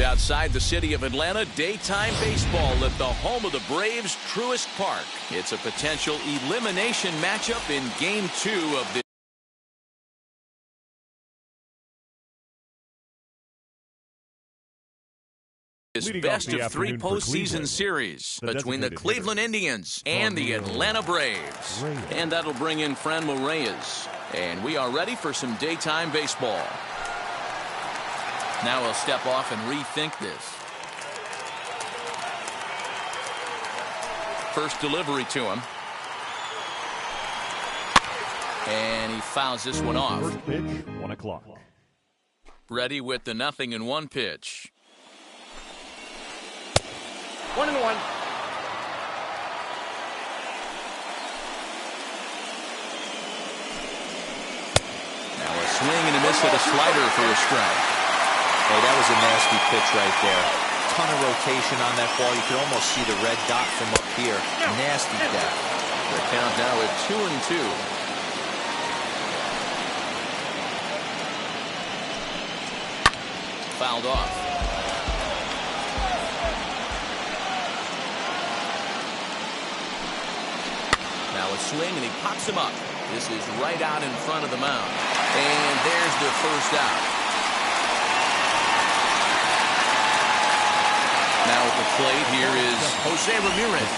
outside the city of Atlanta, daytime baseball at the home of the Braves, Truist Park. It's a potential elimination matchup in Game 2 of this best-of-3 postseason series between the Cleveland Indians and the Atlanta Braves. And that'll bring in Franmil Reyes. And we are ready for some daytime baseball. Now he'll step off and rethink this. First delivery to him. And he fouls this one off. First pitch, 1 o'clock. Ready with the 0-1 pitch. 1-1. Now a swing and a miss at a slider for a strike. Hey, that was a nasty pitch right there. Ton of rotation on that ball. You could almost see the red dot from up here. Nasty depth. The count now at 2-2. Fouled off. Now a swing, and he pops him up. This is right out in front of the mound. And there's the first out. Now at the plate here is Jose Ramirez,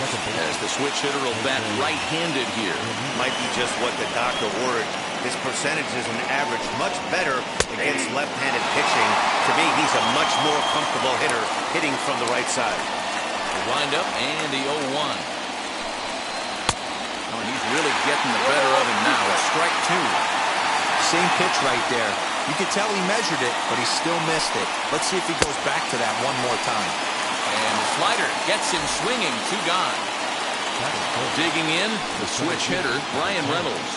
as the switch hitter will bat right-handed here. Might be just what the doctor ordered. His percentages on average much better against left-handed pitching. To me, he's a much more comfortable hitter hitting from the right side. The windup and the 0-1. And he's really getting the better of him now. It's strike 2. Same pitch right there. You could tell he measured it, but he still missed it. Let's see if he goes back to that one more time. And the slider gets him swinging. 2 gone. Digging in, the switch hitter, Brian Reynolds.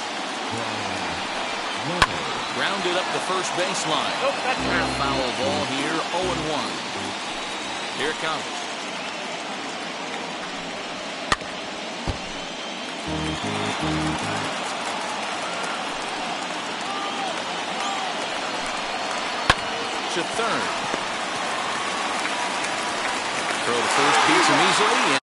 Grounded up the first baseline. Foul ball here, 0-1. Here it comes. To third. Throw the first, beats him easily.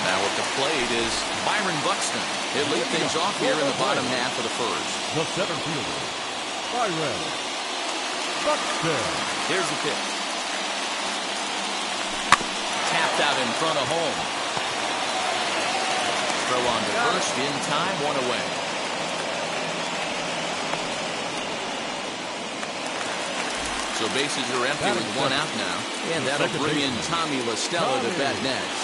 Now at the plate is Byron Buxton. He'll lead things off here in the bottom half of the first. The center fielder, Byron Buxton. Here's the pitch. Tapped out in front of home. Throw on to first in time, 1 away. So bases are empty with 1 out now. And that'll bring in Tommy La Stella to bat next.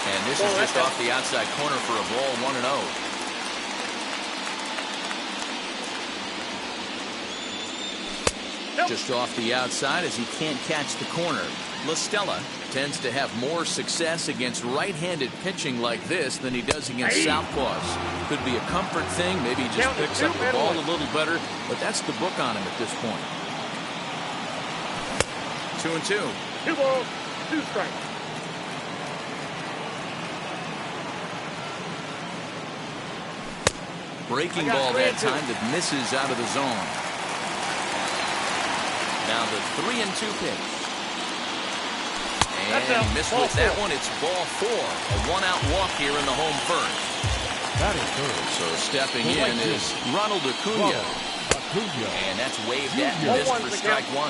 And this is just off the outside corner for a ball, 1-0. Just off the outside as he can't catch the corner. La Stella tends to have more success against right-handed pitching like this than he does against southpaws. Could be a comfort thing. Maybe he just picks up the ball a little better, but that's the book on him at this point. 2-2. 2 balls, 2 strikes. Breaking ball that time that misses out of the zone. Now the 3-2 pitch. And he missed with that one. It's ball 4. A 1-out walk here in the home first. That is good. So stepping in is Ronald Acuna. And that's waved at and missed for strike 1.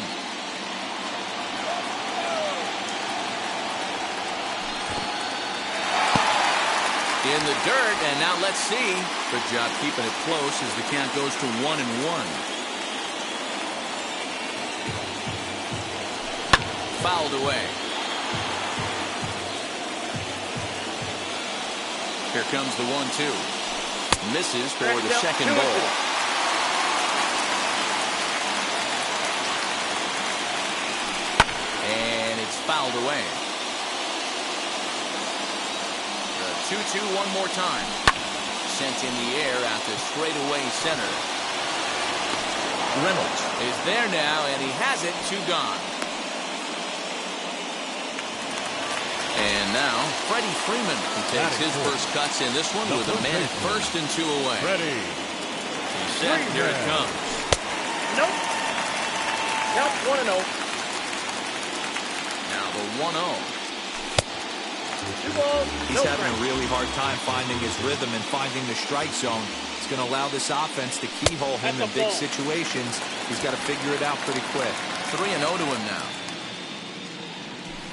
In the dirt, and now let's see. Good job keeping it close as the count goes to 1-1. Fouled away. Here comes the 1-2. Misses for the second ball. And it's fouled away. The 2-2 one more time. Sent in the air out to straightaway center. Reynolds is there now, and he has it. 2 gone. And And now, Freddie Freeman, who takes his first cuts in this one with a man at first and 2 away. Ready. He's set. Here it comes. Nope. Nope, 1-0. Now the 1-0. 2 balls, He's no having strikes. a really hard time finding his rhythm and finding the strike zone. It's going to allow this offense to keyhole him in That's a big ball. situations. He's got to figure it out pretty quick. 3-0 to him now.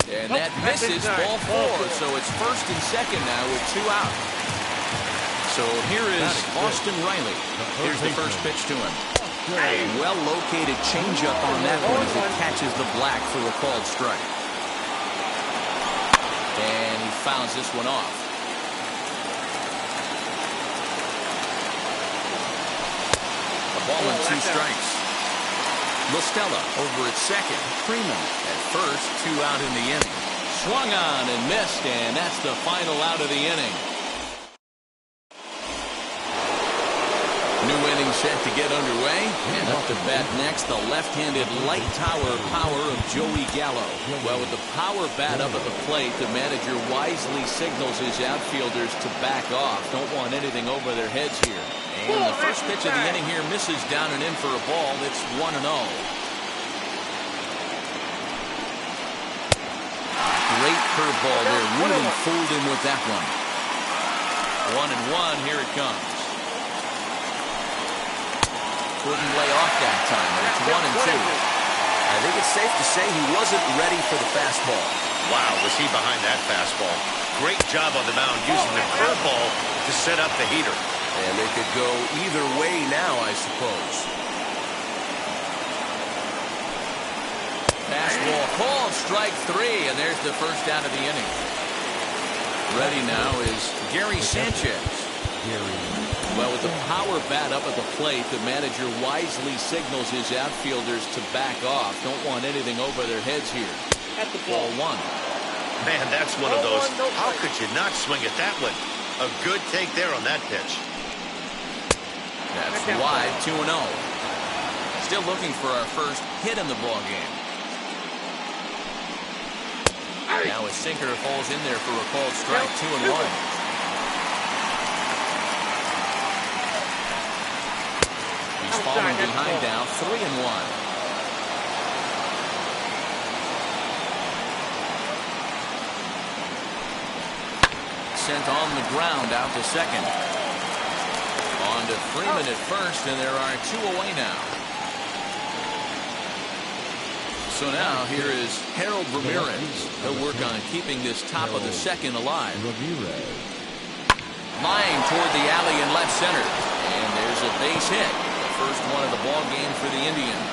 And Nope, that that's misses inside. ball Ball 4. 4. So it's first and second now with 2 out. So here is Austin Riley. Here's the first pitch to him. A well-located changeup on that one as it catches the black for a called strike. And he fouls this one off. A ball and 2 strikes. LaStella over at second. Freeman at first, 2 out in the inning. Swung on and missed, and that's the final out of the inning. New inning set to get underway, and up to bat next, the left-handed light tower power of Joey Gallo. Well, with the power bat up at the plate, the manager wisely signals his outfielders to back off. Don't want anything over their heads here. And the first pitch of the inning here misses down and in for a ball. It's 1-0. Great curveball there. Really fooled him with that one. 1-1. Here it comes. Couldn't lay off that time. It's 1-2. I think it's safe to say he wasn't ready for the fastball. Wow, was he behind that fastball. Great job on the mound using the curveball to set up the heater. And they could go either way now, I suppose. Fastball called, strike 3, and there's the first out of the inning. Ready now is Gary Sanchez. Well, with the power bat up at the plate, the manager wisely signals his outfielders to back off. Don't want anything over their heads here. At the Ball ball. 1. Man, that's one of those. How could you not swing at that one? A good take there on that pitch. That's wide, 2-0. Still looking for our first hit in the ball game. Now a sinker falls in there for a called strike, 2-1. He's falling behind now, 3-1. Sent on the ground out to second. On to Freeman at first, and there are 2 away now. So now here is Harold Ramirez. He'll work on keeping this top of the second alive. Line toward the alley in left center. And there's a base hit. The first one of the ball game for the Indians.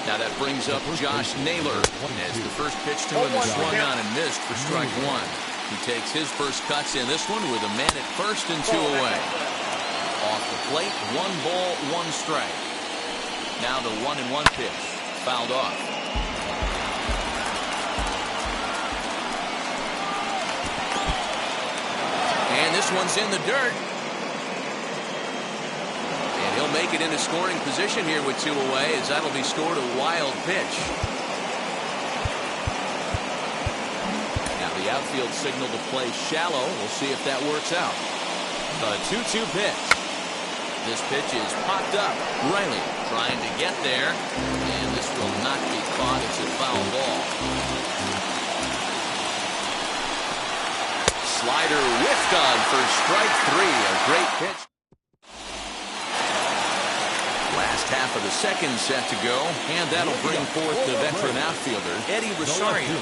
Now that brings up Josh Naylor as the first pitch to him is swung on and missed for strike 1. He takes his first cuts in this one with a man at first and 2 away. Off the plate, 1 ball, 1 strike. Now the 1-1 pitch, fouled off. And this one's in the dirt. And he'll make it into scoring position here with 2 away, as that'll be scored a wild pitch. Now the outfield signal to play shallow. We'll see if that works out. A 2-2 pitch. This pitch is popped up. Riley trying to get there. And this will not be caught. It's a foul ball. Slider whiffed on for strike 3. A great pitch. Last half of the second set to go, and that'll bring forth the veteran outfielder, Eddie Rosario.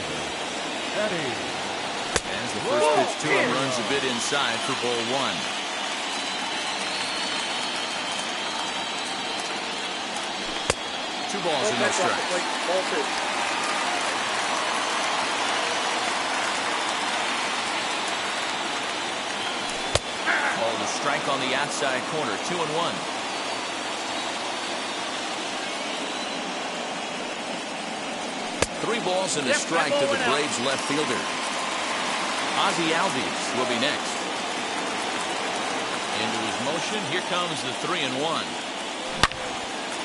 As the first pitch to him runs a bit inside for ball 1. Two balls and no strikes. Called a strike on the outside corner, 2-1. Three balls and a strike to the Braves left fielder. Ozzie Albies will be next. Into his most motion. Here comes the 3-1.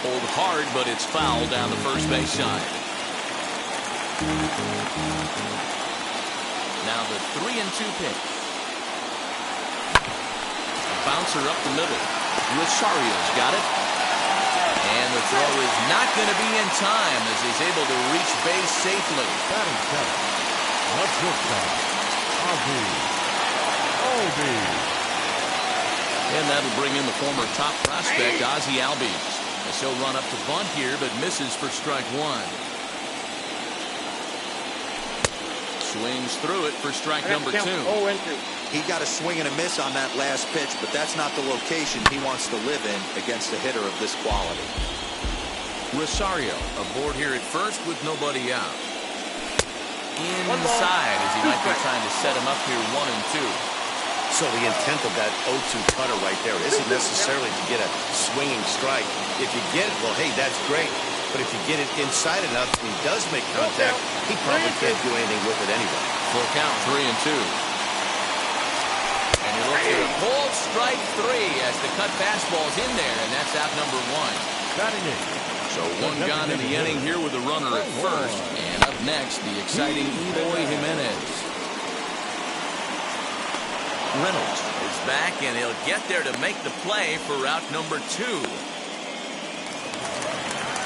Hold hard, but it's fouled down the first base side. Now the 3-2 pitch. Bouncer up the middle. Rosario's got it. And the throw is not going to be in time as he's able to reach base safely. Batting seven. The shortstop, Ozzie. And that'll bring in the former top prospect, Ozzie Albies. As he'll run up to bunt here, but misses for strike one. Swings through it for strike number 2. He got a swing and a miss on that last pitch, but that's not the location he wants to live in against a hitter of this quality. Rosario aboard here at first with nobody out. Inside as he might be trying to set him up here 1-2. So the intent of that 0-2 cutter right there isn't necessarily to get a swinging strike. If you get it, well, hey, that's great. But if you get it inside enough and he does make contact, he probably can't do anything with it anyway. Full count, 3-2. And he looks at a cold strike 3 as the cut fastball's in there, and that's out number 1. Batting eight. So one gone in the inning here with a runner at first. And up next, the exciting Eloy Jimenez. Reynolds is back, and he'll get there to make the play for route number 2.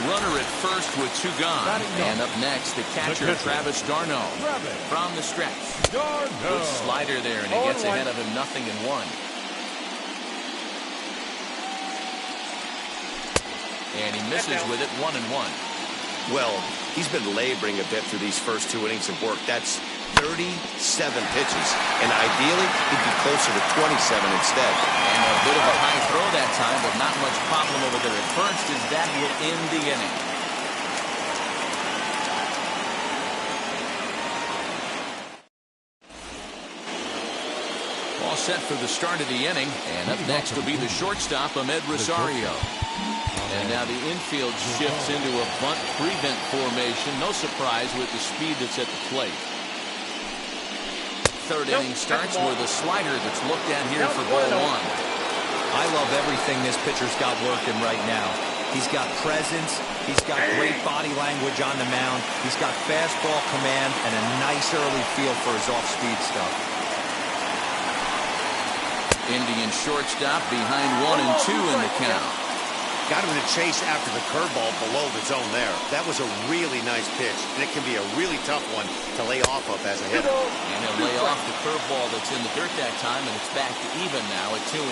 Runner at first with 2 gone. And up next, the catcher, Travis d'Arnaud. From the stretch. Good slider there, and he gets ahead of him 0-1. And he misses with it 1-1. Well, he's been laboring a bit through these first 2 innings of work. That's 37 pitches. And ideally, he'd be closer to 27 instead. And a bit of a high throw that time, but not much problem over there at first, as that will end the inning. All set for the start of the inning. And up next will be the shortstop, Ahmed Rosario. And now the infield shifts into a bunt prevent formation. No surprise with the speed that's at the plate. Third inning starts with a slider that's looked at here for ball 1. I love everything this pitcher's got working right now. He's got presence. He's got great body language on the mound. He's got fastball command and a nice early feel for his off-speed stuff. Indian shortstop behind 1-2 in the count. Got him to chase after the curveball below the zone there. That was a really nice pitch, and it can be a really tough one to lay off of as a hitter. And he'll lay off the curveball that's in the dirt that time, and it's back to even now at 2-2.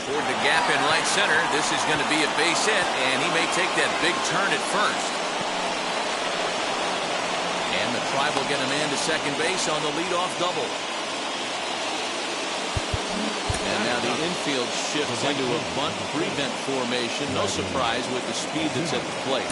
Toward the gap in right center. This is going to be a base hit, and he may take that big turn at first. And the Tribe will get a man to second base on the leadoff double. And now the infield shifts into a bunt prevent formation. No surprise with the speed that's at the plate.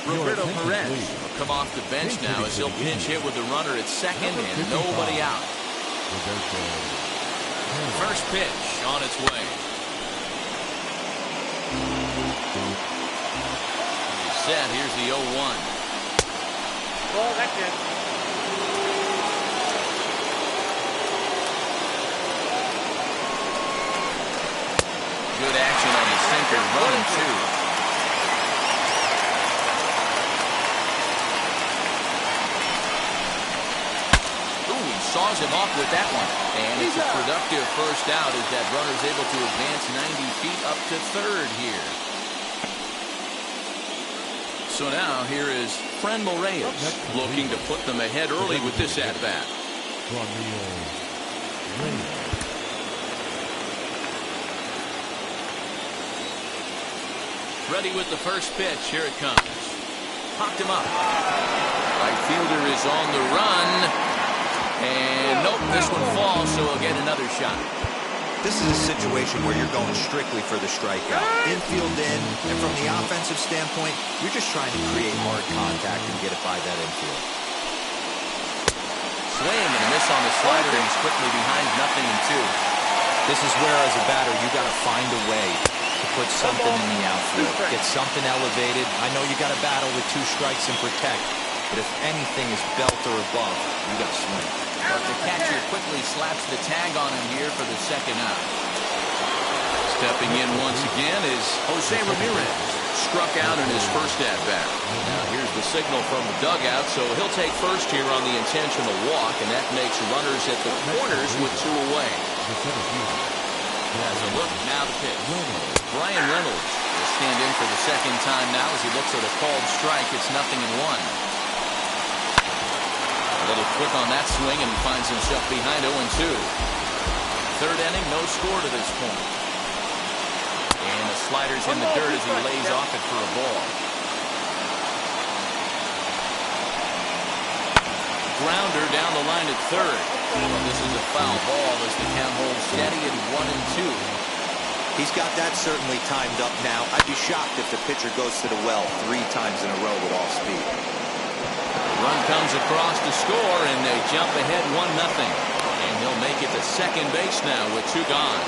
Roberto Perez will come off the bench now as he'll pinch hit with the runner at second and nobody out. First pitch on its way. Set. Here's the 0-1. Well, that's it. Good action on the sinker, 1-2. Saws him off with that one. And it's a productive first out as that runner's able to advance 90 feet up to third here. So now here is Franmil Reyes looking to put them ahead early with this at-bat. Ready with the first pitch. Here it comes. popped him up. Right fielder is on the run. And nope, this one falls, so he'll get another shot. This is a situation where you're going strictly for the strikeout. Infield in, and from the offensive standpoint, you're just trying to create hard contact and get it by that infield. Swing and a miss on the slider, and he's quickly behind 0-2. This is where, as a batter, you got to find a way to put something in the outfield. Get something elevated. I know you got to battle with 2 strikes and protect, but if anything is belt or above, you got to swing. But the catcher quickly slaps the tag on him here for the second out. Stepping in once again is Jose Ramirez. Struck out in his first at-bat. Now here's the signal from the dugout, so he'll take first here on the intentional walk, and that makes runners at the corners with 2 away. As a look, now the pitch. Brian Reynolds will stand in for the second time now as he looks at a called strike. It's 0-1. A little quick on that swing, and he finds himself behind 0-2. Third inning, no score to this point. And the slider's in the dirt as he lays off it for a ball. Grounder down the line at third. Well, this is a foul ball as the count holds steady at 1-2. He's got that certainly timed up now. I'd be shocked if the pitcher goes to the well 3 times in a row with all speed. Run comes across to score, and they jump ahead 1-0. And he'll make it to second base now with 2 gone.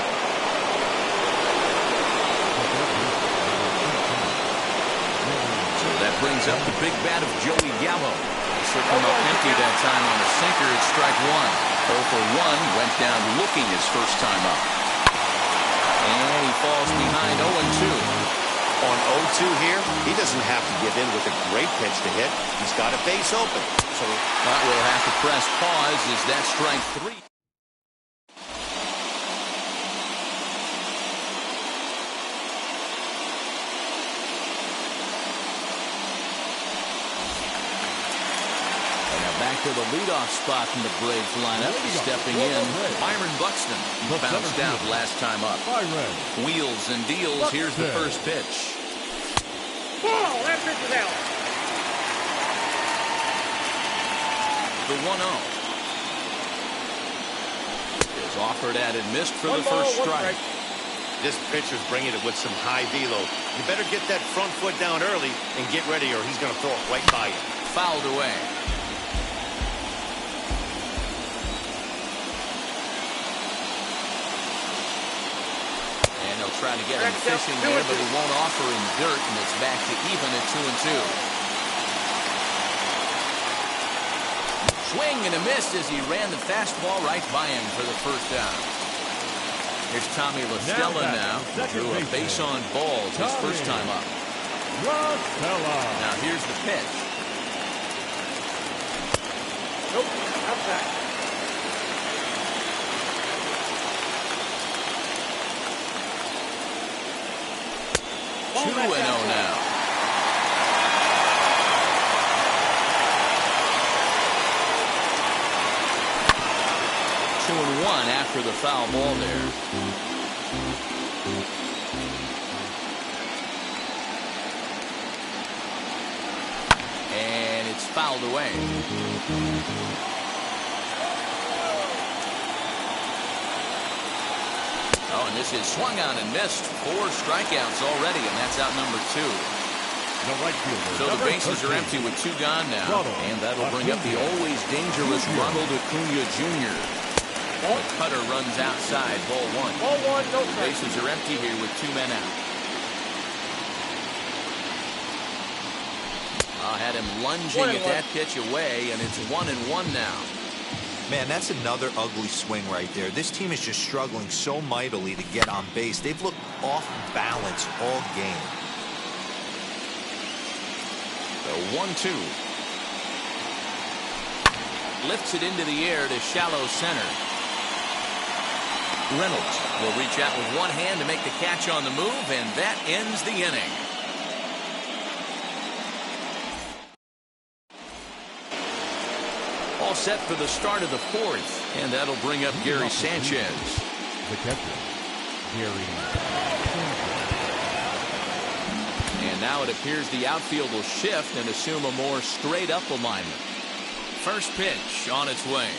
So that brings up the big bat of Joey Gallo. He circled up empty that time on a sinker at strike 1. 0 for 1, went down looking his first time up. And he falls behind 0-2. On 0-2 here, he doesn't have to give in with a great pitch to hit. He's got a base open. So we'll have to press pause as that strike 3. And now back to the leadoff spot in the Braves lineup. Stepping in, Byron Buxton. Bounced out last time up. Wheels and deals. Here's the first pitch. Ball, that pitch is out. The 1-0 is offered at and missed for the first strike. This pitcher's bringing it with some high velo. You better get that front foot down early and get ready, or he's going to throw it right by you. Fouled away. And they'll try to get him fishing there, but he won't offer him dirt, and it's back to even at 2-2. Swing and a miss as he ran the fastball right by him for the first out. Here's Tommy La Stella now. Drew a base on balls his first time up. Now here's the pitch. Nope, outside. 2-0 now. One after the foul ball there. And it's fouled away. Oh, and this is swung on and missed. 4 strikeouts already, and that's out number 2. So the bases are empty with 2 gone now. And that'll bring up the always dangerous Ronald Acuna Jr. The cutter runs outside, ball 1. Ball 1, no strike. Bases are empty here with 2 men out. Had him lunging at that pitch away, and it's 1-1 now. Man, that's another ugly swing right there. This team is just struggling so mightily to get on base. They've looked off balance all game. The 1-2. Lifts it into the air to shallow center. Reynolds will reach out with one hand to make the catch on the move, and that ends the inning. All set for the start of the 4th, and that'll bring up Gary Sanchez. The catcher, Gary. And And now it appears the outfield will shift and assume a more straight-up alignment. First pitch on its way.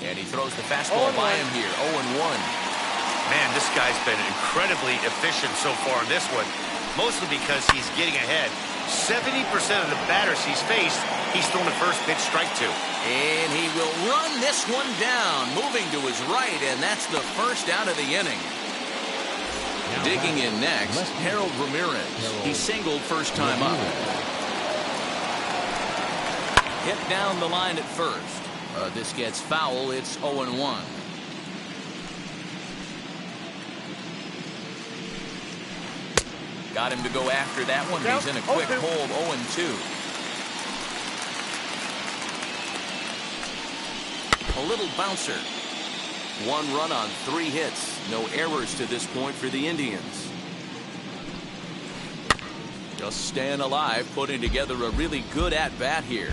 And he throws the fastball by him here, 0-1. Man, this guy's been incredibly efficient so far in this one, mostly because he's getting ahead. 70% of the batters he's faced, he's thrown a first pitch strike to. And he will run this one down, moving to his right, and that's the first out of the inning. Digging in next, Harold Ramirez. He singled first time up. Hit down the line at first. This gets foul. It's 0-1. Got him to go after that one. He's in a quick hold, 0-2. A little bouncer. 1 run on 3 hits. No errors to this point for the Indians. Just staying alive, putting together a really good at-bat here.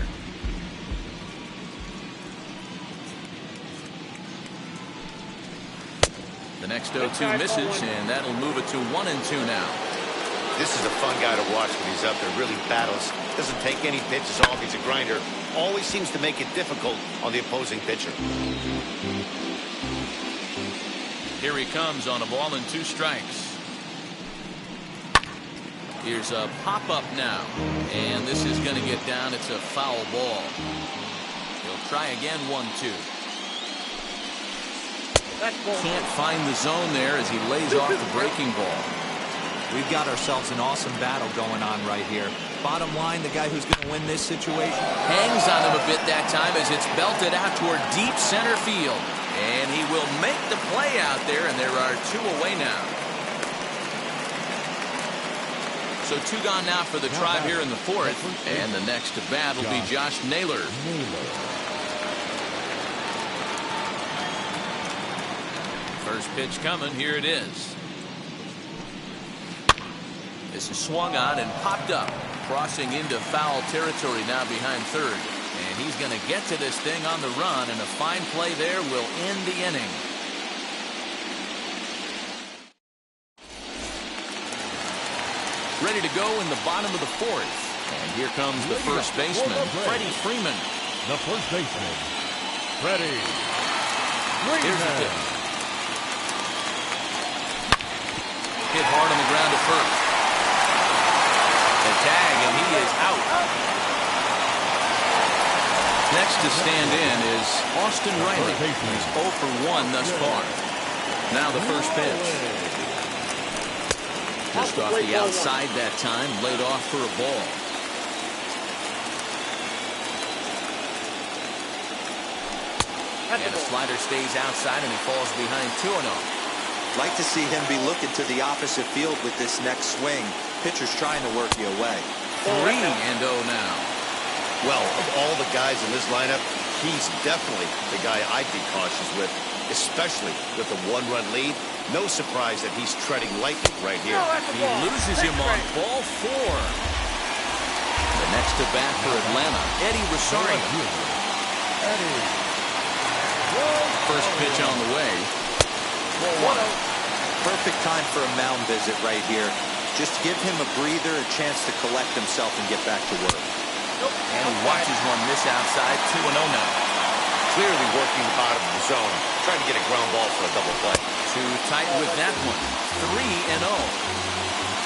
The next 0-2 misses, and that'll move it to 1-2 now. This is a fun guy to watch when he's up there. Really battles. Doesn't take any pitches off. He's a grinder. Always seems to make it difficult on the opposing pitcher. Here he comes on a ball and 2 strikes. Here's a pop-up now. And this is going to get down. It's a foul ball. He'll try again, 1-2. Can't find the zone there as he lays off the breaking ball. We've got ourselves an awesome battle going on right here. Bottom line, the guy who's going to win this situation hangs on him a bit that time as it's belted out toward deep center field. And he will make the play out there, and there are 2 away now. So 2 gone now for the Tribe here in the 4th. And the next to bat will be Josh Naylor. First pitch coming. Here it is. This is swung on and popped up, crossing into foul territory now behind third. And he's going to get to this thing on the run, and a fine play there will end the inning. Ready to go in the bottom of the 4th. And here comes the first baseman, Freddie Freeman. The first baseman, Freddie Freeman. Here's the pitch. Hit hard on the ground at first. The tag, and he is out. Next to stand in is Austin Riley. He's 0 for 1 thus far. Now the first pitch. Just off the outside that time, laid off for a ball. And a slider stays outside, and he falls behind 2-0. like to see him be looking to the opposite field with this next swing. Pitcher's trying to work you away. 3-0 now. Well, of all the guys in this lineup, he's definitely the guy I'd be cautious with, especially with a 1-run lead. No surprise that he's treading lightly right here. He loses him on ball 4. The next to bat for Atlanta, Eddie Rosario. First pitch on the way. 1-0. Perfect time for a mound visit right here. Just give him a breather, a chance to collect himself and get back to work. And he watches one miss outside. 2-0 now. Clearly working the bottom of the zone, trying to get a ground ball for a double play. Too tight with that one. 3-0.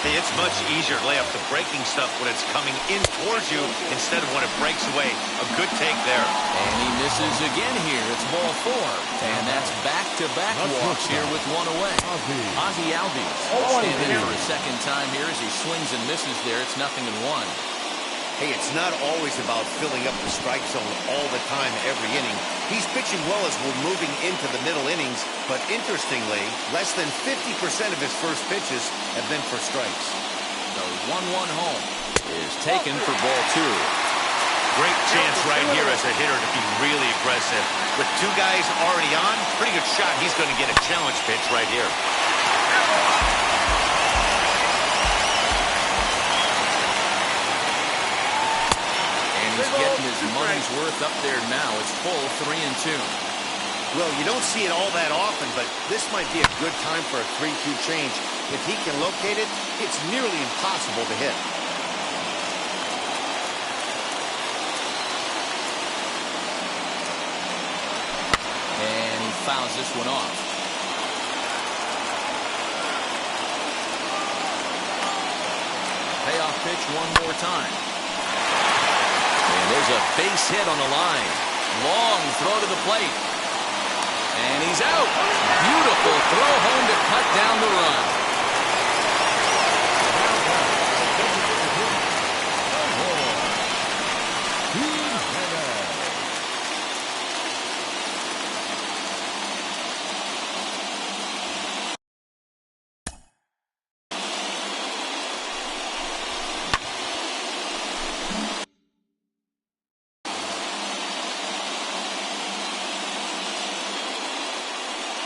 Hey, it's much easier to lay up the breaking stuff when it's coming in towards you instead of when it breaks away. A good take there. And he misses again here. It's ball 4. And that's back-to-back walks here with one away. Ozzie Albies standing in for a second time here as he swings and misses there. It's 0-1. Hey, it's not always about filling up the strike zone all the time, every inning. He's pitching well as we're moving into the middle innings, but interestingly, less than 50% of his first pitches have been for strikes. The 1-1 home is taken for ball 2. Great chance right here as a hitter to be really aggressive. With 2 guys already on, pretty good shot. He's going to get a challenge pitch right here. He's getting his money's worth up there now. It's full 3-2. Well, you don't see it all that often, but this might be a good time for a 3-2 change. If he can locate it, it's nearly impossible to hit. And he fouls this one off. Payoff pitch one more time. And there's a base hit on the line. Long throw to the plate. And he's out. Beautiful throw home to cut down the run.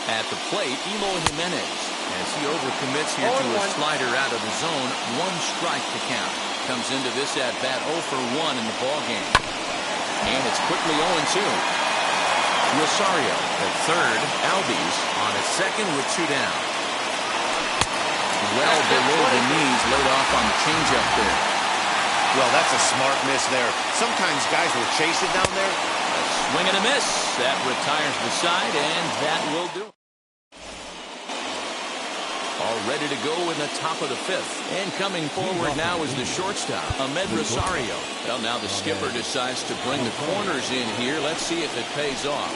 At the plate, Jimenez, as he overcommits here to a slider out of the zone, 1 strike to count. Comes into this at-bat 0 for 1 in the ballgame. And it's quickly 0-2. Rosario at third, Albies on at second with 2 down. Well below the knees, laid off on the changeup there. Well, that's a smart miss there. Sometimes guys will chase it down there. A swing and a miss. That retires the side, and that will do it. All ready to go in the top of the 5th. And coming forward now is the shortstop, Rosario. Well, now the skipper decides to bring the corners in here. Let's see if it pays off.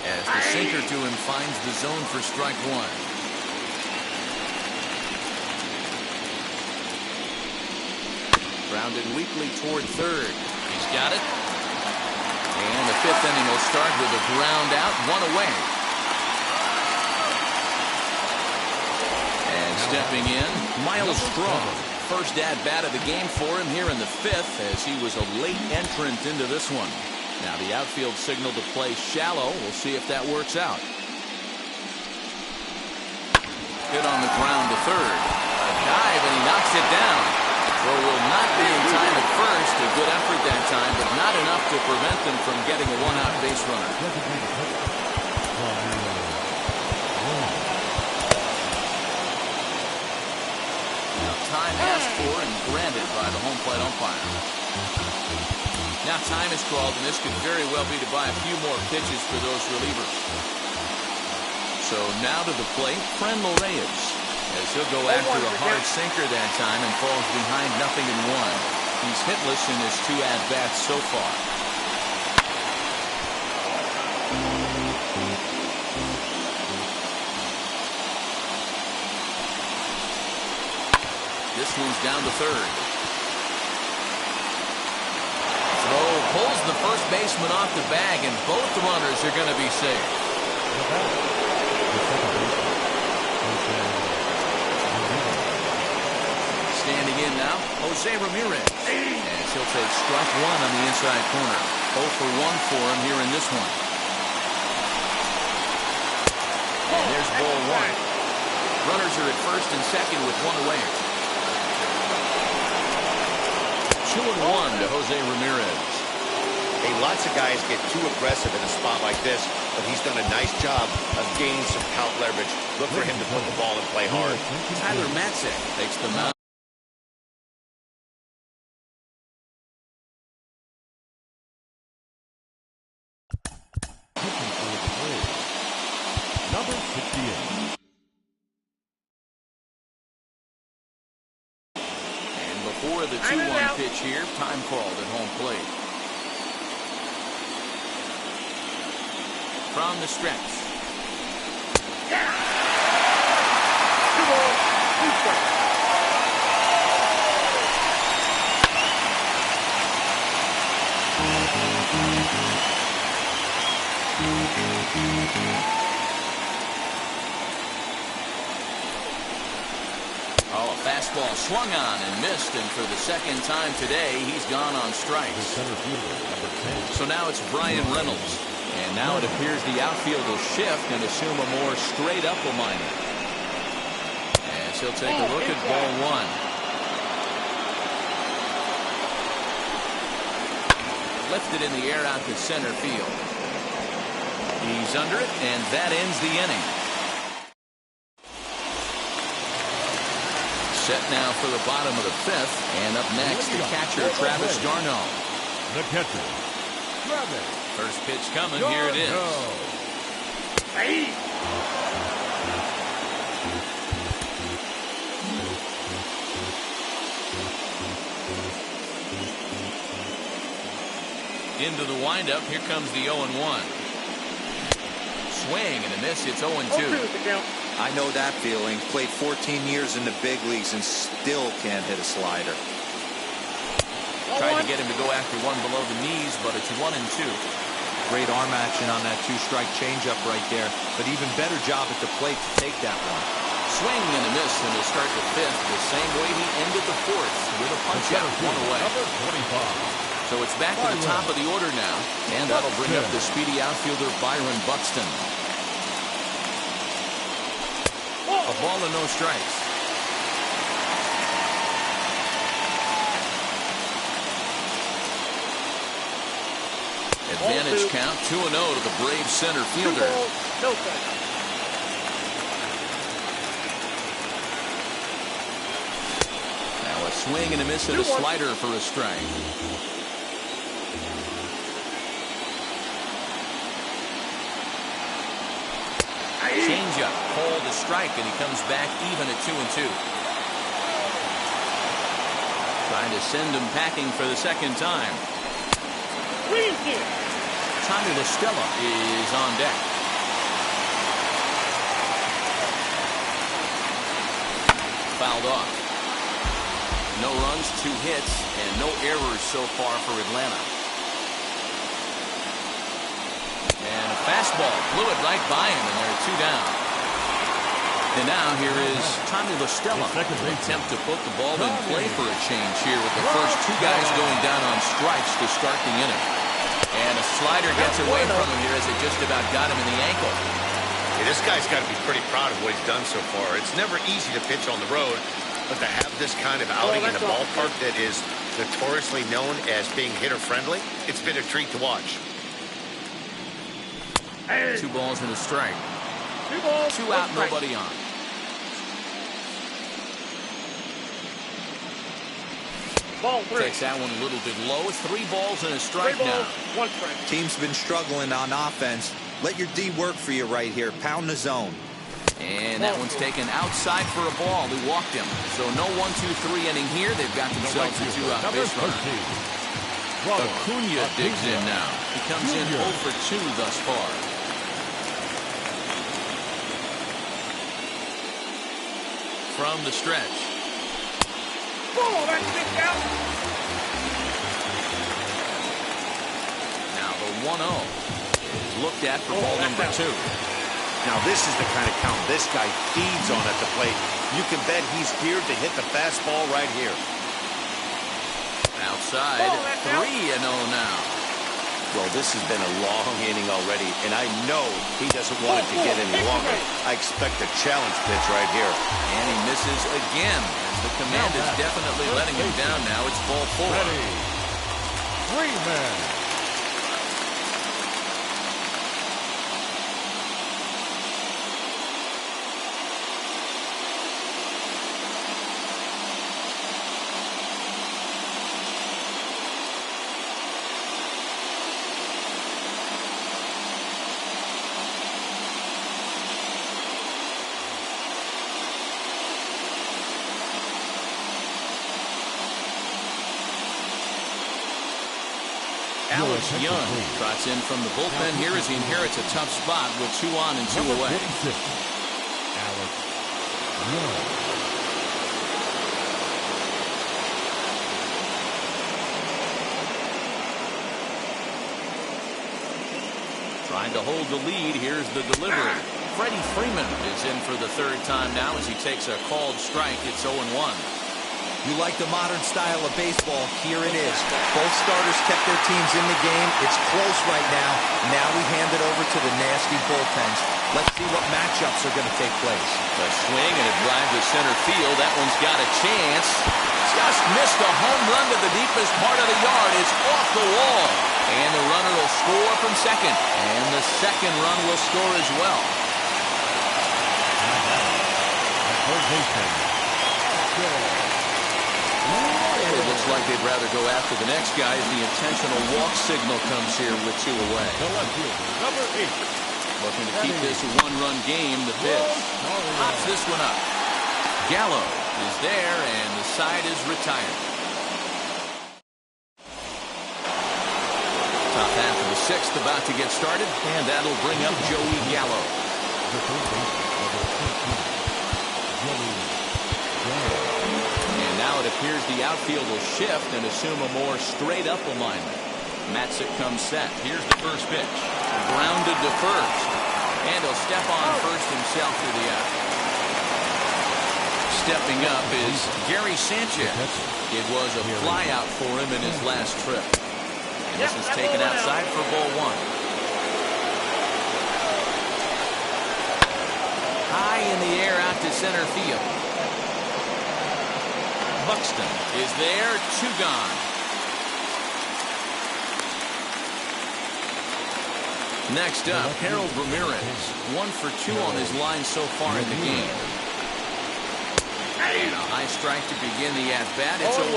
As the sinker to him finds the zone for strike 1. Grounded weakly toward third. He's got it. And the 5th inning will start with a ground out, 1 away. And stepping in, Miles Strong. First at-bat of the game for him here in the 5th, as he was a late entrant into this one. Now the outfield signal to play shallow. We'll see if that works out. Hit on the ground to third. A dive, and he knocks it down. Throw will not be in time at first. A good effort that time, but not enough to prevent them from getting a 1-out base runner. Now time asked for and granted by the home plate umpire. Now time is called, and this could very well be to buy a few more pitches for those relievers. So now to the plate, Frenlo Reyes, as he'll go after a hard sinker that time and falls behind 0-1. He's hitless in his 2 at-bats so far. This one's down to third. Throw pulls the first baseman off the bag, and both runners are going to be safe. Standing in now, Jose Ramirez. As he'll take strike 1 on the inside corner. 0 for 1 for him here in this one. And there's ball 1. Runners are at first and second with 1 away. 2-1 to Jose Ramirez. Hey, lots of guys get too aggressive in a spot like this, but he's done a nice job of gaining some count leverage. Look for him to put the ball and play hard. Tyler Matzek takes the mound. Number 68. And before the 2-1 pitch here, time called at home plate. From the stretch. 2 balls, 2 strikes. Oh, a fastball swung on and missed, and for the second time today, he's gone on strikes. So now it's Brian Reynolds. And now it appears the outfield will shift and assume a more straight-up alignment. As he'll take a look at ball 1. lifted in the air out to center field. He's under it, and that ends the inning. Set now for the bottom of the fifth, and up next, the catcher, Travis d'Arnaud. The catcher, Travis. First pitch coming, here it is. Hey. Into the windup, here comes the 0-1. Swing and a miss, it's 0-2. I know that feeling. Played 14 years in the big leagues and still can't hit a slider. Tried to get him to go after one below the knees, but it's 1-2. Great arm action on that two-strike changeup right there, but even better job at the plate to take that one. Swing and a miss, and he'll start the fifth the same way he ended the fourth, with a punch-out, one away. Number 25. So it's back to the top of the order now, and that'll bring up the speedy outfielder Byron Buxton. A ball and no strikes. Advantage count, 2-0 to the Braves center fielder. No strikes. Now a swing and a miss at a slider for a strike. Changeup, called a strike, and he comes back even at 2-2. Trying to send him packing for the second time. Tommy La Stella is on deck. Fouled off. No runs, 2 hits, and no errors so far for Atlanta. And a fastball blew it right by him, and there are 2 down. And now here is Tommy La Stella. Attempt to put the ball in play for a change here with the first 2 guys going down on strikes to start the inning. And a slider gets away from him here as it just about got him in the ankle. Yeah, this guy's got to be pretty proud of what he's done so far. It's never easy to pitch on the road, but to have this kind of outing in a ballpark that is notoriously known as being hitter-friendly, it's been a treat to watch. 2 balls and a strike. 2 balls, 2 out, nobody on. Ball 3. Takes that one a little bit low. 3 balls and a strike 3 balls, now. 1 strike. Team's been struggling on offense. Let your D work for you right here. Pound the zone. And that one's taken outside for a ball. He walked him. So no 1-2-3 inning here. They've got themselves a 2-out base runner. Acuna digs in now. He comes in 0 for 2 thus far. From the stretch. Oh, that's kicked out. Now the 1-0 is looked at for ball number 2. Now this is the kind of count this guy feeds on at the plate. You can bet he's geared to hit the fastball right here. Outside, 3-0 now. Well, this has been a long inning already, and I know he doesn't want it to get any longer. I expect a challenge pitch right here. And he misses again. As the command is definitely letting him down now. It's ball 4. Ready. 3 men. Alex Young trots in from the bullpen here as he inherits a tough spot with 2 on and 2 away. Alex Young. Trying to hold the lead. Here's the delivery. Freddie Freeman is in for the 3rd time now as he takes a called strike. It's 0-1. You like the modern style of baseball, here it is. Both starters kept their teams in the game. It's close right now. Now we hand it over to the nasty bullpens. Let's see what matchups are going to take place. A swing and a drive to center field. That one's got a chance. Just missed a home run to the deepest part of the yard. It's off the wall. And the runner will score from second. And the second run will score as well. It looks like they'd rather go after the next guy as the intentional walk signal comes here with 2 away. Number 8. Looking to keep this a one-run game. The pitch pops this one up. Gallo is there, and the side is retired. Top half of the 6th about to get started, and that'll bring up Joey Gallo. And now it appears the outfield will shift and assume a more straight-up alignment. Matzik comes set. Here's the first pitch. Grounded to first. And he'll step on first himself through the out. Stepping up is Gary Sanchez. It was a flyout for him in his last trip. And this is taken outside for ball 1. High in the air out to center field. Buxton is there. 2 gone. Next up, Harold Ramirez. 1 for 2 on his line so far in the game. And a high strike to begin the at-bat. It's 0-1.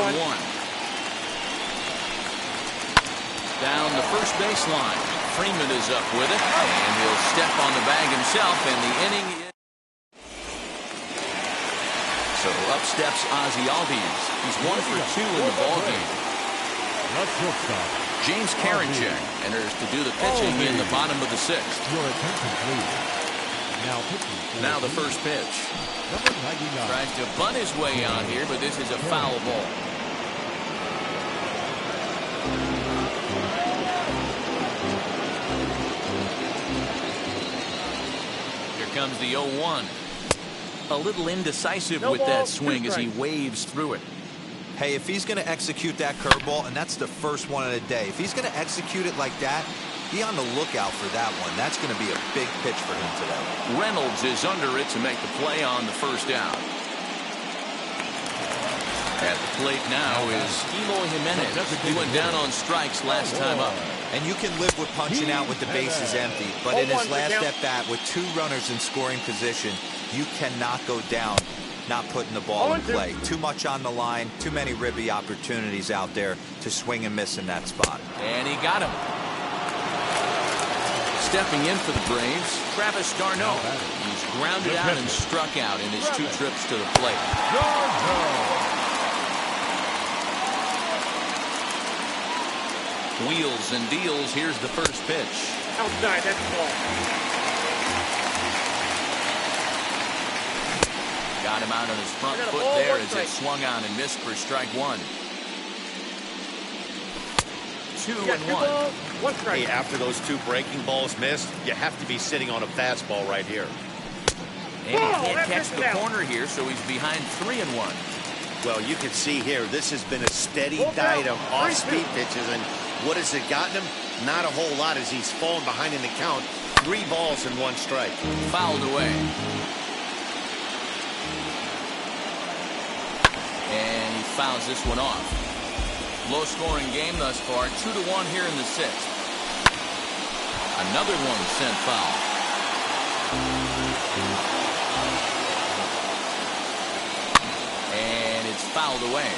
Down the first baseline. Freeman is up with it. And he'll step on the bag himself. And the inning is... So up steps Ozzie Albies. He's 1 for 2 in the ballgame. James Karinchak enters to do the pitching in the bottom of the 6th. Now the first pitch. Tries to bunt his way on here, but this is a foul ball. Here comes the 0-1. A little indecisive with that swing as he waves through it. Hey, if he's going to execute that curveball, and that's the first one of the day, if he's going to execute it like that, be on the lookout for that one. That's going to be a big pitch for him today. Reynolds is under it to make the play on the first out. At the plate now is Eloy Jimenez. He went down on strikes last time up. And you can live with punching out with the bases empty, but in his last at-bat with 2 runners in scoring position, you cannot go down not putting the ball in play. Too much on the line, too many ribby opportunities out there to swing and miss in that spot. And he got him. Stepping in for the Braves, Travis d'Arnaud. He's grounded out and struck out in his 2 trips to the plate. Wheels and deals. Here's the first pitch. Outside, that's the ball. Got him out on his front foot there as it swung on and missed for strike 1. 2-1. Hey, after those 2 breaking balls missed, you have to be sitting on a fastball right here. And he can't catch the corner here, so he's behind 3-1. Well, you can see here, this has been a steady diet of off-speed pitches, and what has it gotten him? Not a whole lot as he's fallen behind in the count. 3 balls and 1 strike. Fouled away. And he fouls this one off. Low-scoring game thus far. 2-1 here in the 6th. Another one sent foul. And it's fouled away.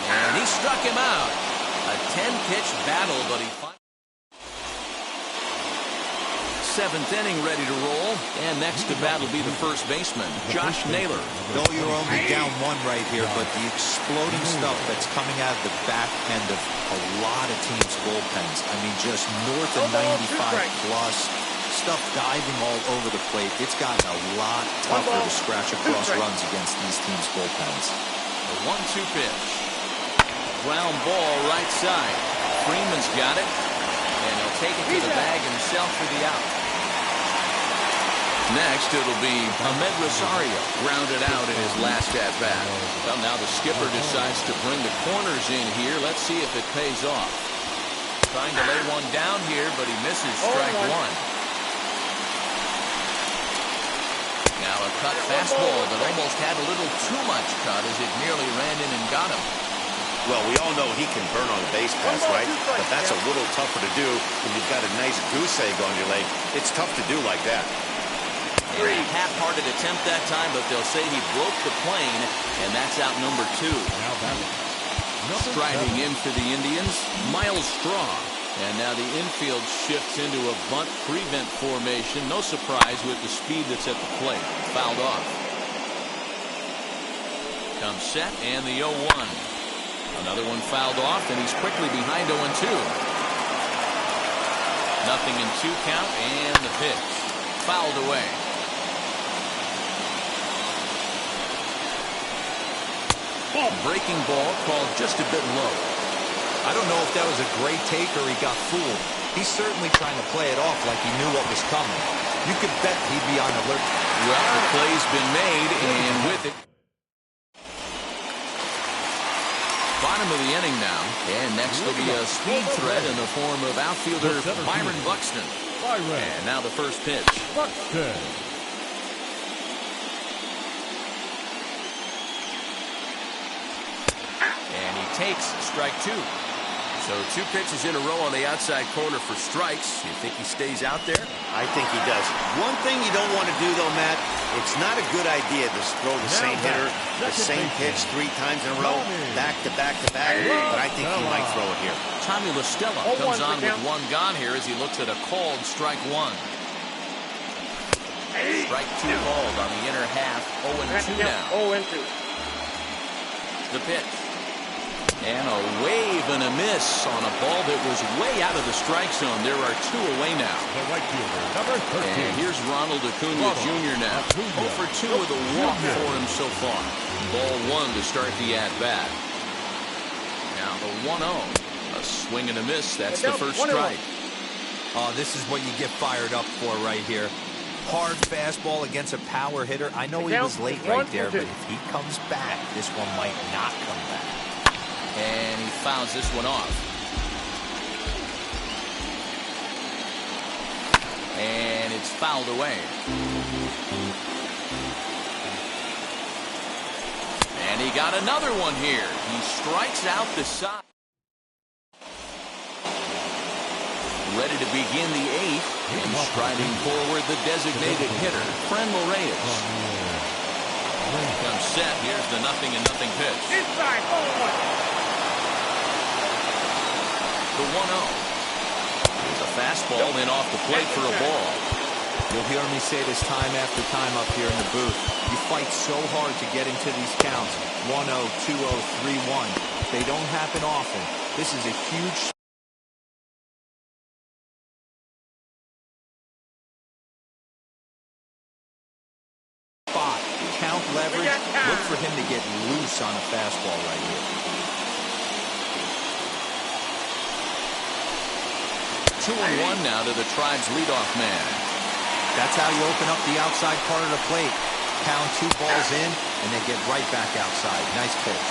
And he struck him out. A 10-pitch battle, but he finally... 7th inning ready to roll. And next to bat will be the first baseman, Josh Naylor. No, you're only down 1 right here, but the exploding stuff that's coming out of the back end of a lot of teams' bullpens. I mean, just north of 95 plus. Stuff diving all over the plate. It's gotten a lot tougher to scratch across runs against these teams' bullpens. The 1-2 pitch. Ground ball right side. Freeman's got it. And he'll take it to the bag himself for the out. Next, it'll be Ahmed Rosario, grounded out in his last at-bat. Well, now the skipper decides to bring the corners in here. Let's see if it pays off. Trying to lay one down here, but he misses strike one. Now a cut fastball that almost had a little too much cut as it nearly ran in and got him. Well, we all know he can burn on a base pass, right? But that's a little tougher to do when you've got a nice goose egg on your leg. It's tough to do like that. A half-hearted attempt that time, but they'll say he broke the plane, and that's out number 2. Now batting. Striding in for the Indians, Miles Straw. And now the infield shifts into a bunt prevent formation. No surprise with the speed that's at the plate. Fouled off. Comes set, and the 0-1. Another one fouled off, and he's quickly behind 0-2. Nothing in 2 count, and the pitch. Fouled away. Breaking ball called just a bit low. I don't know if that was a great take or he got fooled. He's certainly trying to play it off like he knew what was coming. You could bet he'd be on alert. Well, the play's been made, and with it. Bottom of the inning now, and next will be a speed threat in the form of outfielder Byron Buxton. And now the first pitch. Buxton. And he takes strike 2. So 2 pitches in a row on the outside corner for strikes. You think he stays out there? I think he does. One thing you don't want to do, though, Matt, it's not a good idea to throw the same hitter, the same pitch 3 times in a row, back to back to back, but I think he might throw it here. Tommy LaStella comes on with 1 gone here as he looks at a called strike 1. Strike 2 called on the inner half. 0-2 now. 0-2. The pitch. And a wave and a miss on a ball that was way out of the strike zone. There are 2 away now. The right fielder, number 13. And here's Ronald Acuna Jr. now. 0 for 2 with a walk for him so far. Ball 1 to start the at-bat. Now the 1-0. A swing and a miss. That's the first strike. Oh, this is what you get fired up for right here. Hard fastball against a power hitter. I know he was late right there, but if he comes back, this one might not come back. And he fouls this one off. And it's fouled away. And he got another one here. He strikes out the side. Ready to begin the 8th. And striding forward, the designated hitter, Franmil Reyes. Comes set. Here's the 0-0 pitch. Inside, 0-1. The 1-0. There's a fastball then off the plate for a ball. You'll hear me say this time after time up here in the booth. You fight so hard to get into these counts. 1-0, 2-0, 3-1. They don't happen often. This is a huge spot. Count leverage. Look for him to get loose on a fastball right here. 2-1 now to the Tribe's leadoff man. That's how you open up the outside part of the plate. Pound 2 balls in, and they get right back outside. Nice pitch.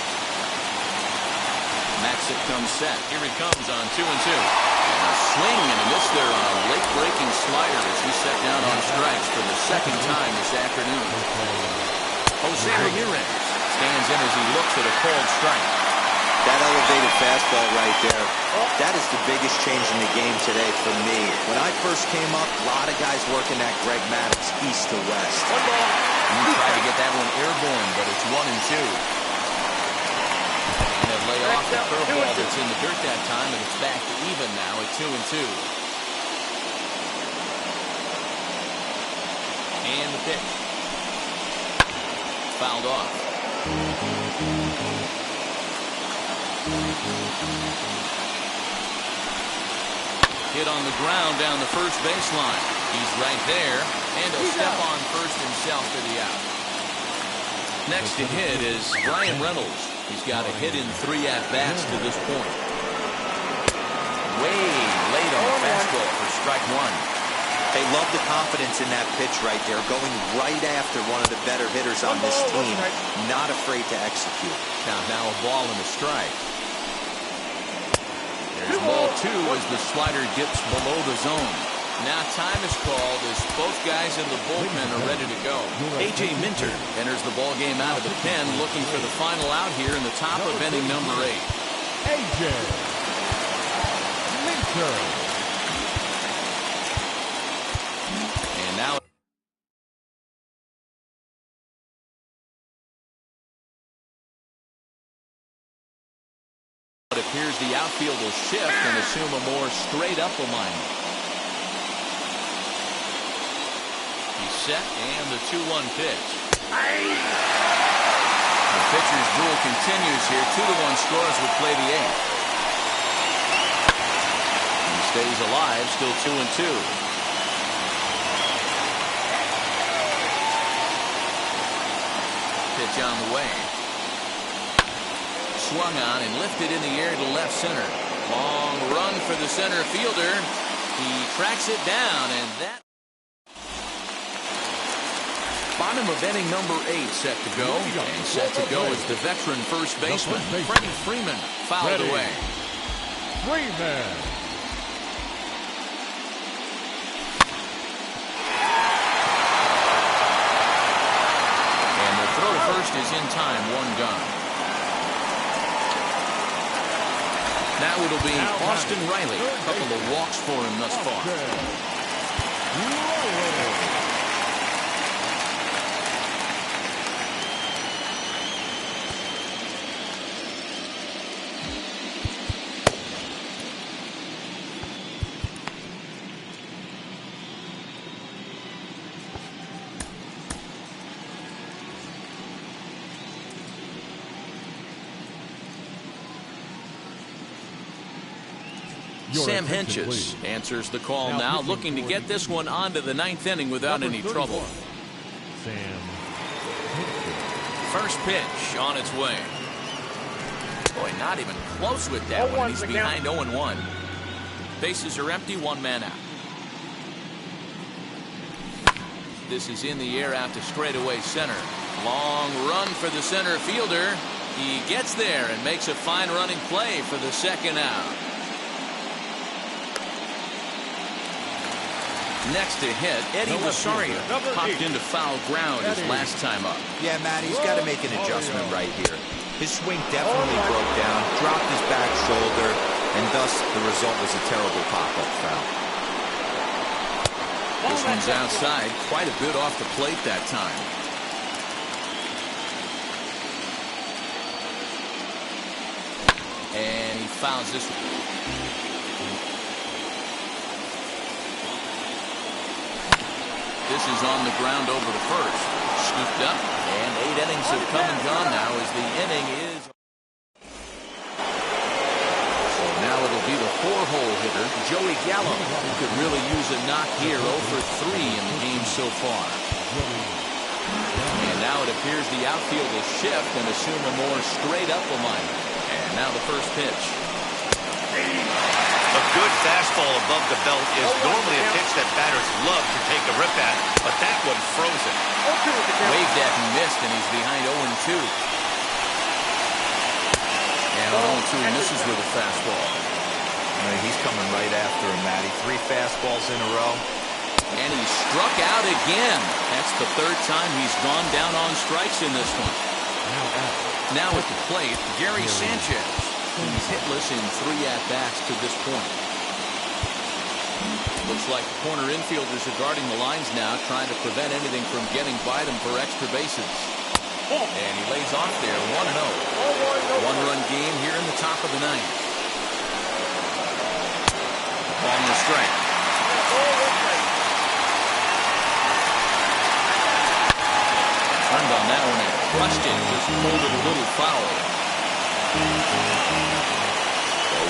Maxick comes set. Here he comes on 2-2. And a swing and a miss there on a late-breaking slider as he set down on strikes for the 2nd time this afternoon. Jose Ramirez stands in as he looks at a called strike. That elevated fastball right there, that is the biggest change in the game today for me. When I first came up, a lot of guys working that Greg Maddux east to west. He tried to get that one airborne, but it's 1-2. And they lay off the curveball that's in the dirt that time, and it's back to even now at 2-2. And the pitch. Fouled off. Hit on the ground down the first baseline. He's right there, and he'll step on first himself for the out. Next to hit is Brian Reynolds. He's got a hit in 3 at-bats to this point. Way late on the fastball for strike 1. They love the confidence in that pitch right there, going right after one of the better hitters on this team, not afraid to execute. Now a ball and a strike. There's ball 2 as the slider dips below the zone. Now time is called as both guys in the bullpen are ready to go. A.J. Minter enters the ball game out of the pen, looking for the final out here in the top of inning number 8. A.J. Minter. And now it appears the outfield will shift and assume a more straight-up alignment. He's set, and the 2-1 pitch. The pitcher's duel continues here. 2-1 scores would play the 8th. He stays alive, still 2-2. Pitch on the way. Swung on and lifted in the air to left center. Long run for the center fielder. He tracks it down, and that bottom of inning number 8 set to go. And set to go is the veteran first baseman, Freddie Freeman, fouled away. Freeman. And the throw to first is in time, 1 gone. Now it'll be Austin Riley. A couple of walks for him thus far. Sam Hentges answers the call now, looking to get this one onto the 9th inning without any trouble. Sam. First pitch on its way. Boy, not even close with that one. He's behind 0-1. Bases are empty, 1 man out. This is in the air out to straightaway center. Long run for the center fielder. He gets there and makes a fine running play for the 2nd out. Next to hit, Eddie Rosario popped into foul ground his last time up. Yeah, Matt, he's got to make an adjustment right here. His swing definitely broke down, dropped his back shoulder, and thus the result was a terrible pop-up foul. This one's outside, quite a bit off the plate that time. And he fouls this one. This is on the ground over to first. Scooped up, and 8 innings have come and gone now as the inning is. So now it'll be the 4-hole hitter, Joey Gallo, who could really use a knock here, 0 for 3 in the game so far. And now it appears the outfield will shift and assume a more straight-up alignment. And now the first pitch. A good fastball above the belt is normally a pitch that batters love to take a rip at, but that one froze it. Waved at and missed, and he's behind 0-2. And 0-2 misses with a fastball. He's coming right after him, Matty. 3 fastballs in a row. And he struck out again. That's the 3rd time he's gone down on strikes in this one. Now at the plate, Gary Sanchez. He's hitless in 3 at-bats to this point. Looks like the corner infielders are guarding the lines now, trying to prevent anything from getting by them for extra bases. And he lays off there, 1-0. 1-run game here in the top of the 9th. Ball on the strike. Turned on that one and crushed it, just pulled it a little foul.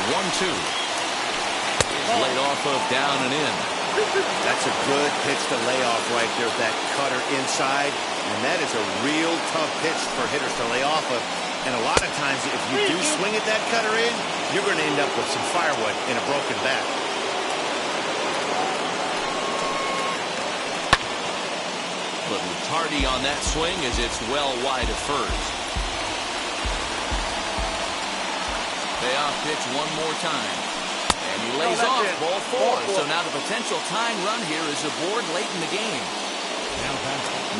1-2 is laid off of down and in. That's a good pitch to lay off right there, that cutter inside. And that is a real tough pitch for hitters to lay off of. And a lot of times, if you do swing at that cutter in, you're going to end up with some firewood in a broken bat. Hardy on that swing as it's well wide of first. Payoff pitch one more time. And he lays off ball four. So now the potential tying run here is aboard late in the game.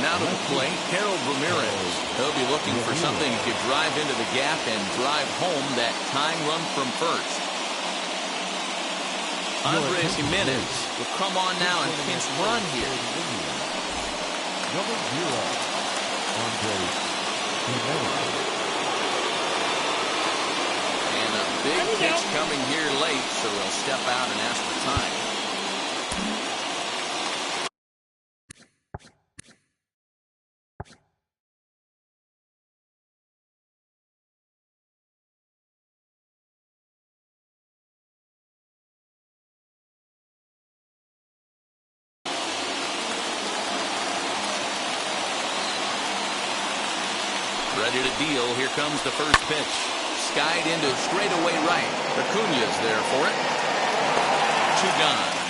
Now to the plate, Harold Ramirez. He'll be looking for something he could drive into the gap and drive home that tying run from first. Andres Jimenez will come on now and pinch run here. Number 0, Andres Jimenez. And a big pitch coming here late, so he'll step out and ask for time. Ready to deal. Here comes the first pitch. Skied into straightaway right. Acuña's there for it. 2 gone.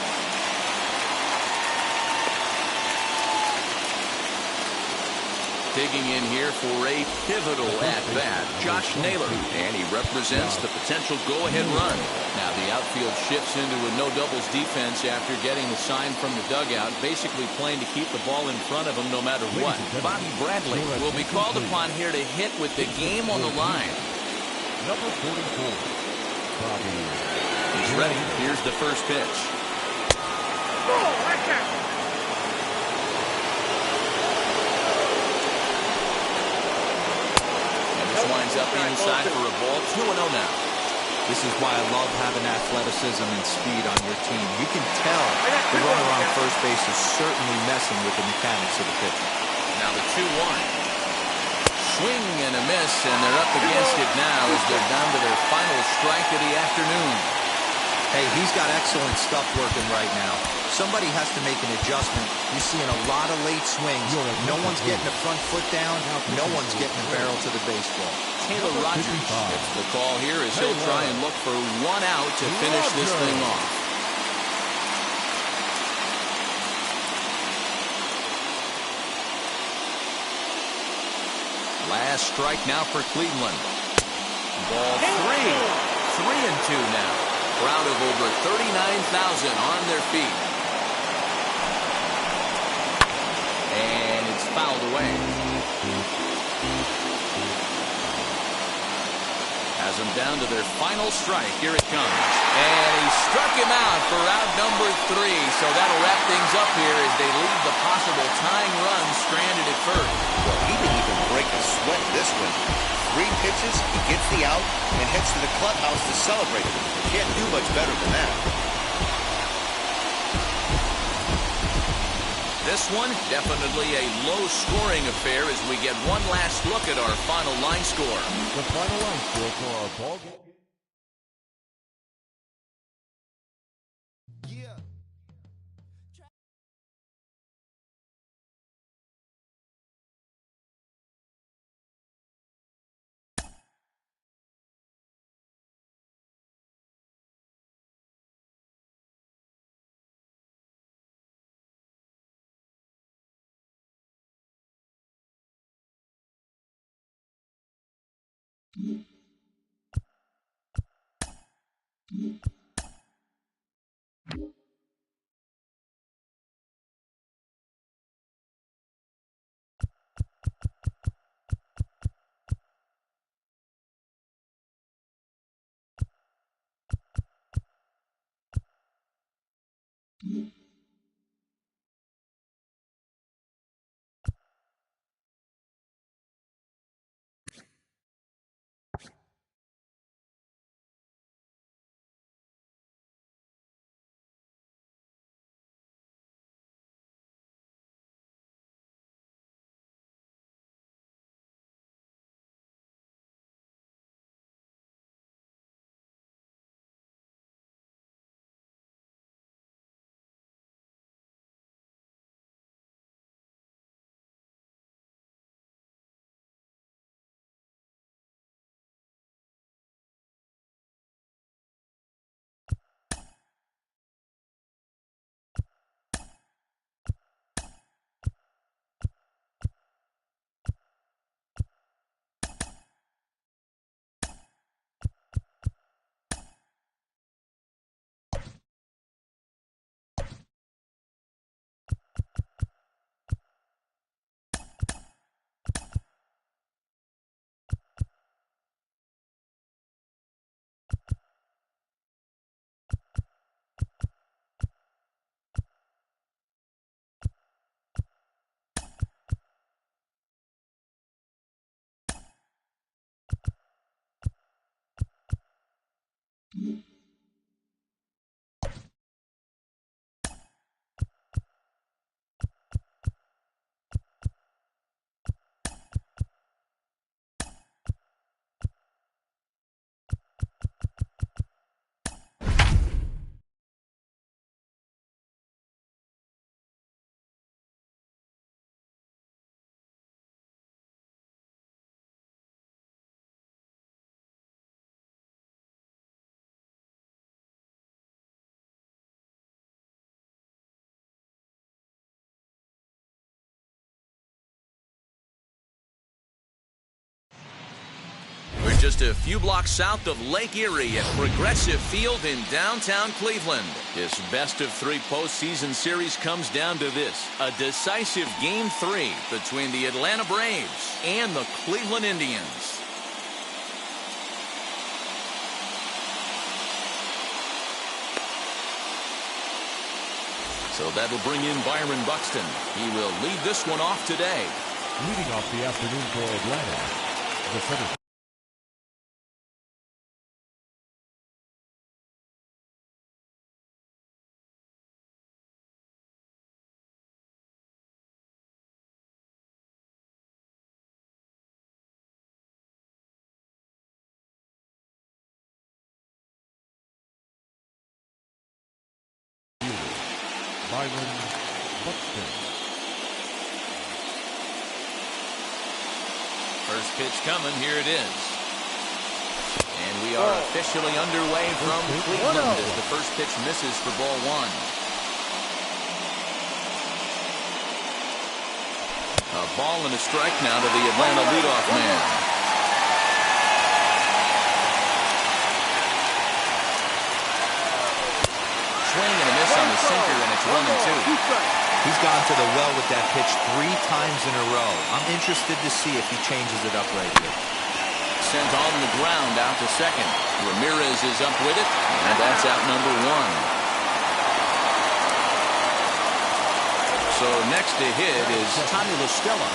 Digging in here for a pivotal at-bat, Josh Naylor. And he represents the potential go-ahead run. Now the outfield shifts into a no-doubles defense after getting the sign from the dugout, basically playing to keep the ball in front of him no matter what. Bobby Bradley will be called upon here to hit with the game on the line. Number 44, Bobby. He's ready. Here's the first pitch. Winds up inside for a ball. 2-0 now. This is why I love having athleticism and speed on your team. You can tell the runner on first base is certainly messing with the mechanics of the pitcher. Now the 2-1. Swing and a miss, and they're up against it now as they're down to their final strike of the afternoon. Hey, he's got excellent stuff working right now. Somebody has to make an adjustment. You're seeing a lot of late swings. No one's getting the front foot down. No one's getting the barrel to the baseball. Taylor Rogers gets the call here as he'll try and look for 1 out to finish this thing off. Last strike now for Cleveland. Ball 3. 3-2 now. Crowd of over 39,000 on their feet. And it's fouled away. Has them down to their final strike. Here it comes. And he struck him out for out number 3. So that'll wrap things up here as they leave the possible tying run stranded at first. Well, he didn't even break a sweat this one. 3 pitches, he gets the out, and heads to the clubhouse to celebrate it. Can't do much better than that. This one, definitely a low-scoring affair as we get one last look at our final line score. The final line score for our ball game. just a few blocks south of Lake Erie at Progressive Field in downtown Cleveland. This best-of-3 postseason series comes down to this: a decisive Game 3 between the Atlanta Braves and the Cleveland Indians. So that'll bring in Byron Buxton. He will lead this one off today. Leading off the afternoon for Atlanta, the center. Byron Buxton. First pitch coming, here it is. And we are officially underway from Cleveland as the first pitch misses for ball one. A ball and a strike now to the Atlanta leadoff man. Swing and a miss on the sinker, and it's 1-2. He's gone to the well with that pitch 3 times in a row. I'm interested to see if he changes it up right here. Sent on the ground out to second. Ramirez is up with it, and that's out number 1. So next to hit is Tommy La Stella.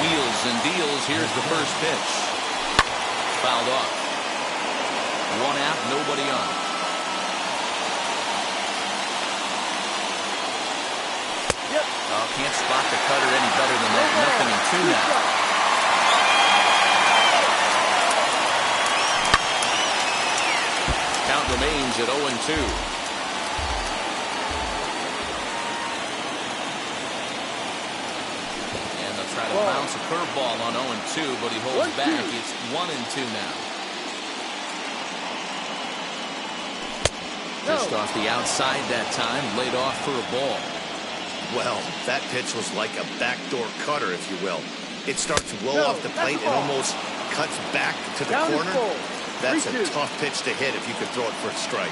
Wheels and deals. Here's the first pitch. Fouled off. 1 out, nobody on. Oh, can't spot the cutter any better than that. 0-2 now. Count remains at 0-2. And they'll try to bounce a curveball on 0-2, but he holds back. It's 1-2 now. Just off the outside that time, laid off for a ball. Well, that pitch was like a backdoor cutter, if you will. It starts well off the plate and almost cuts back to the corner. That's a tough pitch to hit if you could throw it for a strike.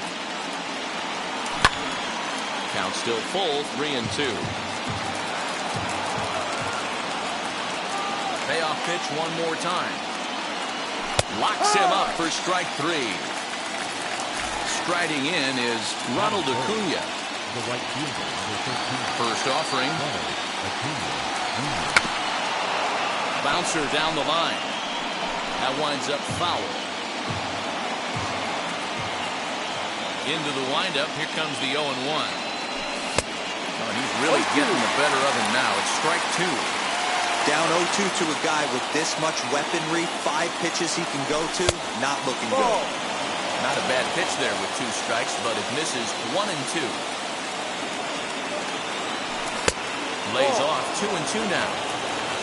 Count still full, 3-2. Payoff pitch one more time. Locks him up for strike 3. Striding in is Ronald Acuna. The right fielder, number 13. First offering. Bouncer down the line. That winds up foul. Into the windup. Here comes the 0-1. Oh, he's really getting the better of him now. It's strike 2. Down 0-2 to a guy with this much weaponry, 5 pitches he can go to, not looking good. Not a bad pitch there with 2 strikes, but it misses 1-2. Lays off 2-2 now.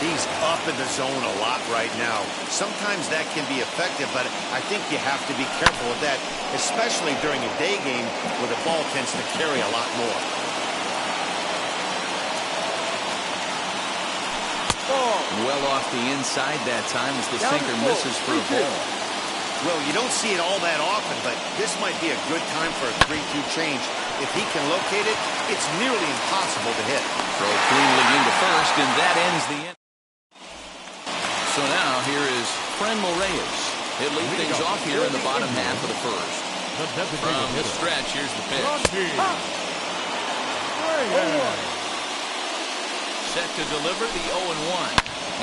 He's up in the zone a lot right now. Sometimes that can be effective, but I think you have to be careful with that, especially during a day game where the ball tends to carry a lot more. Well off the inside that time as the sinker misses for a ball. Well, you don't see it all that often, but this might be a good time for a 3-2 change. If he can locate it, it's nearly impossible to hit. Throw cleanly into first, and that ends the inning. So now here is Fran Reyes. He'll lead things off here in the bottom half of the first. From the stretch, here's the pitch. Set to deliver the 0-1.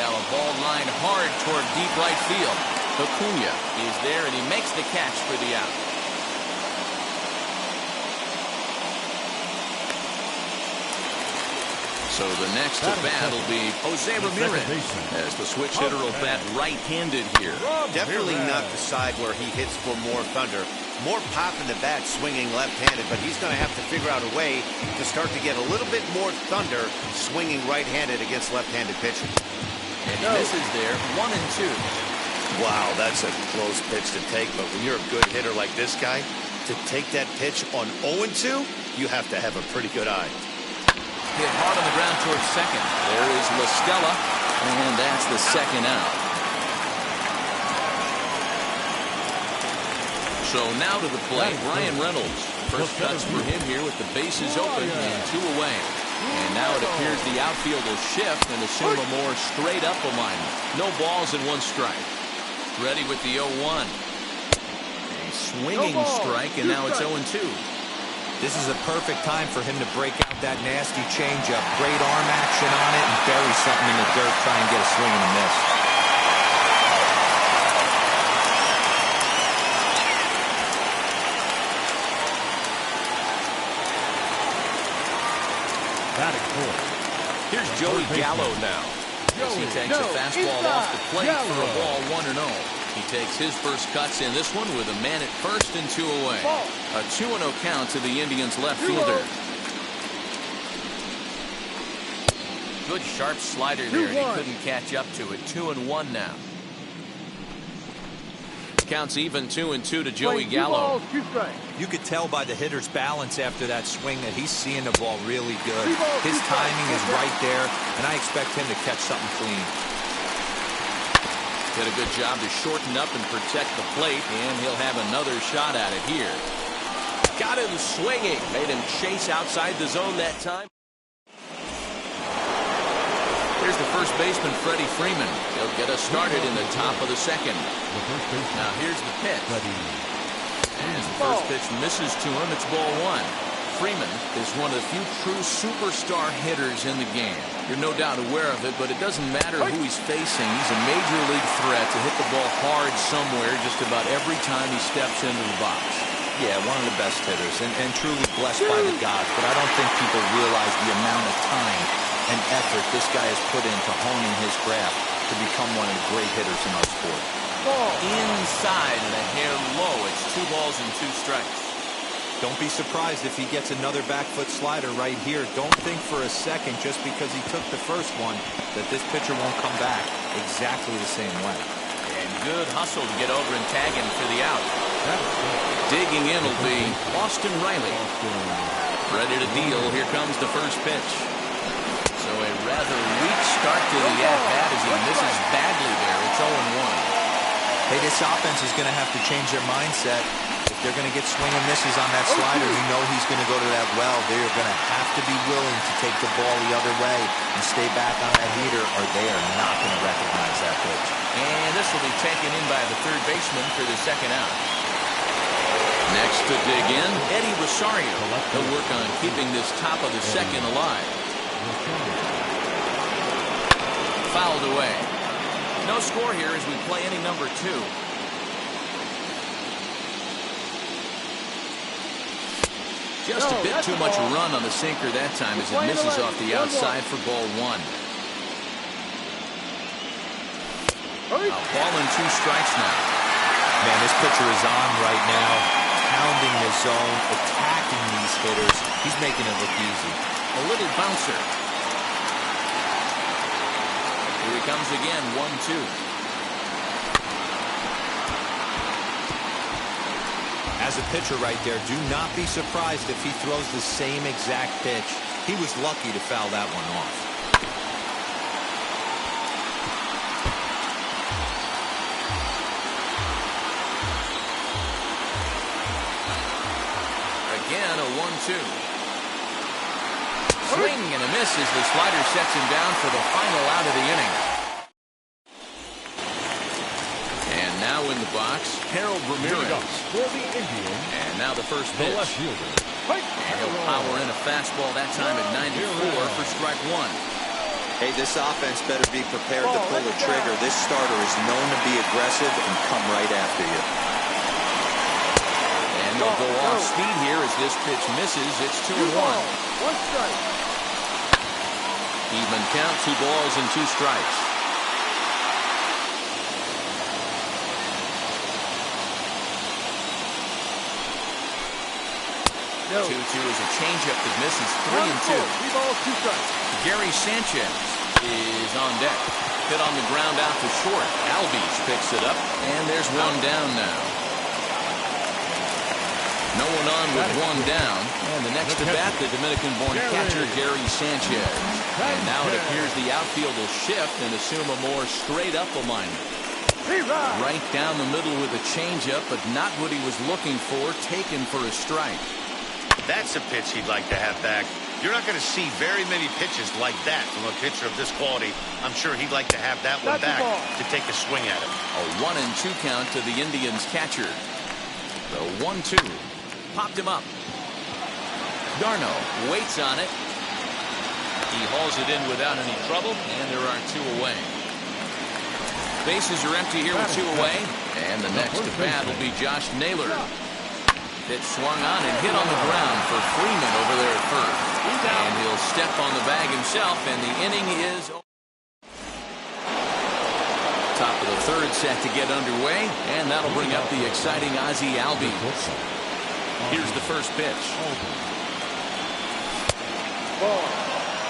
Now a ball lined hard toward deep right field. Acuna is there, and he makes the catch for the out. So the next at bat will be Jose Ramirez, as the switch hitter will bat right-handed here. Definitely not the side where he hits for more thunder. More pop in the bat swinging left-handed, but he's going to have to figure out a way to start to get a little bit more thunder swinging right-handed against left-handed pitching. And he misses there, 1-2. Wow, that's a close pitch to take, but when you're a good hitter like this guy, to take that pitch on 0-2, you have to have a pretty good eye. Hit hard on the ground towards second. There is La Stella, and that's the second out. So now to the plate, Ryan Reynolds. First cuts for him here with the bases open and 2 away. And now it appears the outfield will shift and assume a more straight-up alignment. No balls and 1 strike. Ready with the 0-1. A swinging strike, and now it's 0-2. This is a perfect time for him to break out that nasty changeup. Great arm action on it and bury something in the dirt, try and get a swing and a miss. Here's Joey Gallo now. As he takes a fastball off the plate for a ball 1-0. He takes his first cuts in this one with a man at first and 2 away. A 2-0 count to the Indians' left fielder. Good sharp slider there, and he couldn't catch up to it. 2-1 now. Counts even 2-2 to Joey Gallo. You could tell by the hitter's balance after that swing that he's seeing the ball really good. His timing is right there, and I expect him to catch something clean. Did a good job to shorten up and protect the plate, and he'll have another shot at it here. Got him swinging. Made him chase outside the zone that time. Here's the first baseman, Freddie Freeman. He'll get us started in the top of the second. Now here's the pitch. As the first pitch misses to him, it's ball 1. Freeman is one of the few true superstar hitters in the game. You're no doubt aware of it, but it doesn't matter who he's facing. He's a major league threat to hit the ball hard somewhere just about every time he steps into the box. Yeah, one of the best hitters and truly blessed by the gods, but I don't think people realize the amount of time and effort this guy has put into honing his craft to become one of the great hitters in our sport. Inside and a hair low. It's 2 balls and 2 strikes. Don't be surprised if he gets another back foot slider right here. Don't think for a second just because he took the first one that this pitcher won't come back exactly the same way. And good hustle to get over and tag him for the out. Digging in will be Austin Riley. Ready to deal. Here comes the first pitch. So a rather weak start to the at-bat as he misses badly there. It's 0-1. Hey, this offense is going to have to change their mindset. If they're going to get swing and misses on that slider, you know he's going to go to that well. They're going to have to be willing to take the ball the other way and stay back on that heater, or they are not going to recognize that pitch. And this will be taken in by the third baseman for the second out. Next to dig in, Eddie Rosario. He'll work on keeping this top of the second alive. Fouled away. No score here as we play inning number 2. Just a bit too much run on the sinker that time as it misses off the outside for ball 1. A ball and 2 strikes now. Man, this pitcher is on right now, pounding the zone, attacking these hitters. He's making it look easy. A little bouncer. Here he comes again, 1-2. As a pitcher right there, do not be surprised if he throws the same exact pitch. He was lucky to foul that one off. Again, a 1-2. Swing and a miss as the slider sets him down for the final out of the inning. And now in the box, Harold Ramirez. And now the first pitch. And he'll power in a fastball that time at 94 for strike 1. Hey, this offense better be prepared to pull the trigger. This starter is known to be aggressive and come right after you. And they'll go off speed here as this pitch misses. It's 2-1. 1 strike. Even count, 2 balls and 2 strikes. No. 2-2 is a changeup that misses 3-2. 3 balls, 2 strikes. Gary Sanchez is on deck. Hit on the ground out to short. Albies picks it up, and there's 1 down now. No one on with 1 down. And the next to bat, the Dominican-born catcher, Gary Sanchez. And now it appears the outfield will shift and assume a more straight-up alignment. Right down the middle with a changeup, but not what he was looking for, taken for a strike. That's a pitch he'd like to have back. You're not going to see very many pitches like that from a pitcher of this quality. I'm sure he'd like to have that one back to take a swing at it. A 1-2 count to the Indians catcher. The 1-2. Popped him up. Darno waits on it. He hauls it in without any trouble, and there are 2 away. Bases are empty here with 2 away, and the next to bat will be Josh Naylor. It swung on and hit on the ground for Freeman over there at first. And he'll step on the bag himself, and the inning is over. Top of the third set to get underway, and that'll bring up the exciting Ozzie Albies. Here's the first pitch.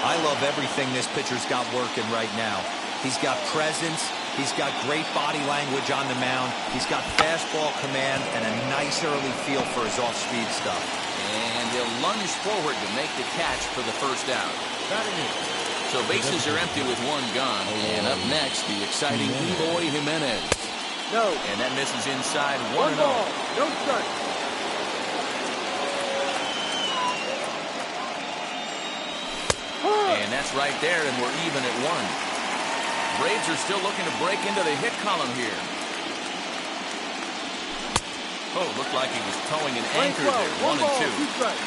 I love everything this pitcher's got working right now. He's got presence. He's got great body language on the mound. He's got fastball command and a nice early feel for his off-speed stuff. And he'll lunge forward to make the catch for the first out. So bases are empty with 1 gone. And up next, the exciting Eloy Jimenez. No. And that misses inside 1 1-0. ball. No strike. And that's right there, and we're even at 1. Braves are still looking to break into the hit column here. Oh, looked like he was towing an anchor there. 1 and 2. 2 strikes.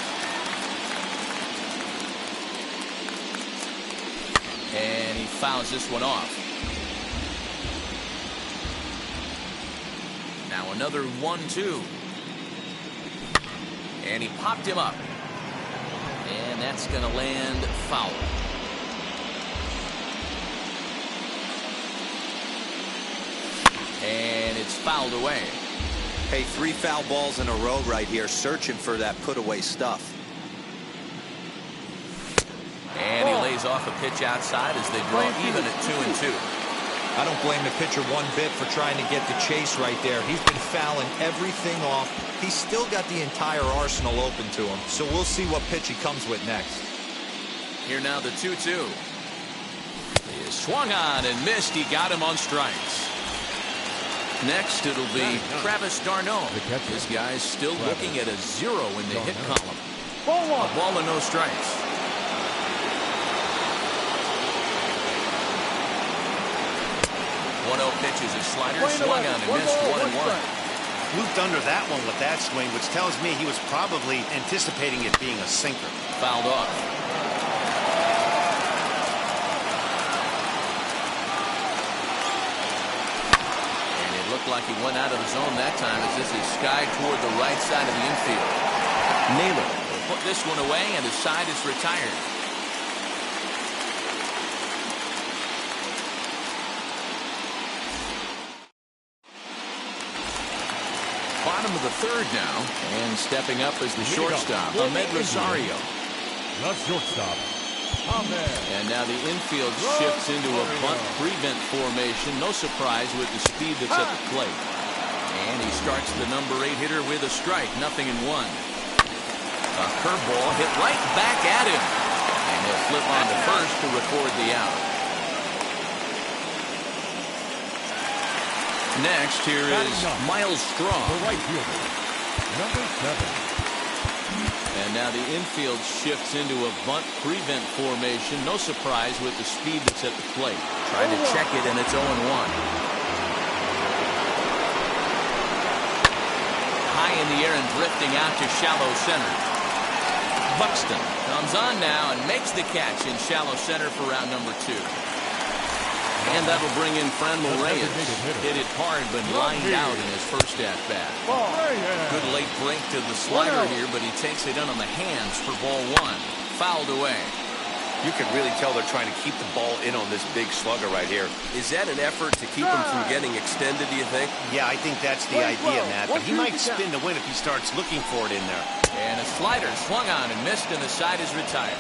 And he fouls this one off. Now another 1-2. And he popped him up. And that's going to land foul. And it's fouled away. Hey, 3 foul balls in a row right here, searching for that put-away stuff. And he lays off a pitch outside as they draw even at 2 and 2. I don't blame the pitcher one bit for trying to get the chase right there. He's been fouling everything off. He's still got the entire arsenal open to him, so we'll see what pitch he comes with next. Here now the 2-2. He swung on and missed. He got him on strikes. Next, it'll be Travis d'Arnaud. This guy's still looking at a 0 in the hit column. Ball 1. A ball and no strikes. One 0 pitch is a slider, swung on and missed 1-1. Looped under that one with that swing, which tells me he was probably anticipating it being a sinker. Fouled off. Looked like he went out of the zone that time as this is skied toward the right side of the infield. Naylor will put this one away, and his side is retired. Bottom of the third now, and stepping up is the shortstop, Ahmed Rosario. The shortstop, And now the infield shifts into a bunt prevent formation. No surprise with the speed that's at the plate. And he starts the number 8 hitter with a strike. 0-1. A curveball hit right back at him. And he'll flip on to first to record the out. Next, here is Miles Strong. the right fielder, number 7. And now the infield shifts into a bunt prevent formation. No surprise with the speed that's at the plate. Tried to check it, and it's 0-1. High in the air and drifting out to shallow center. Buxton comes on now and makes the catch in shallow center for round number 2. And that'll bring in Franmil Reyes. Hit it hard, but lined out in his first at-bat. Good late break to the slider here, but he takes it in on the hands for ball 1. Fouled away. You can really tell they're trying to keep the ball in on this big slugger right here. Is that an effort to keep him from getting extended, do you think? Yeah, I think that's the idea, Matt. But he might spin to win if he starts looking for it in there. And a slider swung on and missed, and the side is retired.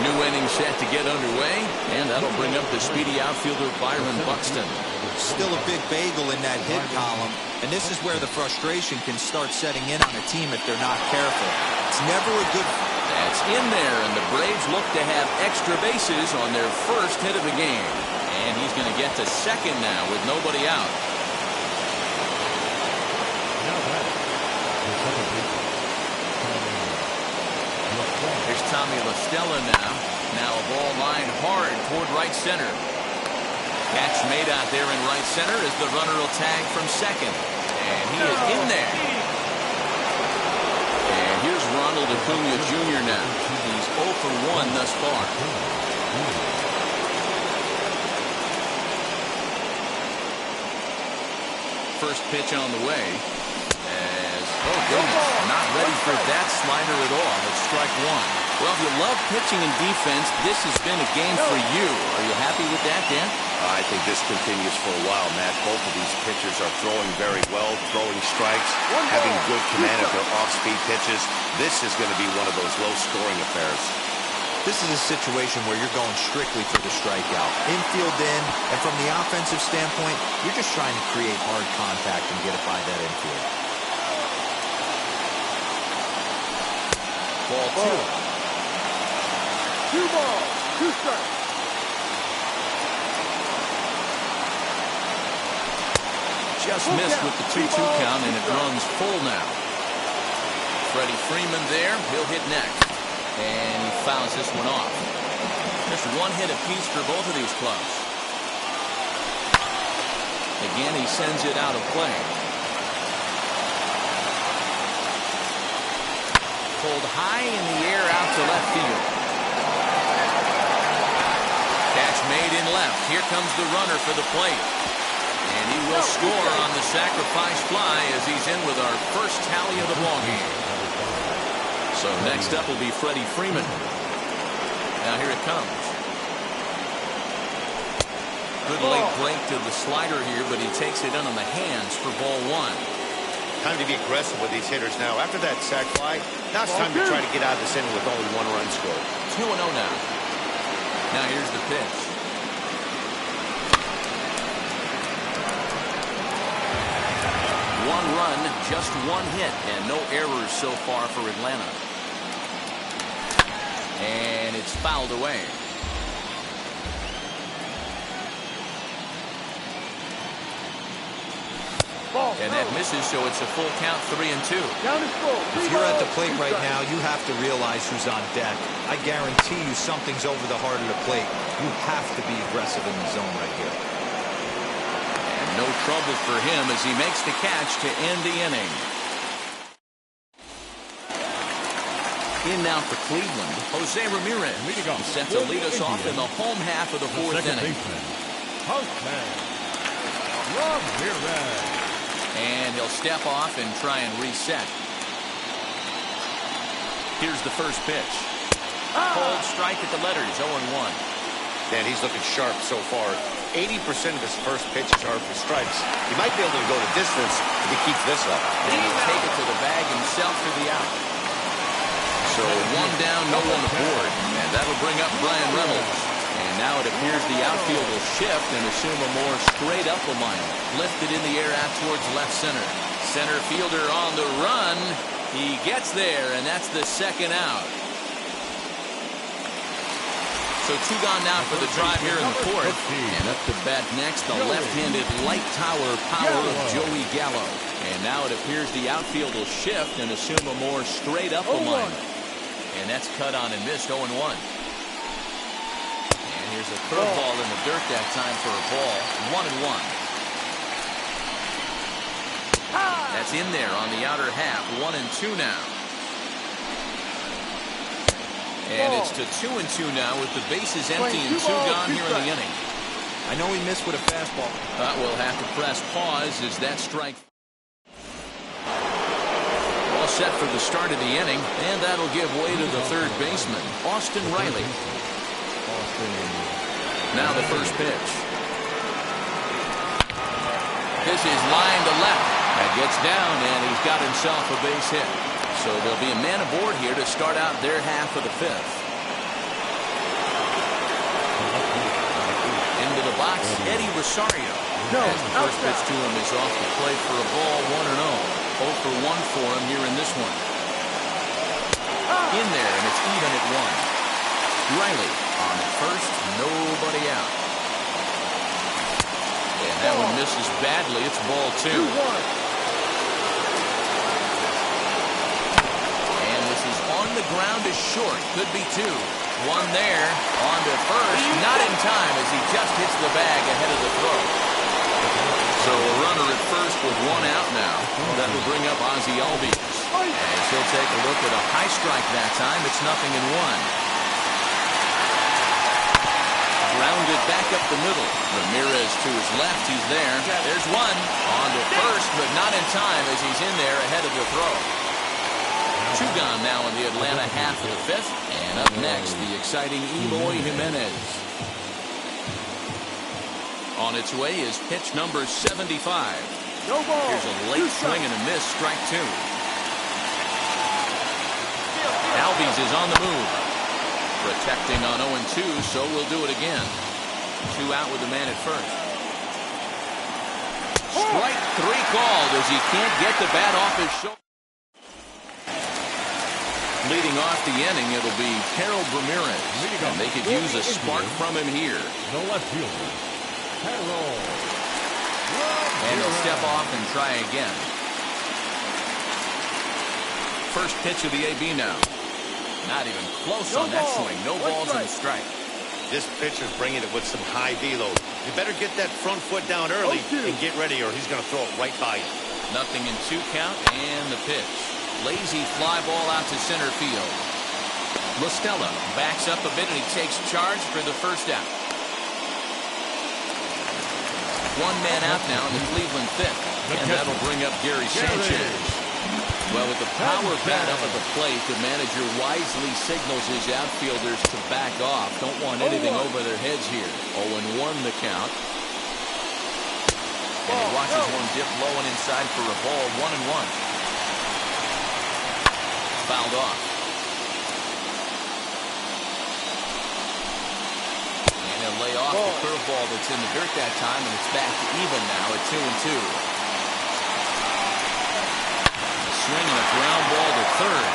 New inning set to get underway, and that'll bring up the speedy outfielder Byron Buxton. Still a big bagel in that hit column, and this is where the frustration can start setting in on a team if they're not careful. It's never a good... That's in there, and the Braves look to have extra bases on their first hit of the game. And he's going to get to second now with nobody out. Now that the second baseman, Here's Tommy LaStella now. Now a ball lined hard toward right center. Catch made out there in right center as the runner will tag from second. And he is in there. And here's Ronald Acuna Jr. now. He's 0 for 1 thus far. First pitch on the way. Oh, goodness, not ready for that slider at all. It's strike one. Well, if you love pitching and defense, this has been a game for you. Are you happy with that, Dan? I think this continues for a while, Matt. Both of these pitchers are throwing very well, throwing strikes, having good command of their off-speed pitches. This is going to be one of those low-scoring affairs. This is a situation where you're going strictly for the strikeout. Infield in, and from the offensive standpoint, you're just trying to create hard contact and get it by that infield. Ball two. 2 balls, 2 strikes. Just missed with the 2-2 count, and it runs full now. Freddie Freeman there. He'll hit next. And he fouls this one off. Just one hit apiece for both of these clubs. Again, he sends it out of play. Pulled high in the air out to left field. Catch made in left. Here comes the runner for the plate. And he will score on the sacrifice fly as he's in with our first tally of the ballgame. So next up will be Freddie Freeman. Now here it comes. Good late break to the slider here, but he takes it in on the hands for ball one. Time to be aggressive with these hitters now. After that sac fly, now it's time to try to get out of this inning with only 1 run scored. 2-0 now. Now here's the pitch. One run, just 1 hit, and no errors so far for Atlanta. And it's fouled away. And that misses, so it's a full count, 3-2. If you're at the plate right now, you have to realize who's on deck. I guarantee you something's over the heart of the plate. You have to be aggressive in the zone right here. And no trouble for him as he makes the catch to end the inning. In now for Cleveland, Jose Ramirez. He's set to lead us off in the home half of the 4th inning. Ramirez. And he'll step off and try and reset. Here's the first pitch. Cold strike at the letters, 0-1. And he's looking sharp so far. 80% of his first pitches are for strikes. He might be able to go the distance if he keeps this up. And he'll take it to the bag himself for the out. So 1 down, no one aboard. And that'll bring up Brian Reynolds. And now it appears the outfield will shift and assume a more straight-up alignment. Lifted in the air out towards left center. Center fielder on the run. He gets there, and that's the second out. So 2 gone now for the drive here in the 4th. And up to bat next, the left-handed light tower power of Joey Gallo. And now it appears the outfield will shift and assume a more straight-up alignment. And that's cut on and missed, 0-1. Here's a curveball in the dirt that time for a ball. 1-1. That's in there on the outer half. 1-2 now. And it's to 2-2 now with the bases empty and 2 gone here in the inning. I know he missed with a fastball. We'll have to press pause as that strike. All set for the start of the inning, and that'll give way to the third baseman, Austin Riley. Now the first pitch. This is line to left. That gets down, and he's got himself a base hit. So there'll be a man aboard here to start out their half of the 5th. Into the box, Eddie Rosario. As the first pitch to him is off the plate for a ball, 1-0. 0 for 1 for him here in this one. In there, and it's even at 1. Riley on the first, nobody out. And that one misses badly. It's ball 2. 2-1. And this is on the ground is short. Could be 2. One there. On to first. Not in time as he just hits the bag ahead of the throw. So a runner at first with 1 out now. That will bring up Ozzie Albies. As he'll take a look at a high strike that time. It's 0-1. Grounded back up the middle. Ramirez to his left. He's there. There's 1. On to first, but not in time as he's in there ahead of the throw. 2 gone now in the Atlanta half of the 5th. And up next, the exciting Eloy Jimenez. On its way is pitch number 75. No ball. Here's a late swing and a miss, strike 2. Albies is on the move. Protecting on 0-2, so we'll do it again. 2 out with the man at first. Strike 3 called as he can't get the bat off his shoulder. Leading off the inning, it'll be Harold Ramirez. And they could use a spark from him here. The left fielder, Harold. And he'll step off and try again. First pitch of the AB now. Not even close on that swing. No balls and a strike. This pitcher's bringing it with some high velo. You better get that front foot down early and get ready, or he's going to throw it right by you. 0-2 count, and the pitch. Lazy fly ball out to center field. LaStella backs up a bit, and he takes charge for the first out. 1 man out now in the Cleveland 5th. And that'll bring up Gary Sanchez. Well, with the power bat up at the plate, the manager wisely signals his outfielders to back off. Don't want anything over their heads here. 0-1 the count. And he watches one dip low and inside for a ball. 1-1. Fouled off. And he'll lay off the curveball that's in the dirt that time, and it's back to even now at 2-2. Swinging a ground ball to third.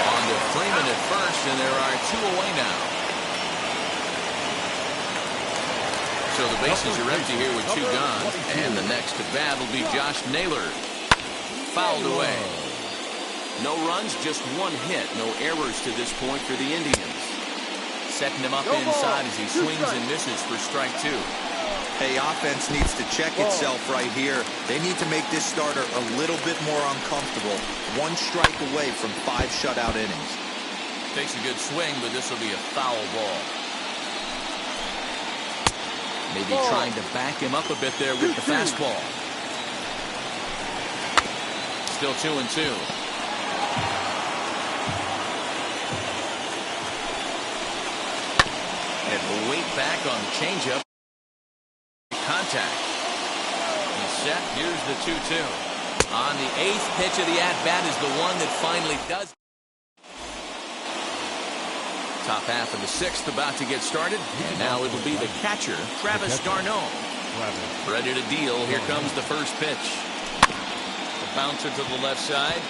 On to Freeman at first, and there are 2 away now. So the bases are empty here with 2 gone. And the next to bat will be Josh Naylor. Fouled away. No runs, just 1 hit. No errors to this point for the Indians. Setting him up inside as he swings and misses for strike 2. Hey, offense needs to check itself right here. They need to make this starter a little bit more uncomfortable. 1 strike away from 5 shutout innings. Takes a good swing, but this will be a foul ball. Maybe trying to back him up a bit there with the fastball. Still 2-2. And the weight back on the changeup. Contact. He's set. Here's the 2-2. On the 8th pitch of the at-bat is the one that finally does. Top half of the 6th about to get started. And now it'll be the catcher, Travis d'Arnaud. Ready to deal. Here comes the first pitch. The bouncer to the left side.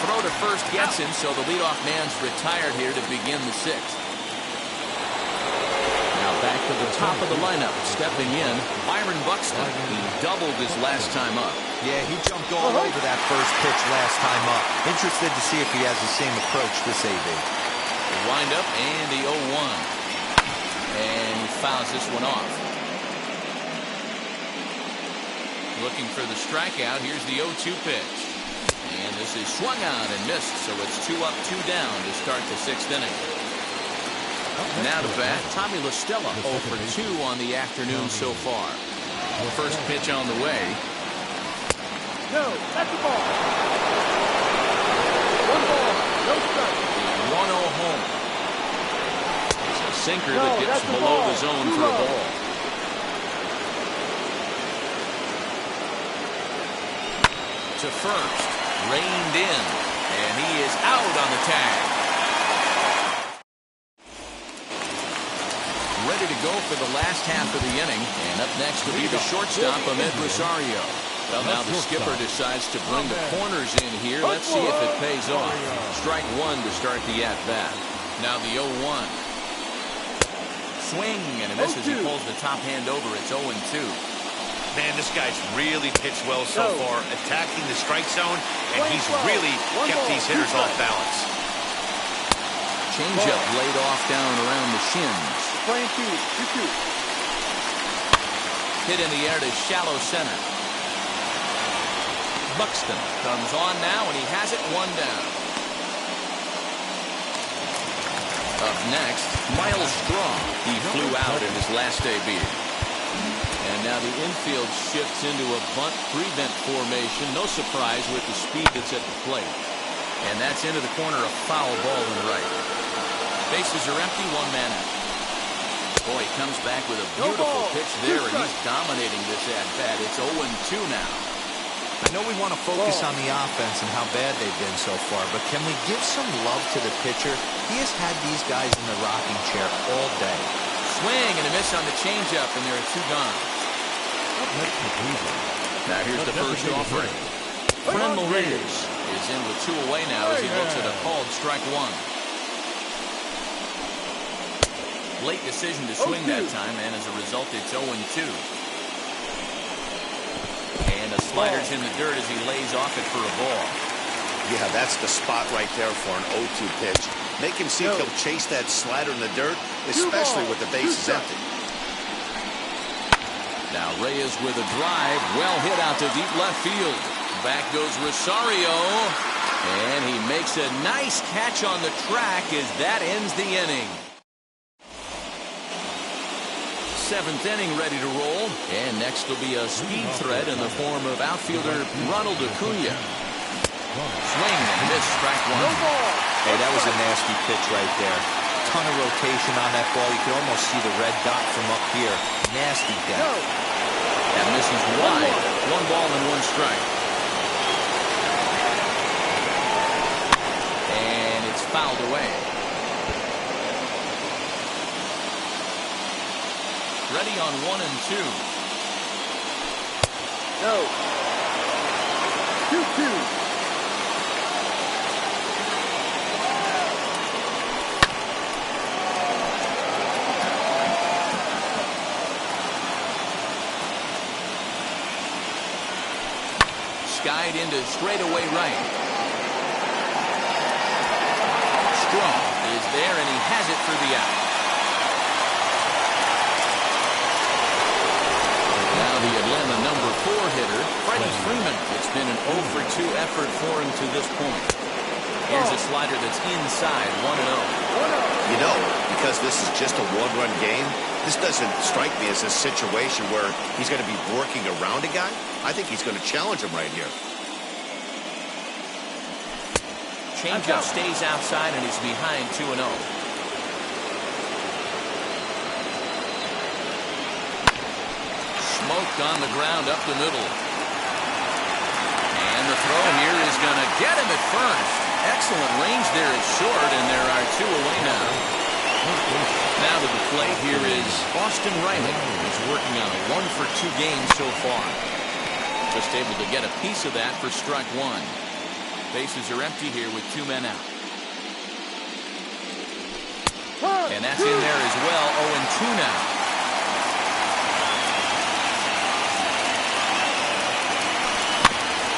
Throw to first gets him, so the leadoff man's retired here to begin the 6th. Back to the top of the lineup, stepping in, Byron Buxton. He doubled his last time up. Yeah, he jumped all over that first pitch last time up. Interested to see if he has the same approach this AB. The windup and the 0-1. And he fouls this one off. Looking for the strikeout. Here's the 0-2 pitch. And this is swung on and missed, so it's 2 up, 2 down to start the 6th inning. Now to bat, Tommy LaStella 0 for 2 on the afternoon so far. First pitch on the way. No, that's the ball. 1 ball, no strike. The 1-0 home. It's a sinker that dips below the zone for a ball. To first, reined in, and he is out on the tag. Ready to go for the last half of the inning. And up next will be the shortstop, Ahmed Rosario. Well, now the skipper decides to bring the corners in here. Let's see if it pays off. Strike 1 to start the at-bat. Now the 0-1. swing, and it misses. He pulls the top hand over. It's 0-2. Man, this guy's really pitched well so far, attacking the strike zone, and he's really kept these hitters off balance. Changeup laid off down around the shins. Playing 2-2. Hit in the air to shallow center. Buxton comes on now, and he has it 1 down. Up next, Miles Straw. He flew out in his last debut. And now the infield shifts into a bunt prevent formation. No surprise with the speed that's at the plate. And that's into the corner, a foul ball in right. Bases are empty, 1 man out. Boy, he comes back with a beautiful pitch there, and he's dominating this at-bat. It's 0-2 now. I know we want to focus on the offense and how bad they've been so far, but can we give some love to the pitcher? He has had these guys in the rocking chair all day. Swing and a miss on the changeup, and there are 2 gone. Now here's the first offering. Frenmel Reyes is in with 2 away now as he looks at a called strike 1. Late decision to swing that time, and as a result, it's 0-2. And a slider's in the dirt as he lays off it for a ball. Yeah, that's the spot right there for an 0-2 pitch. Make him see if he'll chase that slider in the dirt, especially with the bases empty. Now Reyes with a drive, well hit out to deep left field. Back goes Rosario, and he makes a nice catch on the track as that ends the inning. 7th inning ready to roll, and next will be a speed threat in the form of outfielder Ronald Acuna. Swing and miss, strike 1. Hey, that was a nasty pitch right there. Ton of rotation on that ball. You could almost see the red dot from up here. Nasty depth. That misses wide. 1 ball and 1 strike. And it's fouled away. Ready on 1 and 2. No. 2-2. Skied into straightaway right. Strong is there, and he has it for the out. The Atlanta number 4 hitter, Freddie Freeman. It's been an 0-for-2 effort for him to this point. Here's a slider that's inside, 1-0. You know, because this is just a 1-run game, this doesn't strike me as a situation where he's going to be working around a guy. I think he's going to challenge him right here. Changeup stays outside, and he's behind 2-0. Smoked on the ground up the middle. And the throw here is going to get him at first. Excellent range there at short, and there are 2 away now. Now to the plate here is Austin Riley. He's working on a 1-for-2 game so far. Just able to get a piece of that for strike 1. Bases are empty here with 2 men out. And that's in there as well, 0-2 now.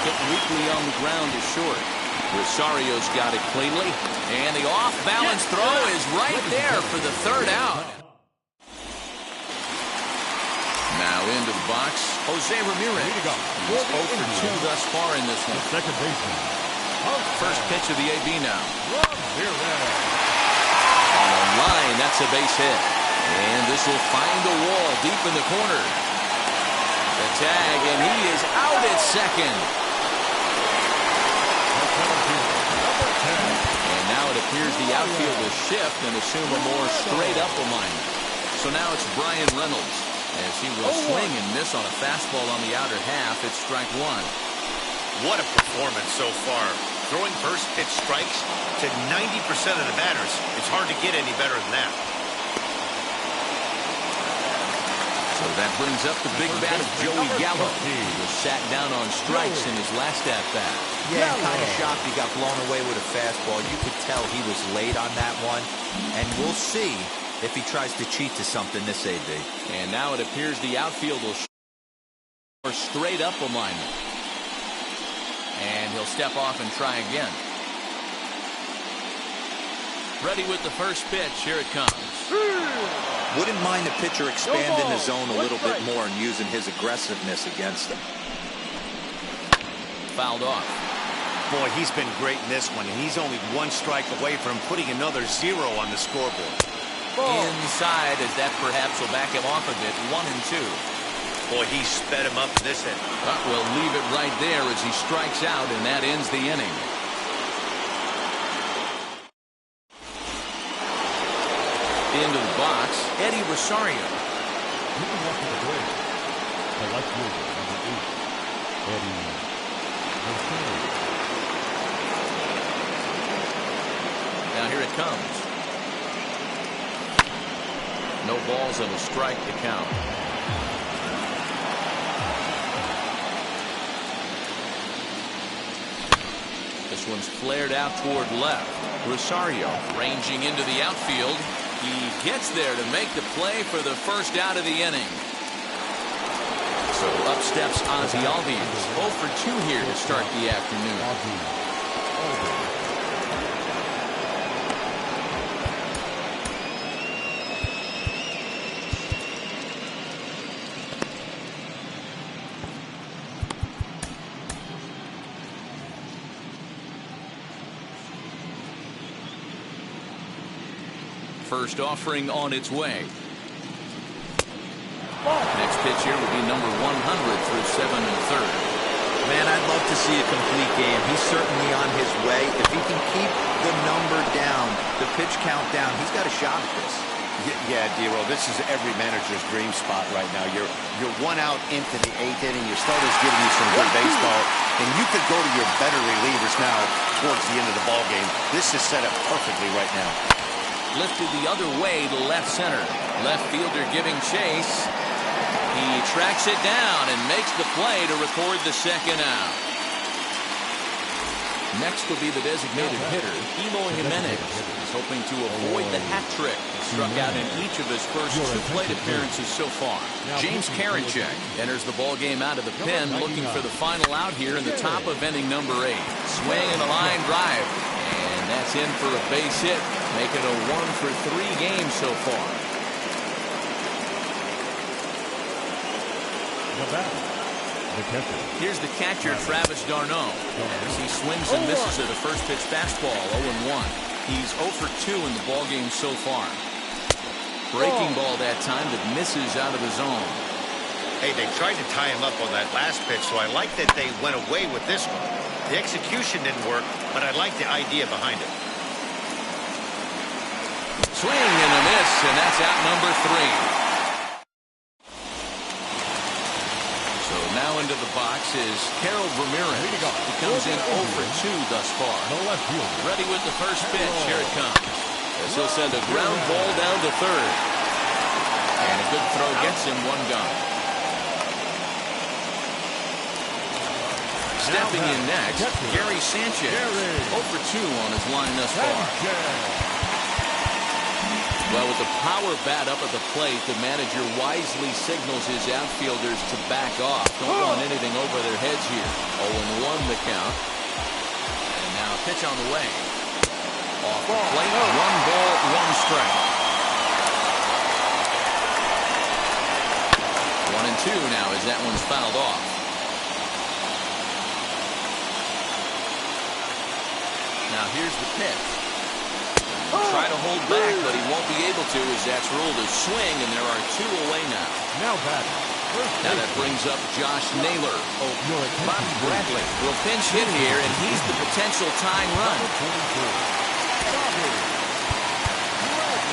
Hit weakly on the ground is short. Rosario's got it cleanly, and the off-balance throw is right there for the 3rd out. Now into the box, Jose Ramirez. He's 0-for-2 thus far in this one. Second baseman. First pitch of the AB now. On a line, that's a base hit. And this will find the wall deep in the corner. The tag, and he is out at second. And now it appears the outfield will shift and assume a more straight-up alignment. So now it's Brian Reynolds as he will swing and miss on a fastball on the outer half. It's strike 1. What a performance so far. Throwing first pitch strikes to 90% of the batters. It's hard to get any better than that. So that brings up the big bat of Joey Gallo. He was sat down on strikes in his last at-bat. Yeah, kind of shocked he got blown away with a fastball. You could tell he was late on that one. And we'll see if he tries to cheat to something this AB. And now it appears the outfield will straight up alignment. And he'll step off and try again. Ready with the first pitch. Here it comes. Wouldn't mind the pitcher expanding the zone a little bit more and using his aggressiveness against him. Fouled off. Boy, he's been great in this one, and he's only one strike away from putting another 0 on the scoreboard. Inside, as that perhaps will back him off a bit. 1-2. Boy, he sped him up to this end. But we'll leave it right there as he strikes out, and that ends the inning. Into the box, Eddie Rosario. Moving up to the plate, the left fielder, number 8, Eddie. Now here it comes. No balls and a strike to count. This one's flared out toward left. Rosario ranging into the outfield. He gets there to make the play for the first out of the inning. So up steps Ozzie Albies. 0 for 2 here to start the afternoon. First offering on its way. Next pitch here would be number 100 through 7 1/3. Man, I'd love to see a complete game. He's certainly on his way. If he can keep the number down, the pitch count down, he's got a shot at this. Yeah, D-Roll, this is every manager's dream spot right now. You're 1 out into the 8th inning. Your starter's giving you some good baseball, and you could go to your better relievers now towards the end of the ball game. This is set up perfectly right now. Lifted the other way to left center. Left fielder giving chase. He tracks it down and makes the play to record the second out. Next will be the designated hitter, Eloy Jimenez. He's hoping to avoid the hat trick. He struck out in each of his first 2 plate appearances so far. James Karinchak enters the ball game out of the pen, looking for the final out here in the top of inning number 8. Swing and a line drive. And that's in for a base hit, making a 1 for 3 game so far. Here's the catcher, Travis d'Arnaud, as he swings and misses at a first pitch fastball, 0-1. He's 0 for 2 in the ball game so far. Breaking ball that time that misses out of the zone. Hey, they tried to tie him up on that last pitch, so I like that they went away with this one. The execution didn't work, but I like the idea behind it. Swing and a miss, and that's out number 3. So now into the box is Harold Ramirez. He comes in 0 for 2 thus far. Ready with the first pitch. Here it comes. As he'll send a ground ball down to third. And a good throw gets him 1 gone. Stepping in next, Gary Sanchez. 0 for 2 on his line thus far. Well, with the power bat up at the plate, the manager wisely signals his outfielders to back off. Don't want anything over their heads here. 0-1 the count. And now a pitch on the way. Off the plate, 1 ball, 1 strike. 1-2 now as that one's fouled off. Now here's the pitch. Try to hold back, but he won't be able to as that's ruled a swing, and there are 2 away now. Now batting. Now that brings up Josh Naylor. Bobby Bradley will pinch hit here, and he's the potential tying run.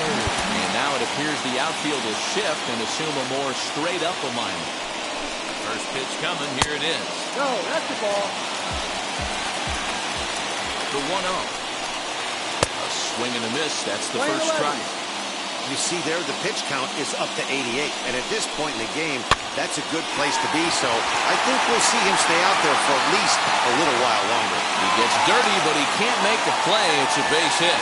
And now it appears the outfield will shift and assume a more straight-up alignment. First pitch coming. Here it is. No, that's the ball. The 1-0. Swing and a miss. That's the first strike. You see there, the pitch count is up to 88. And at this point in the game, that's a good place to be. So I think we'll see him stay out there for at least a little while longer. He gets dirty, but he can't make the play. It's a base hit.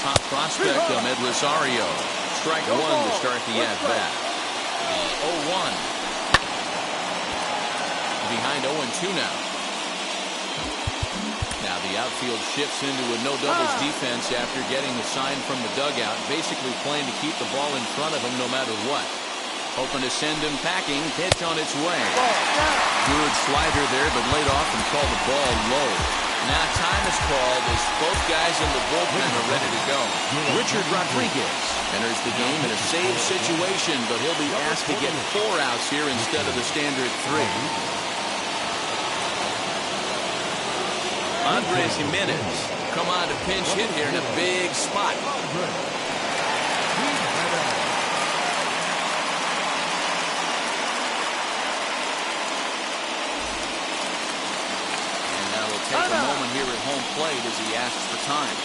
top prospect, El-Mas-Temible29. Strike one to start the at-bat. The 0-1. Behind 0-2 now. Now the outfield shifts into a no-doubles defense after getting the sign from the dugout, basically playing to keep the ball in front of him no matter what. Hoping to send him packing. Pitch on its way. Good slider there, but laid off and called the ball low. Now time is called as both guys in the bullpen are ready to go. Richard Rodriguez enters the game in a save situation, but he'll be asked to get 4 outs here instead of the standard 3. Andres Jimenez come on to pinch hit here in a big spot. Take a moment here at home plate as he asks for time.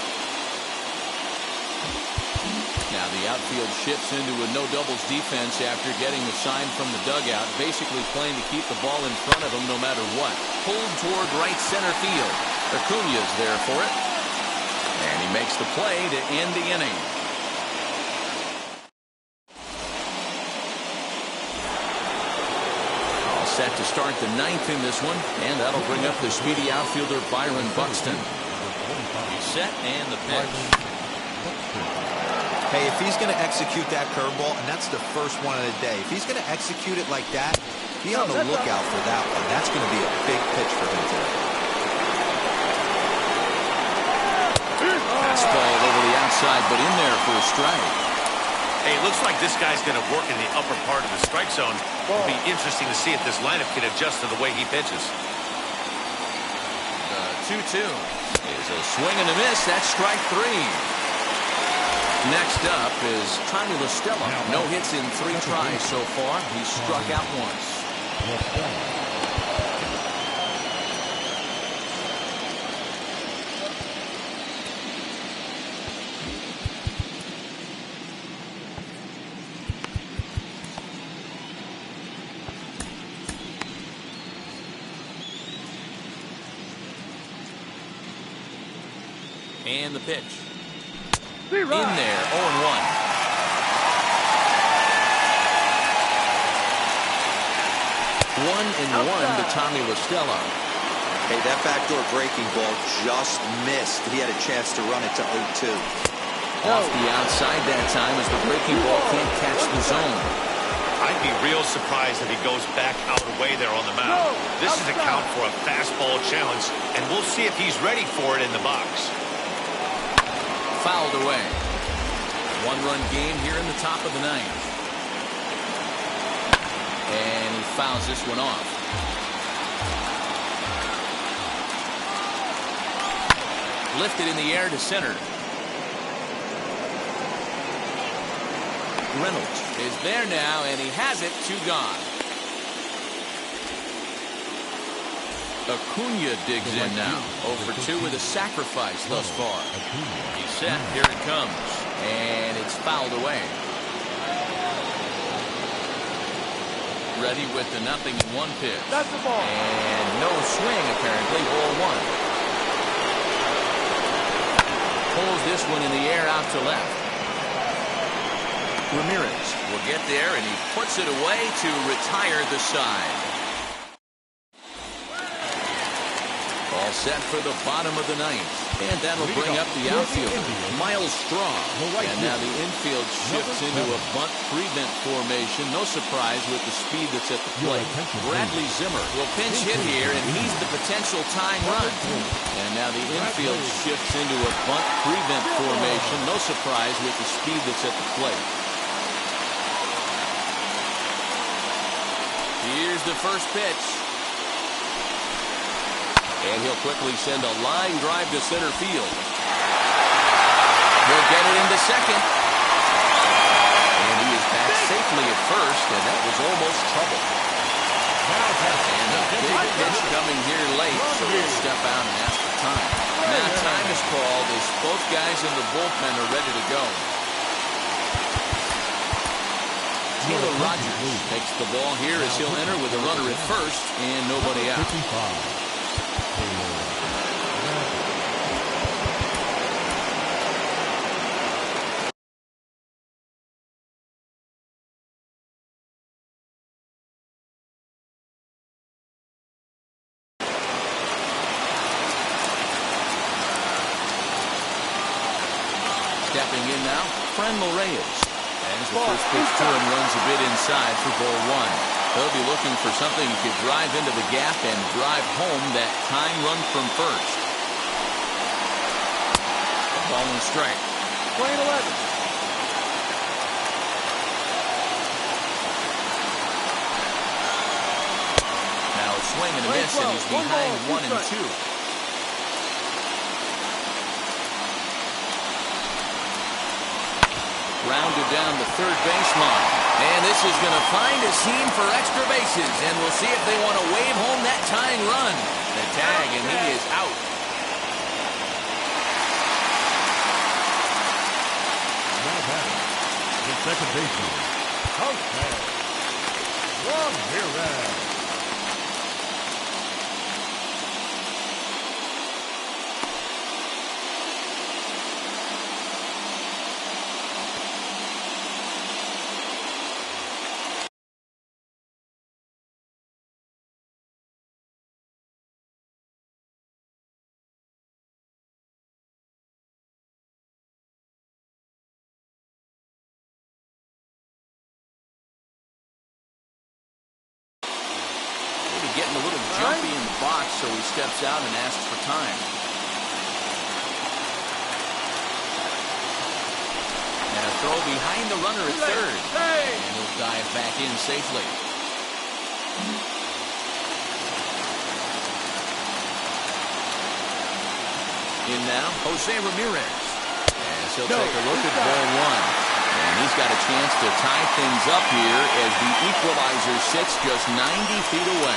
Now the outfield shifts into a no-doubles defense after getting the sign from the dugout, basically playing to keep the ball in front of him no matter what. Pulled toward right center field. Acuña's there for it. And he makes the play to end the inning. Set to start the 9th in this one, and that'll bring up the speedy outfielder Byron Buxton. He's set and the pitch. Hey, if he's going to execute that curveball, and that's the first one of the day, if he's going to execute it like that, be on the lookout for that one. That's going to be a big pitch for him today. Fastball over the outside, but in there for a strike. Hey, it looks like this guy's going to work in the upper part of the strike zone. It'll be interesting to see if this lineup can adjust to the way he pitches. The 2-2 is a swing and a miss. That's strike 3. Next up is Tommy La Stella. No hits in 3 tries so far. He's struck out once. And the pitch. In there, 0-1. 1-1 to Tommy La Stella. Hey, that backdoor breaking ball just missed. He had a chance to run it to 0-2. Off the outside that time as the breaking ball can't catch the zone. I'd be real surprised if he goes back out away there on the mound. This is a count for a fastball challenge, and we'll see if he's ready for it in the box. Fouled away. 1-run game here in the top of the 9th. And he fouls this one off. Lifted in the air to center. Reynolds is there now, and he has it. 2 gone. Acuña digs in now. 0-for-2 with a sacrifice thus far. He's set. Here it comes. And it's fouled away. Ready with the 0-1 pitch. That's the ball. And no swing, apparently. Ball 1. Pulls this one in the air out to left. Ramirez will get there, and he puts it away to retire the side. All set for the bottom of the 9th. And that'll bring up the outfielder, Miles Straw. And now the infield shifts into a bunt prevent formation. No surprise with the speed that's at the plate. Bradley Zimmer will pinch hit here, and he's the potential tying run. And now the infield shifts into a bunt prevent formation. No surprise with the speed that's at the plate. Here's the first pitch. And he'll quickly send a line drive to center field. He'll get it into second. And he is back safely at first, and that was almost trouble. And a big pitch coming here late, so he'll step out and ask for time. Now time is called as both guys in the bullpen are ready to go. Taylor Rogers takes the ball here as he'll enter with a runner at first and nobody out. Franmil Reyes. As the first pitch to him runs a bit inside for ball one. He'll be looking for something he could drive into the gap and drive home that tying run from first. Ball and strike. Playing 11. Now a swing and a miss, and he's behind 1-2. Rounded down the third baseline. And this is going to find a seam for extra bases. And we'll see if they want to wave home that tying run. The tag, and he is out. Now batting, the second baseman, Outside. Ramirez. Getting a little jumpy in the box, so he steps out and asks for time. And a throw behind the runner at third. And he'll dive back in safely. In now, Jose Ramirez. As he'll take a look at ball one. And he's got a chance to tie things up here as the equalizer sits just 90 feet away.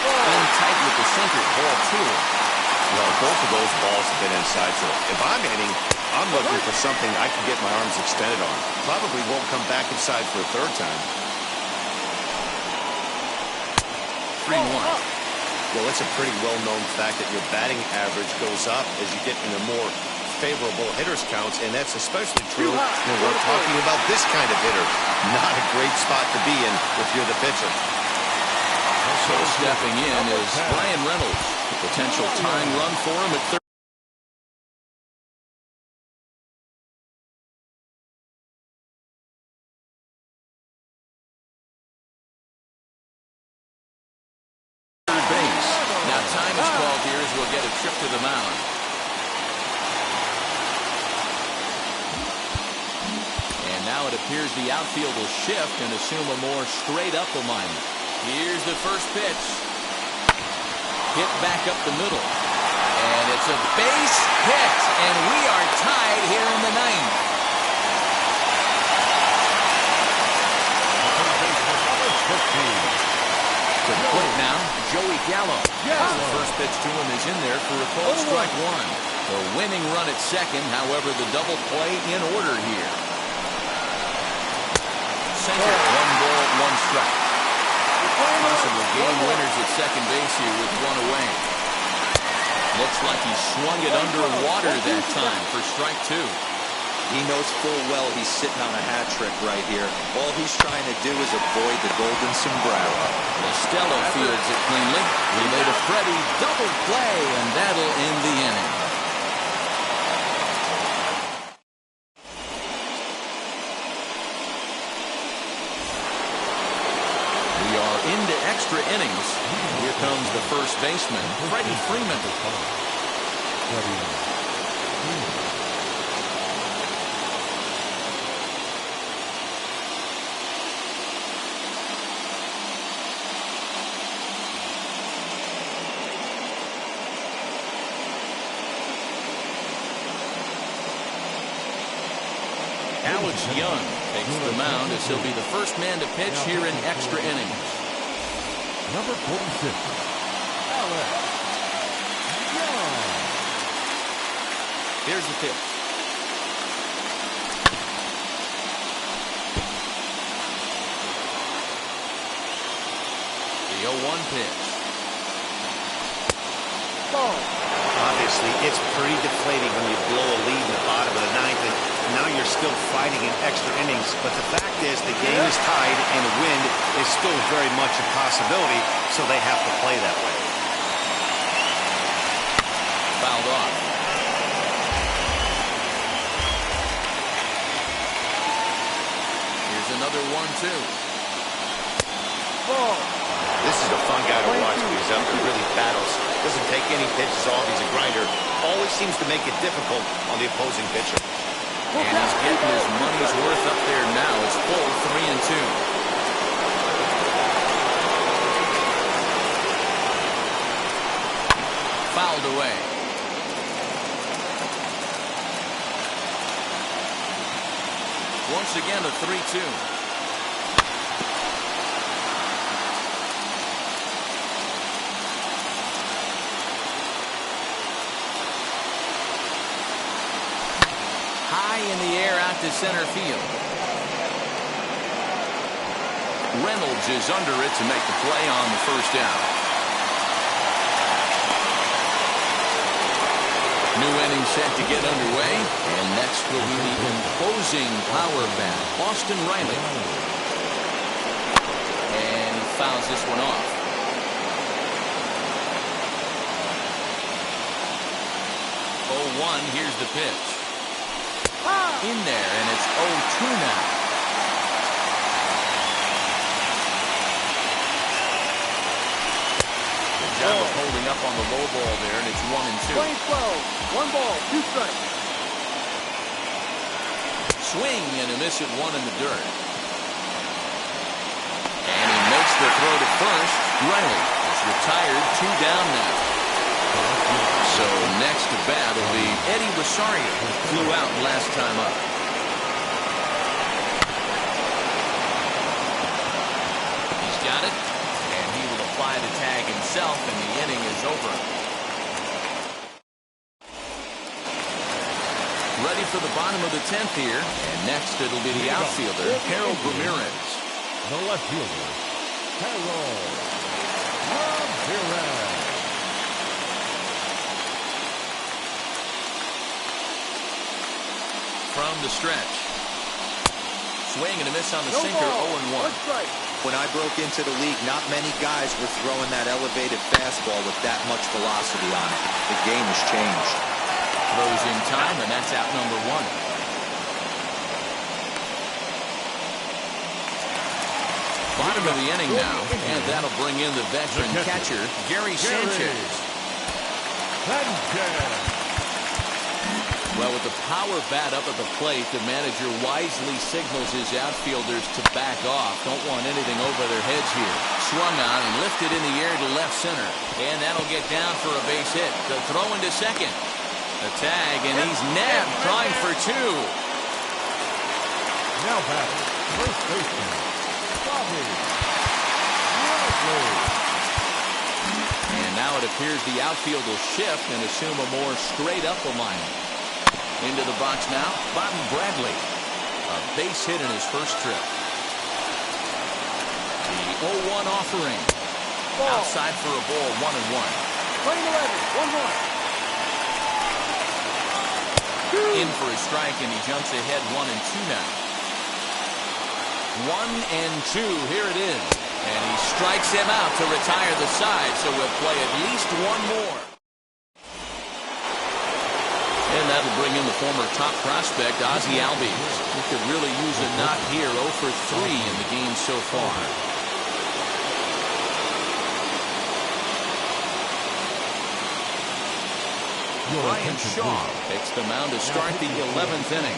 In tight with the sinker, ball two. Well, both of those balls have been inside, so if I'm hitting, I'm looking for something I can get my arms extended on. Probably won't come back inside for a third time. 3-1. Well, it's a pretty well-known fact that your batting average goes up as you get into more favorable hitters counts, and that's especially true when we're talking about this kind of hitter. Not a great spot to be in if you're the pitcher. So stepping in is Brian Reynolds. The potential tying run for him at third. Base. Now time is called here as we'll get a trip to the mound. And now it appears the outfield will shift and assume a more straight-up alignment. Here's the first pitch. Hit back up the middle. And it's a base hit. And we are tied here in the ninth. To plate now, Joey Gallo. The first pitch to him is in there for a called strike one. The winning run at second, however, the double play in order here. Center, 1 ball, 1 strike. Possible game winners at second base here with one away. Looks like he swung it underwater that time for strike two. He knows full well he's sitting on a hat trick right here. All he's trying to do is avoid the golden sombrero. Stella fields it cleanly. Relay to Freddie, double play, and that'll end the inning. Into extra innings. Here comes the first baseman, Freddie Freeman. Alex Young takes the mound as he'll be the first man to pitch here in extra innings. Number 46, Alex Young. Here's the pitch. The 0-1 pitch. Ball. Obviously, it's pretty deflating when you blow a lead in the bottom of the ninth, and now you're still fighting in extra innings. But the fact is, the game is tied, and a win is still very much a possibility, so they have to play that way. Fouled off. another 1-2. Ball. This is a fun guy to watch when he's up there, really battles. Doesn't take any pitches off. He's a grinder. Always seems to make it difficult on the opposing pitcher. And he's getting his money's worth up there now. It's full 3-2. Fouled away. Once again, a 3-2. High in the air out to center field. Reynolds is under it to make the play on the first down. New inning set to get underway, and next will be the imposing power bat, Austin Riley. And he fouls this one off. 0-1, here's the pitch. In there, and it's 0-2 now. Good job of holding up on the low ball there, and it's 1-2. Playing 12. 1 ball, 2 strikes. Swing and a miss at 1 in the dirt. And he makes the throw to first. Riley is retired, 2 down now. So next to bat will be Eddie Rosario, who flew out last time up. He's got it, and he will apply the tag himself, and the inning is over. Ready for the bottom of the 10th here, and next it'll be the outfielder, Harold Ramirez. The left fielder, Harold Ramirez. From the stretch. Swing and a miss on the sinker, 0-1. When I broke into the league, not many guys were throwing that elevated fastball with that much velocity on it. The game has changed. Throws in time, and that's out number 1. Bottom of the inning now, and that'll bring in the veteran catcher, Gary Sanchez. Well, with the power bat up at the plate, the manager wisely signals his outfielders to back off. Don't want anything over their heads here. Swung on and lifted in the air to left center. And that'll get down for a base hit. The throw into second. The tag, and he's nabbed, trying for 2. Now back, first baseman, Bobby. And now it appears the outfield will shift and assume a more straight-up alignment. Into the box now, Bobby Bradley. A base hit in his first trip. The 0-1 offering. Outside for a ball, 1-1. Playing 11, 1-1. In for a strike, and he jumps ahead 1-2 now. 1-2, here it is. And he strikes him out to retire the side, so we'll play at least 1 more. And that'll bring in the former top prospect, Ozzie Albies. He could really use a knock here, 0 for 3 in the game so far. Ryan Shaw takes the mound to start the 11th inning.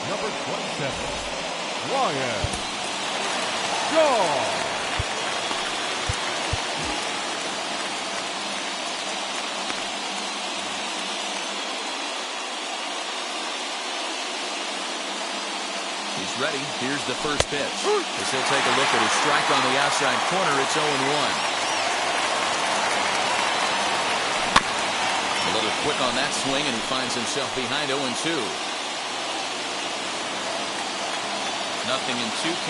Number 27, Ryan Shaw. Ready. Here's the first pitch. As he'll take a look at his strike on the outside corner, it's 0-1. A little quick on that swing, and he finds himself behind 0-2. 0-2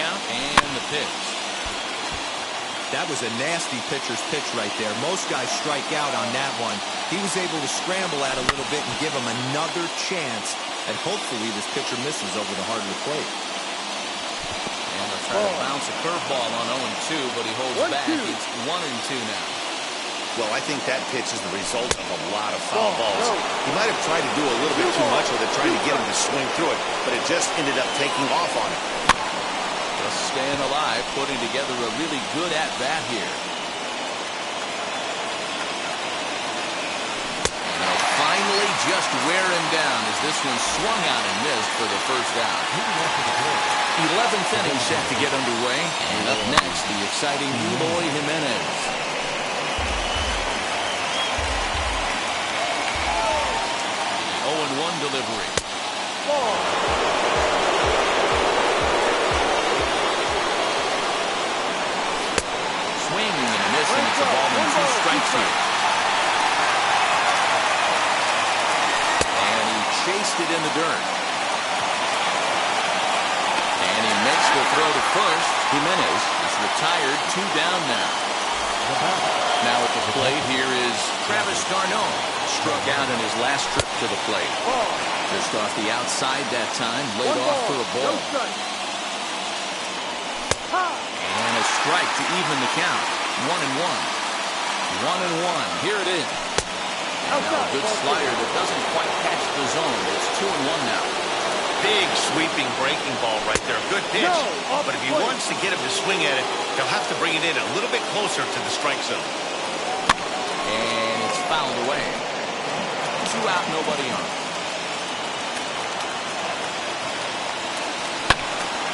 count, and the pitch. That was a nasty pitcher's pitch right there. Most guys strike out on that one. He was able to scramble at a little bit and give him another chance, and hopefully this pitcher misses over the heart of the plate. Trying to bounce a curveball on 0-2, but he holds back. It's 1-2 now. Well, I think that pitch is the result of a lot of foul balls. He might have tried to do a little bit too much with it, trying to get him to swing through it, but it just ended up taking off on him. Just staying alive, putting together a really good at-bat here. Finally just wear him down as this one swung out and missed for the first out. 11th inning set to get underway. And up next, the exciting Eloy Jimenez. The 0-1 delivery. Swinging and a miss, and it's a ball and 2 strikes here. Chased it in the dirt. And he makes the throw to first. Jimenez is retired, 2 down now. Now at the plate here is Travis d'Arnaud. Struck out in his last trip to the plate. Just off the outside that time, laid off for a ball. And a strike to even the count. 1-1. 1-1. Here it is. Now a good slider that doesn't quite catch the zone. It's 2-1 now. Big sweeping breaking ball right there. Good pitch. But if he wants to get him to swing at it, he'll have to bring it in a little bit closer to the strike zone. And it's fouled away. 2 out, nobody on.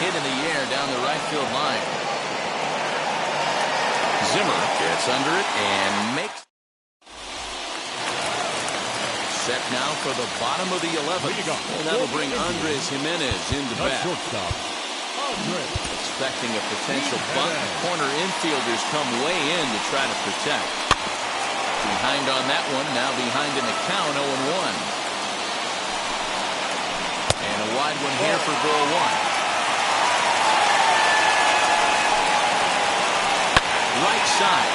Hit in the air down the right field line. Zimmer gets under it and makes. Set now for the bottom of the 11th. And that'll bring Andres Jimenez into bat. Expecting a potential bunt. Corner infielders come way in to try to protect. Behind on that one. Now behind in the count, 0-1. And a wide one here for ball 1. Right side.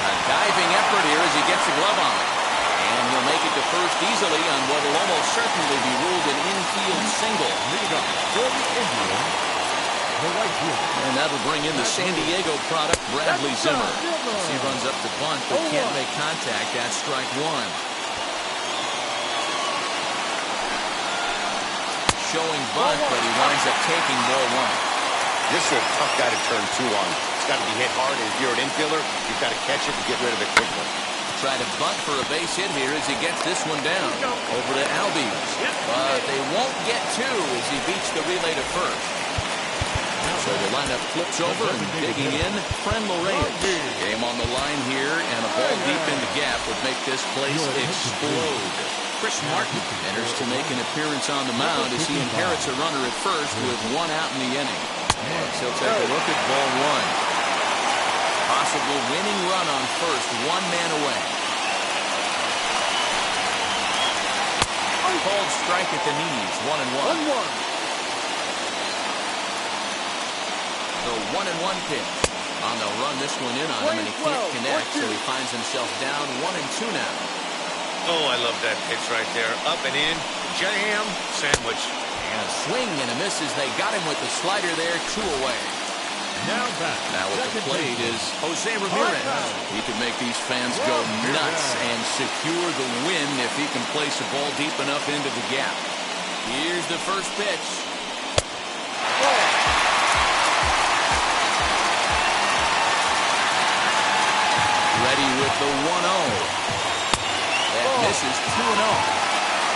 A diving effort here as he gets the glove on it. And he'll make it to first easily on what will almost certainly be ruled an infield single. And that'll bring in the San Diego product, Bradley Zimmer. He runs up to bunt, but can't make contact. That's strike 1. Showing bunt, but he winds up taking ball 1. This is a tough guy to turn 2 on. It's got to be hit hard. If you're an infielder, you've got to catch it and get rid of it quickly. Try to bunt for a base hit here as he gets this one down. Over to Albies. But they won't get 2 as he beats the relay to first. So the lineup flips over and digging in, Frenlo Reyes. Game on the line here, and a ball deep in the gap would make this place explode. Chris Martin enters to make an appearance on the mound as he inherits a runner at first with 1 out in the inning. Next, he'll take a look at ball 1. Possible winning run on first, 1 man away. Called strike at the knees, 1-1. The 1-1 pitch. On the run this one in on him, and he can't connect, so he finds himself down 1-2 now. Oh, I love that pitch right there. Up and in, jam, sandwich. And a swing and a miss as they got him with the slider there, 2 away. Now at the plate is Jose Ramirez. He can make these fans go nuts and secure the win if he can place a ball deep enough into the gap. Here's the first pitch. Ready with the 1-0. That misses 2-0.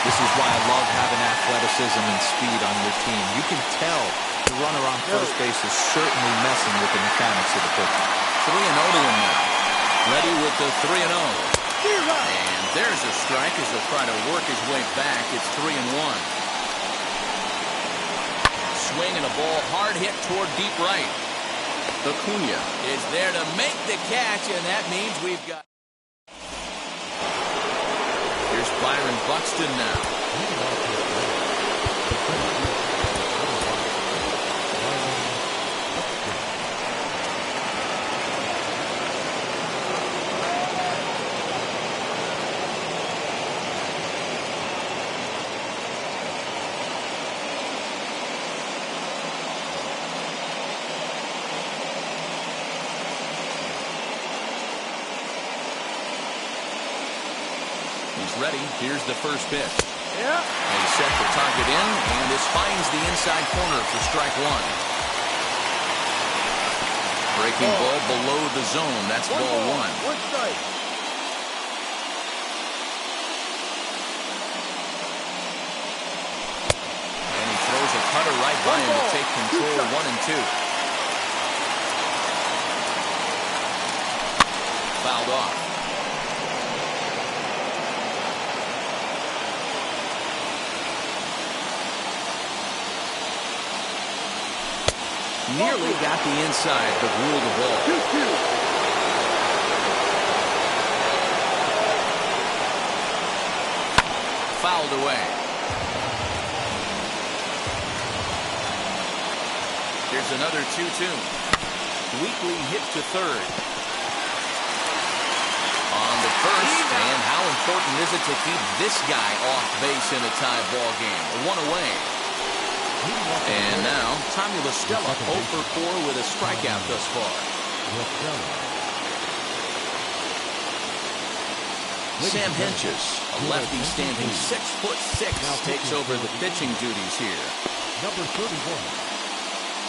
This is why I love having athleticism and speed on your team. You can tell the runner on first base is certainly messing with the mechanics of the pitcher. 3-0 to him now. Ready with the 3-0. And there's a strike as he'll try to work his way back. It's 3-1. Swing and a ball hard hit toward deep right. Acuna is there to make the catch, and that means we've got... Here's Byron Buxton now. Ready. Here's the first pitch. They set the target in, and this finds the inside corner for strike 1. Breaking ball below the zone. That's ball one. One strike. And he throws a cutter right by him to take control. 1-2. Fouled off. Nearly got the inside, but ruled the ball. 2-2. Fouled away. Here's another 2-2. Weekly hit to third. On the first, and how important is it to keep this guy off base in a tie ball game? One away. And now, Tommy La Stella, 0 for 4 with a strikeout thus far. Sam Hentges, a lefty standing 6'6", takes over the pitching duties here. Number 31.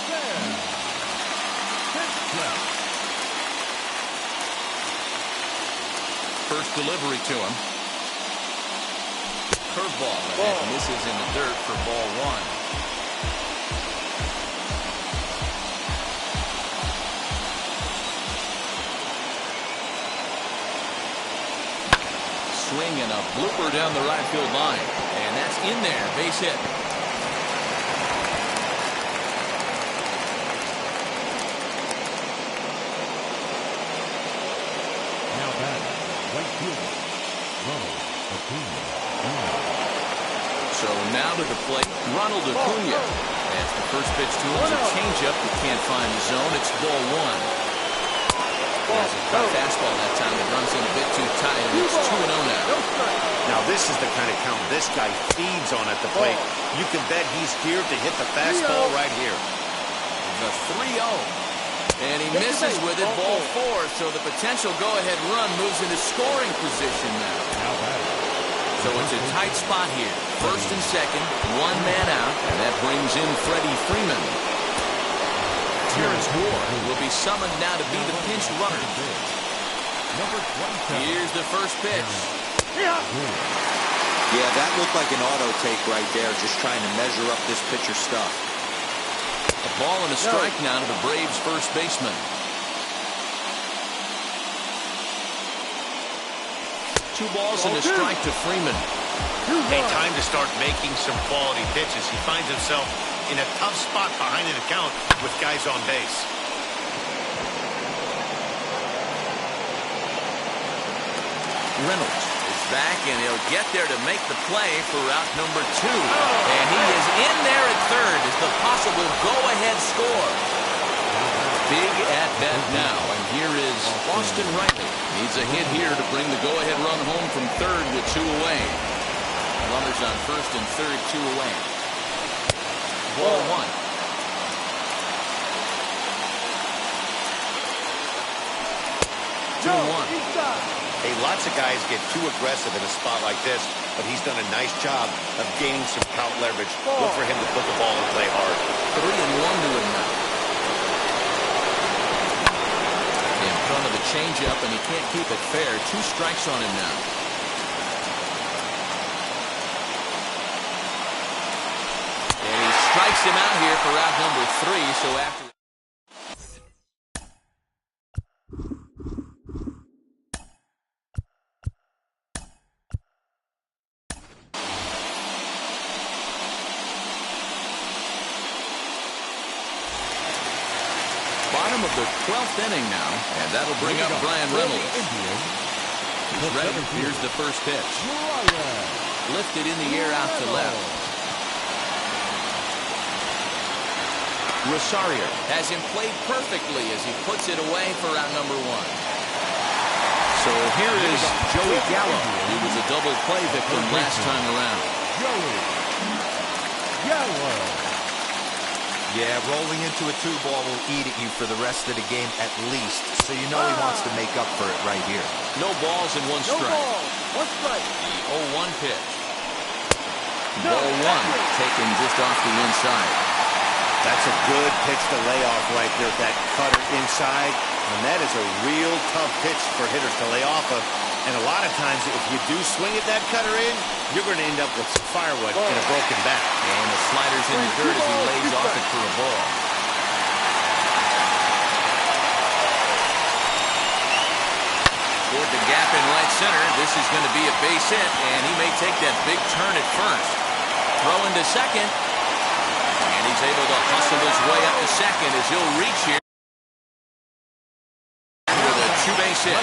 Sam Hentges. First delivery to him. Curveball, and that misses in the dirt for ball one. Swing and a blooper down the right field line. And that's in there. Base hit. Now back, right fielder, Ronald Acuna. So now to the plate, Ronald Acuna. As the first pitch to him is a changeup that can't find the zone. It's ball one. There's a cut fastball that time. It runs in a bit too tight, and it's 2-0 now. Now this is the kind of count this guy feeds on at the plate. You can bet he's geared to hit the fastball right here. The 3-0. And he misses with it, ball four. So the potential go-ahead run moves into scoring position now. So it's a tight spot here. First and second, one man out, and that brings in Freddie Freeman. Terrence Ward will be summoned now to be the pinch runner. Here's the first pitch. Yeah, that looked like an auto take right there, just trying to measure up this pitcher's stuff. A ball and a strike now to the Braves' first baseman. 2 balls and a strike to Freeman. Hey, time to start making some quality pitches. He finds himself in a tough spot behind an account with guys on base. Reynolds is back, and he'll get there to make the play for out number 2. And he is in there at third as the possible go-ahead score. Big at-bat now, and here is Austin Riley. Needs a hit here to bring the go-ahead run home from third with 2 away. Runners on first and third, 2 away. Ball one. Two one. Hey, lots of guys get too aggressive in a spot like this, but he's done a nice job of gaining some count leverage. Look for him to put the ball and play hard. 3-1 to him now. In front of the changeup, and he can't keep it fair. 2 strikes on him now. And he strikes him out here for out number 3. So after bottom of the 12th inning now, and that'll bring up Brian Reynolds. He's ready. Here's the first pitch. Lifted in the air out to left. Rosario has him played perfectly as he puts it away for out number 1. So here is Joey Gallo. He was a double play victim last time around. Joey Gallo. Yeah, rolling into a 2-ball will eat at you for the rest of the game at least. So you know he wants to make up for it right here. No balls and 1 strike. No ball, 1 strike. The 0-1 pitch. Ball 1 taken just off the inside. That's a good pitch to lay off right there, that cutter inside. And that is a real tough pitch for hitters to lay off of. And a lot of times, if you do swing at that cutter in, you're going to end up with some firewood and a broken bat. And the slider's in the dirt as he lays off it for a ball. Toward the gap in right center. This is going to be a base hit, and he may take that big turn at first. Throw into second. And he's able to hustle his way up to second as he'll reach here with a two-base hit.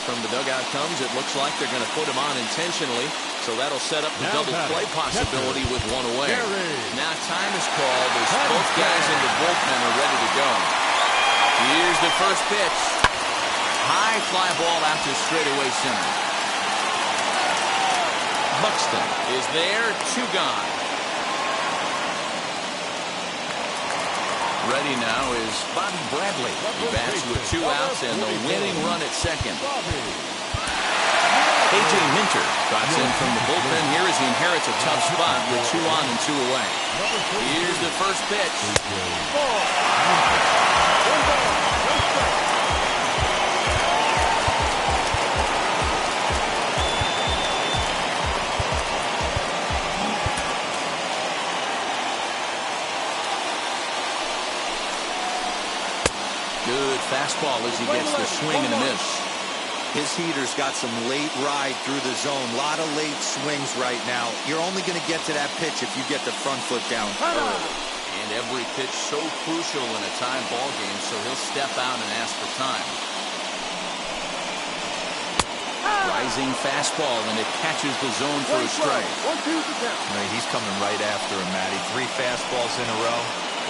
From the dugout comes, it looks like they're going to put him on intentionally, so that'll set up the double play possibility with one away. Now time is called as both guys in the bullpen are ready to go. Here's the first pitch. High fly ball out to straightaway center. Buxton is there, two gone. Ready now is Bobby Bradley. He bats with two outs and the winning run at second. A.J. Minter trots in from the bullpen here as he inherits a tough spot with two on and two away. Here's the first pitch. Good fastball as he gets the swing and a miss. His heater's got some late ride through the zone. A lot of late swings right now. You're only going to get to that pitch if you get the front foot down early. And every pitch so crucial in a tie ball game, so he'll step out and ask for time. Rising fastball, and it catches the zone for a strike. He's coming right after him, Matty. 3 fastballs in a row.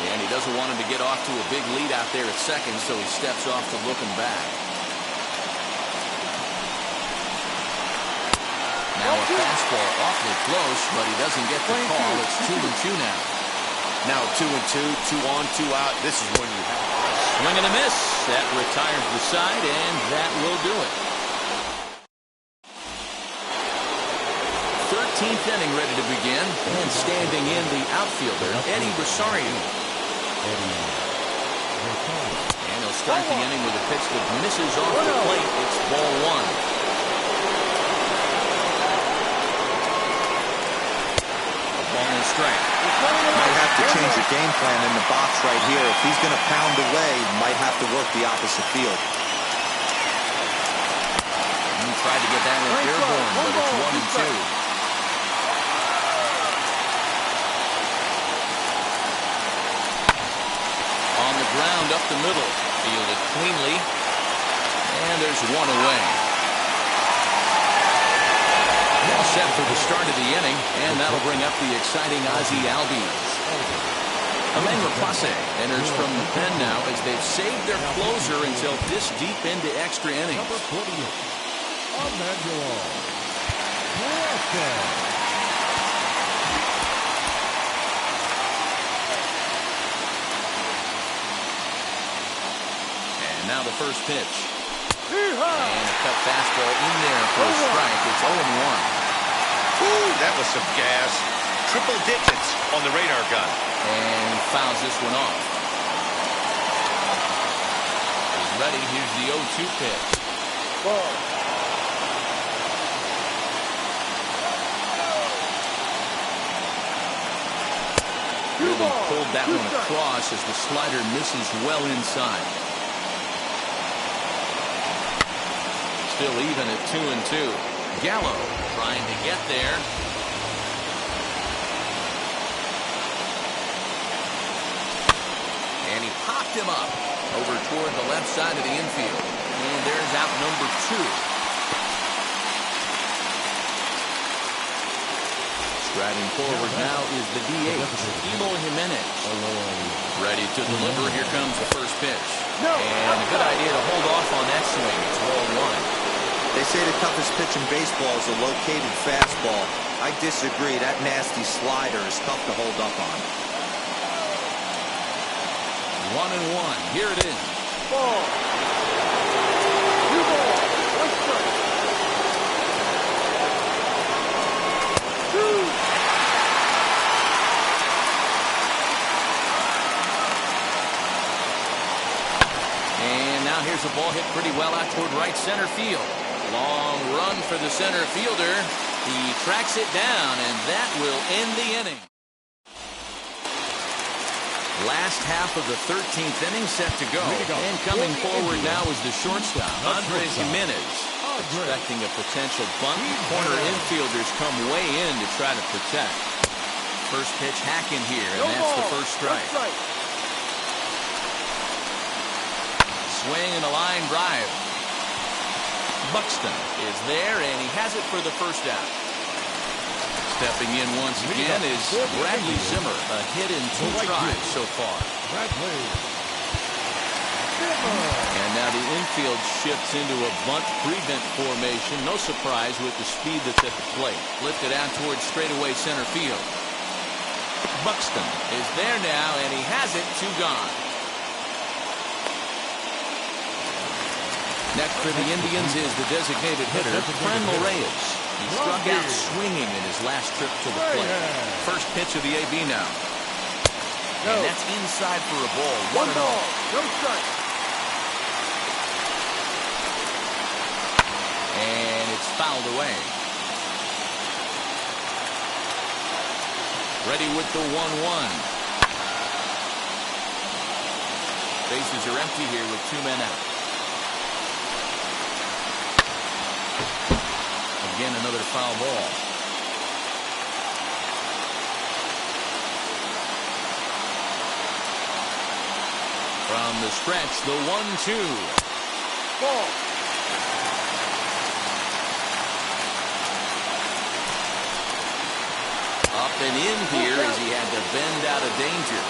And he doesn't want him to get off to a big lead out there at second, so he steps off to look him back. Now a fastball awfully close, but he doesn't get the call. It's 2-2 now. Now 2-2, 2 on, 2 out. This is when you have swing and a miss. That retires the side, and that will do it. 13th inning ready to begin, and standing in the outfielder, Eddie Rosario. And he'll start the inning with a pitch that misses off the plate. It's ball one. A ball and a strike. Might have to change your game plan in the box right here. If he's going to pound away, might have to work the opposite field. He tried to get that one airborne, but it's 1-2. On the ground up the middle, fielded cleanly, and there's one away. All set for the start of the inning, and that'll bring up the exciting Ozzie Albies. Emmanuel Passe enters from the pen now as they've saved their closer until this deep into extra innings. Now the first pitch. And a cut fastball in there for a strike. It's 0-1. Ooh, that was some gas. Triple digits on the radar gun. And he fouls this one off. He's ready. Here's the 0-2 pitch. Really pulled that one across as the slider misses well inside. Still even at 2-2. Gallo trying to get there. And he popped him up over toward the left side of the infield. And there's out number 2. Striding forward now is the DH, Eloy Jimenez. Ready to deliver. Here comes the first pitch. And a good idea to hold off on that swing. It's ball one. They say the toughest pitch in baseball is a located fastball. I disagree. That nasty slider is tough to hold up on. 1-1. Here it is. Ball. 2 balls. 1 strike. 2. And now here's a ball hit pretty well out toward right center field. Long run for the center fielder. He tracks it down, and that will end the inning. Last half of the 13th inning set to go. And coming forward now is the shortstop, Andres Jimenez. Expecting a potential bunt. Corner infielders come way in to try to protect. First pitch hacking here, and that's the first strike. Swing and a line drive. Buxton is there, and he has it for the first out. Stepping in once again is Bradley Zimmer, a hit in 2 tries so far. And now the infield shifts into a bunt prevent formation. No surprise with the speed that's at the plate. Lifted out towards straightaway center field. Buxton is there now, and he has it. 2 gone. Next for the Indians is the designated hitter, Franmil Reyes. He struck out swinging in his last trip to the plate. First pitch of the AB now. And that's inside for a ball. 1 ball. No strike. And it's fouled away. Ready with the 1-1. Bases are empty here with 2 men out. Again, another foul ball. From the stretch, the 1-2. Ball. Up and in here as he had to bend out of danger.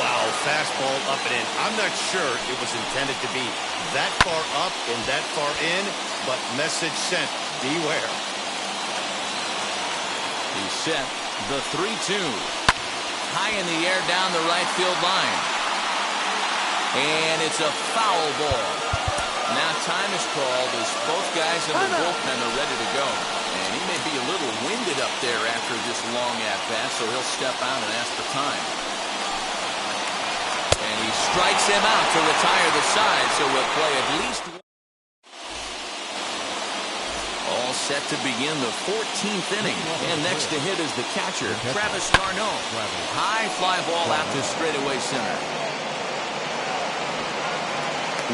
Wow, fastball up and in. I'm not sure it was intended to be that far up and that far in, but message sent. Beware. He's set. The 3-2. High in the air down the right field line. And it's a foul ball. Now time is called as both guys in the bullpen are ready to go. And he may be a little winded up there after this long at-bat, so he'll step out and ask for time. And he strikes him out to retire the side, so we'll play at least one. All set to begin the 14th inning. And next to hit is the catcher, Travis Garneau. High fly ball out to straightaway center.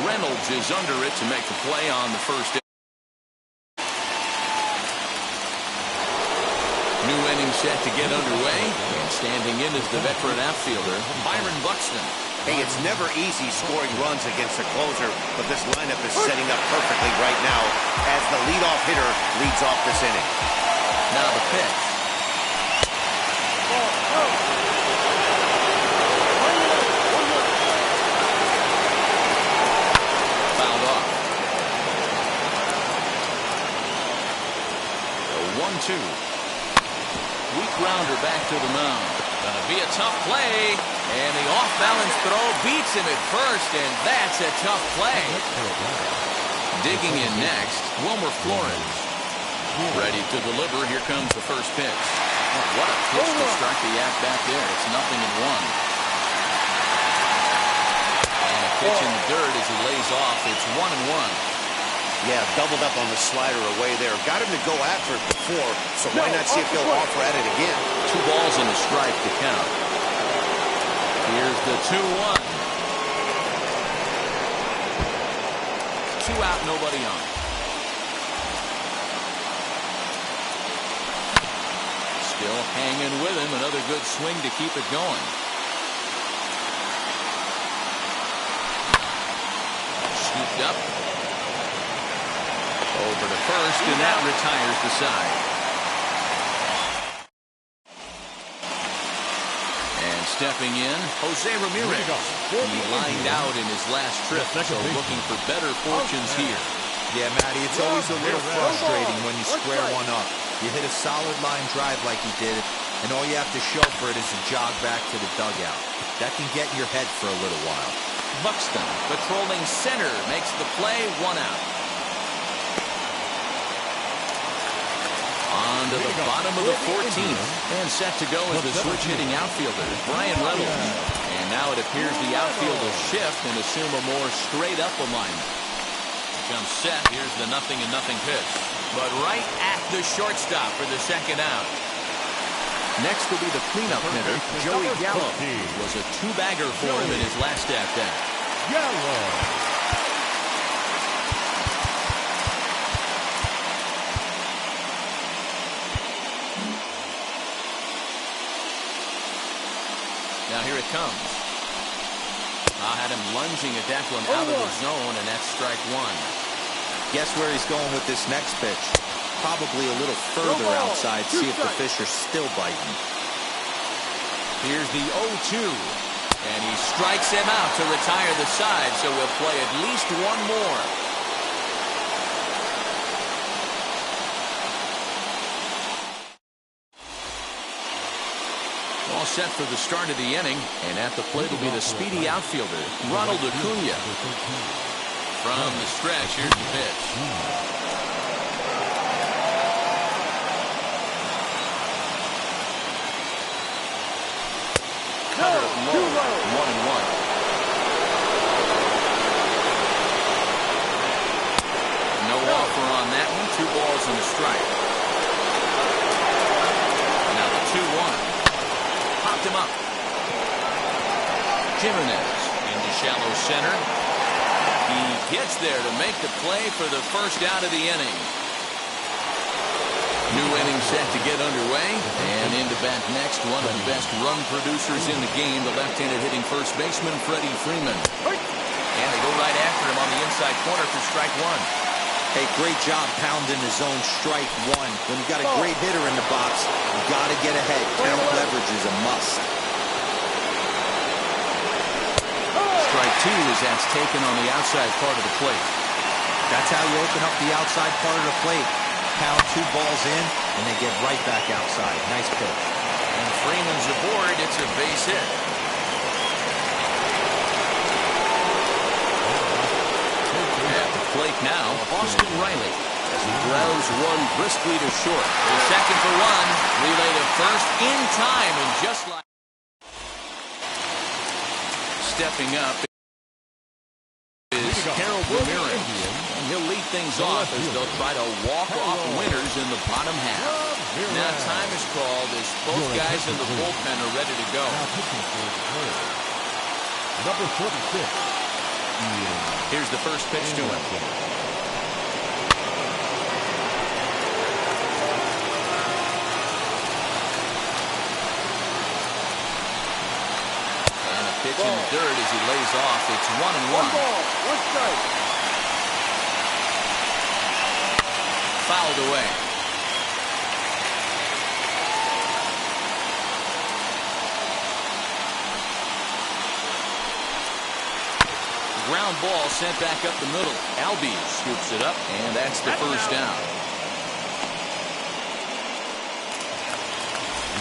Reynolds is under it to make the play on the first. New inning set to get underway. And standing in is the veteran outfielder, Byron Buxton. Hey, it's never easy scoring runs against a closer, but this lineup is setting up perfectly right now as the leadoff hitter leads off this inning. Now the pitch. Fouled off. The 1-2. Weak grounder back to the mound. Gonna be a tough play. And the off-balance throw beats him at first, and that's a tough play. Digging in next, Wilmer Flores. Ready to deliver. Here comes the first pitch. Oh, what a pitch to start the at-bat there. It's 0-1. And a pitch in the dirt as he lays off. It's 1-1. Yeah, doubled up on the slider away there. Got him to go after it before, so why not see if he'll offer at it again? 2 balls and a strike to count. Here's the 2-1. 2 out, nobody on. Still hanging with him. Another good swing to keep it going. Scooped up. Over to first, and that retires the side. Stepping in, Jose Ramirez. He lined out in his last trip, so looking for better fortunes here. Yeah, Matty, it's always a little frustrating when you square one up. You hit a solid line drive like he did, and all you have to show for it is a jog back to the dugout. That can get in your head for a little while. Buxton, patrolling center, makes the play, 1 out. On to the bottom of the 14th, and set to go is the switch-hitting outfielder, Brian Reynolds. And now it appears the outfield will shift and assume a more straight-up alignment. Jump set, here's the 0-0 pitch. But right at the shortstop for the second out. Next will be the cleanup hitter, Joey Gallo. It was a 2-bagger for him in his last at-bat. Gallo. Now here it comes. Had him lunging at that one out of the zone, and that's strike 1. Guess where he's going with this next pitch? Probably a little further outside, see if the fish are still biting. Here's the 0-2, and he strikes him out to retire the side, so we'll play at least one more. All set for the start of the inning, and at the plate will be the speedy outfielder, Ronald Acuna. From the stretch, here's the pitch. Cutter low, 1-1. No offer on that one, 2 balls and a strike. Now the 2-1. Popped him up. Jimenez into shallow center. He gets there to make the play for the first out of the inning. New inning set to get underway, and into bat next, one of the best run producers in the game, the left-handed hitting first baseman, Freddie Freeman. And they go right after him on the inside corner for strike 1. Hey, great job pounding his own strike 1. When you got a great hitter in the box, you got to get ahead. Count leverage is a must. Strike 2 as that's taken on the outside part of the plate. That's how you open up the outside part of the plate. Pound 2 balls in, and they get right back outside. Nice pitch. And Freeman's aboard. It's a base hit. At the plate now, Austin Riley, as he grounds one briskly to short. The second for 1, relay to first in time, and just like stepping up is Harold Ramirez. And he'll lead things off as they'll try to walk off winners in the bottom half. Now time is called as both guys in the bullpen are ready to go. Number 46. Here's the first pitch to him. And a pitch in the dirt as he lays off. It's 1-1. 1 ball, 1 strike. Fouled away. Ground ball sent back up the middle. Albies scoops it up, and that's the first down.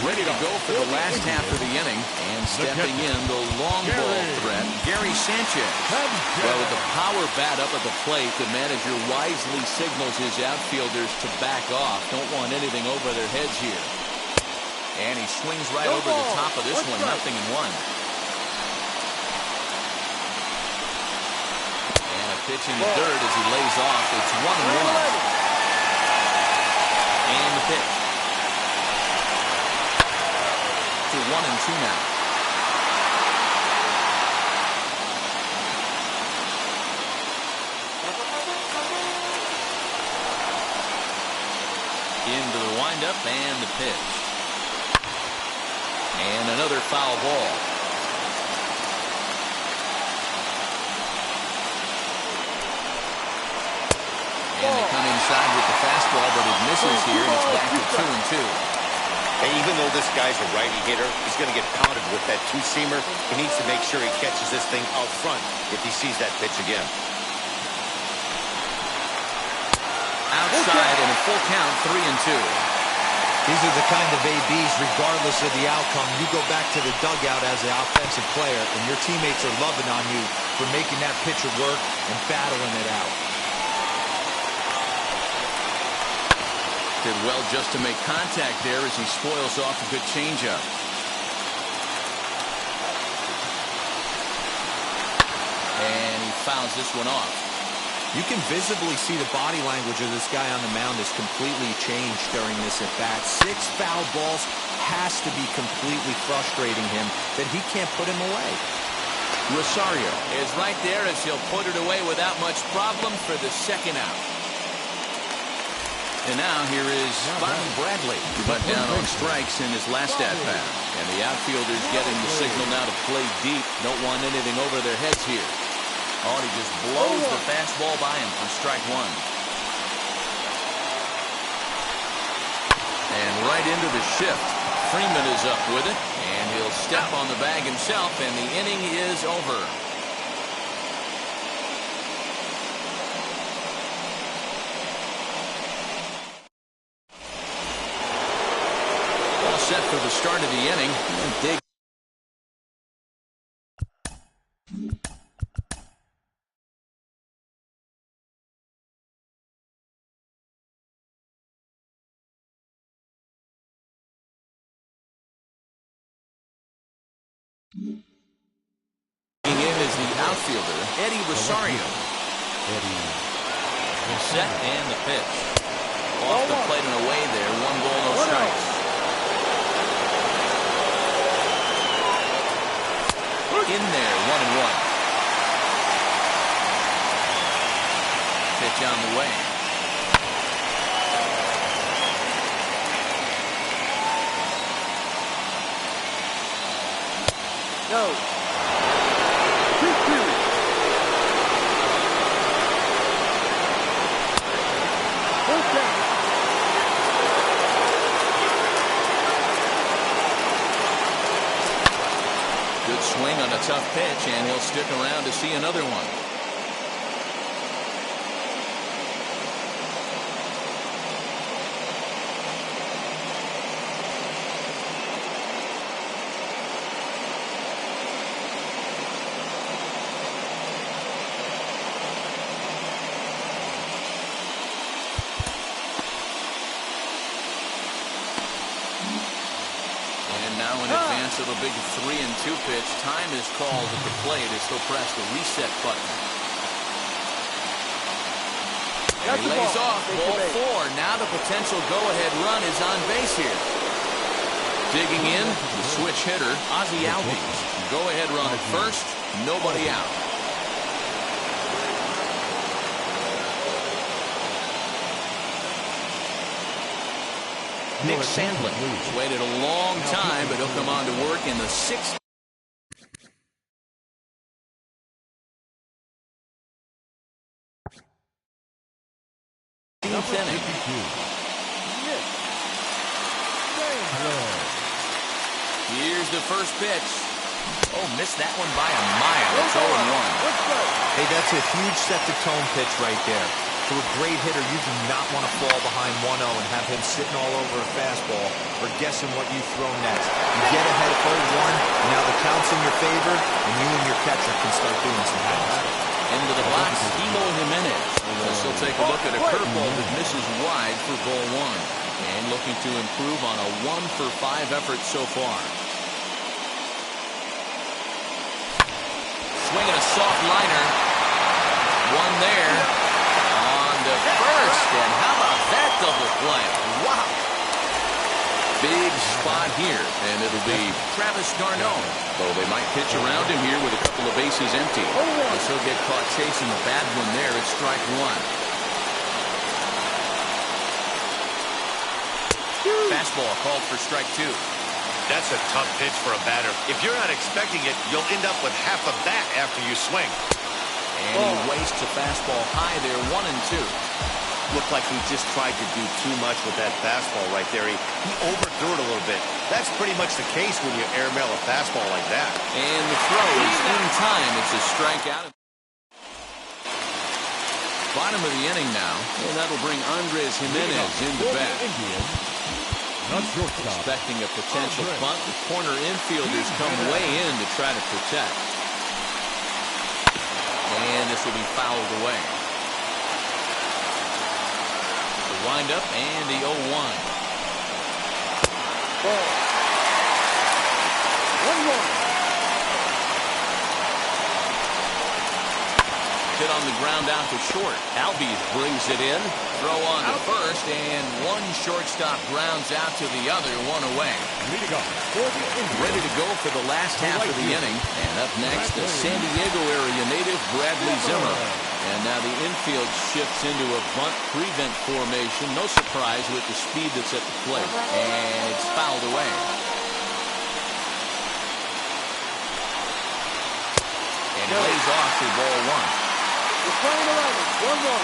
Ready to go for the last half of the inning, and stepping in the long ball threat, Gary Sanchez. Well, with the power bat up at the plate, the manager wisely signals his outfielders to back off. Don't want anything over their heads here. And he swings right over the top of this one, 0-1. Pitch in the dirt as he lays off. It's 1-1. And the pitch. To 1-2 now. Into the windup and the pitch. And another foul ball. And they come inside with the fastball, but it misses here, and it's back to 2-2. And even though this guy's a righty hitter, he's going to get pounded with that two-seamer. He needs to make sure he catches this thing out front if he sees that pitch again. Outside and a full count, 3-2. These are the kind of ABs, regardless of the outcome. You go back to the dugout as an offensive player, and your teammates are loving on you for making that pitcher work and battling it out. Did well just to make contact there as he spoils off a good changeup. And he fouls this one off. You can visibly see the body language of this guy on the mound has completely changed during this at-bat. 6 foul balls has to be completely frustrating him that he can't put him away. Rosario is right there as he'll put it away without much problem for the second out. And now here is Bobby Bradley, but down on strikes in his last at-bat. And the outfielder's getting the signal now to play deep. Don't want anything over their heads here. Oh, and he just blows the fastball by him for strike one. And right into the shift. Freeman is up with it, and he'll step on the bag himself, and the inning is over. All set for the start of the inning. Dig. In is the outfielder, Eddie Rosario. The set and the pitch. Off the plate and away there. 1 ball, no strikes. In there, 1-1. Pitch on the way. No. 2-2. Full count. Good swing on a tough pitch, and he'll stick around to see another one. Of a big 3-2 pitch. Time is called at the plate as he'll press the reset button. And he lays off ball 4. Now the potential go-ahead run is on base here. Digging in, the switch hitter, Ozzie Albies. Go-ahead run at first, nobody out. Nick Sandlin waited a long time, but he'll come on to work in the 6th. Inning. Here's the first pitch. Oh, missed that one by a mile. It's 0-1. Hey, that's a huge set-the-tone pitch right there. To a great hitter, you do not want to fall behind 1-0 and have him sitting all over a fastball or guessing what you throw next. You get ahead 0-1, and now the count's in your favor, and you and your catcher can start doing some things. Into the box, Emo Jimenez. This will take a look at a curveball that misses wide for ball 1. And looking to improve on a 1-for-5 effort so far. Swinging a soft liner. One there. To first, and how about that double play? Wow. Big spot here, and it'll be Travis d'Arnaud. Though they might pitch around him here with a couple of bases empty. As he'll get caught chasing a bad one there at strike 1. Fastball called for strike 2. That's a tough pitch for a batter. If you're not expecting it, you'll end up with half a bat after you swing. And he wastes a fastball high there, 1-2. Looked like he just tried to do too much with that fastball right there. He overthrew it a little bit. That's pretty much the case when you airmail a fastball like that. And the throw is in time. It's a strikeout. Bottom of the inning now, and that'll bring Andres Jimenez into bat. Expecting a potential bunt. The corner infielders come way in to try to protect. And this will be fouled away. The windup and the 0-1. Ball. 1-1. Hit on the ground out to short. Albies brings it in. Throw on to first, and one shortstop grounds out to the other, one away. Ready to go for the last half of the inning. And up next, the San Diego area native Bradley Zimmer. And now the infield shifts into a bunt prevent formation. No surprise with the speed that's at the plate. And it's fouled away. And he lays off for ball one. We're playing 11, 1-1.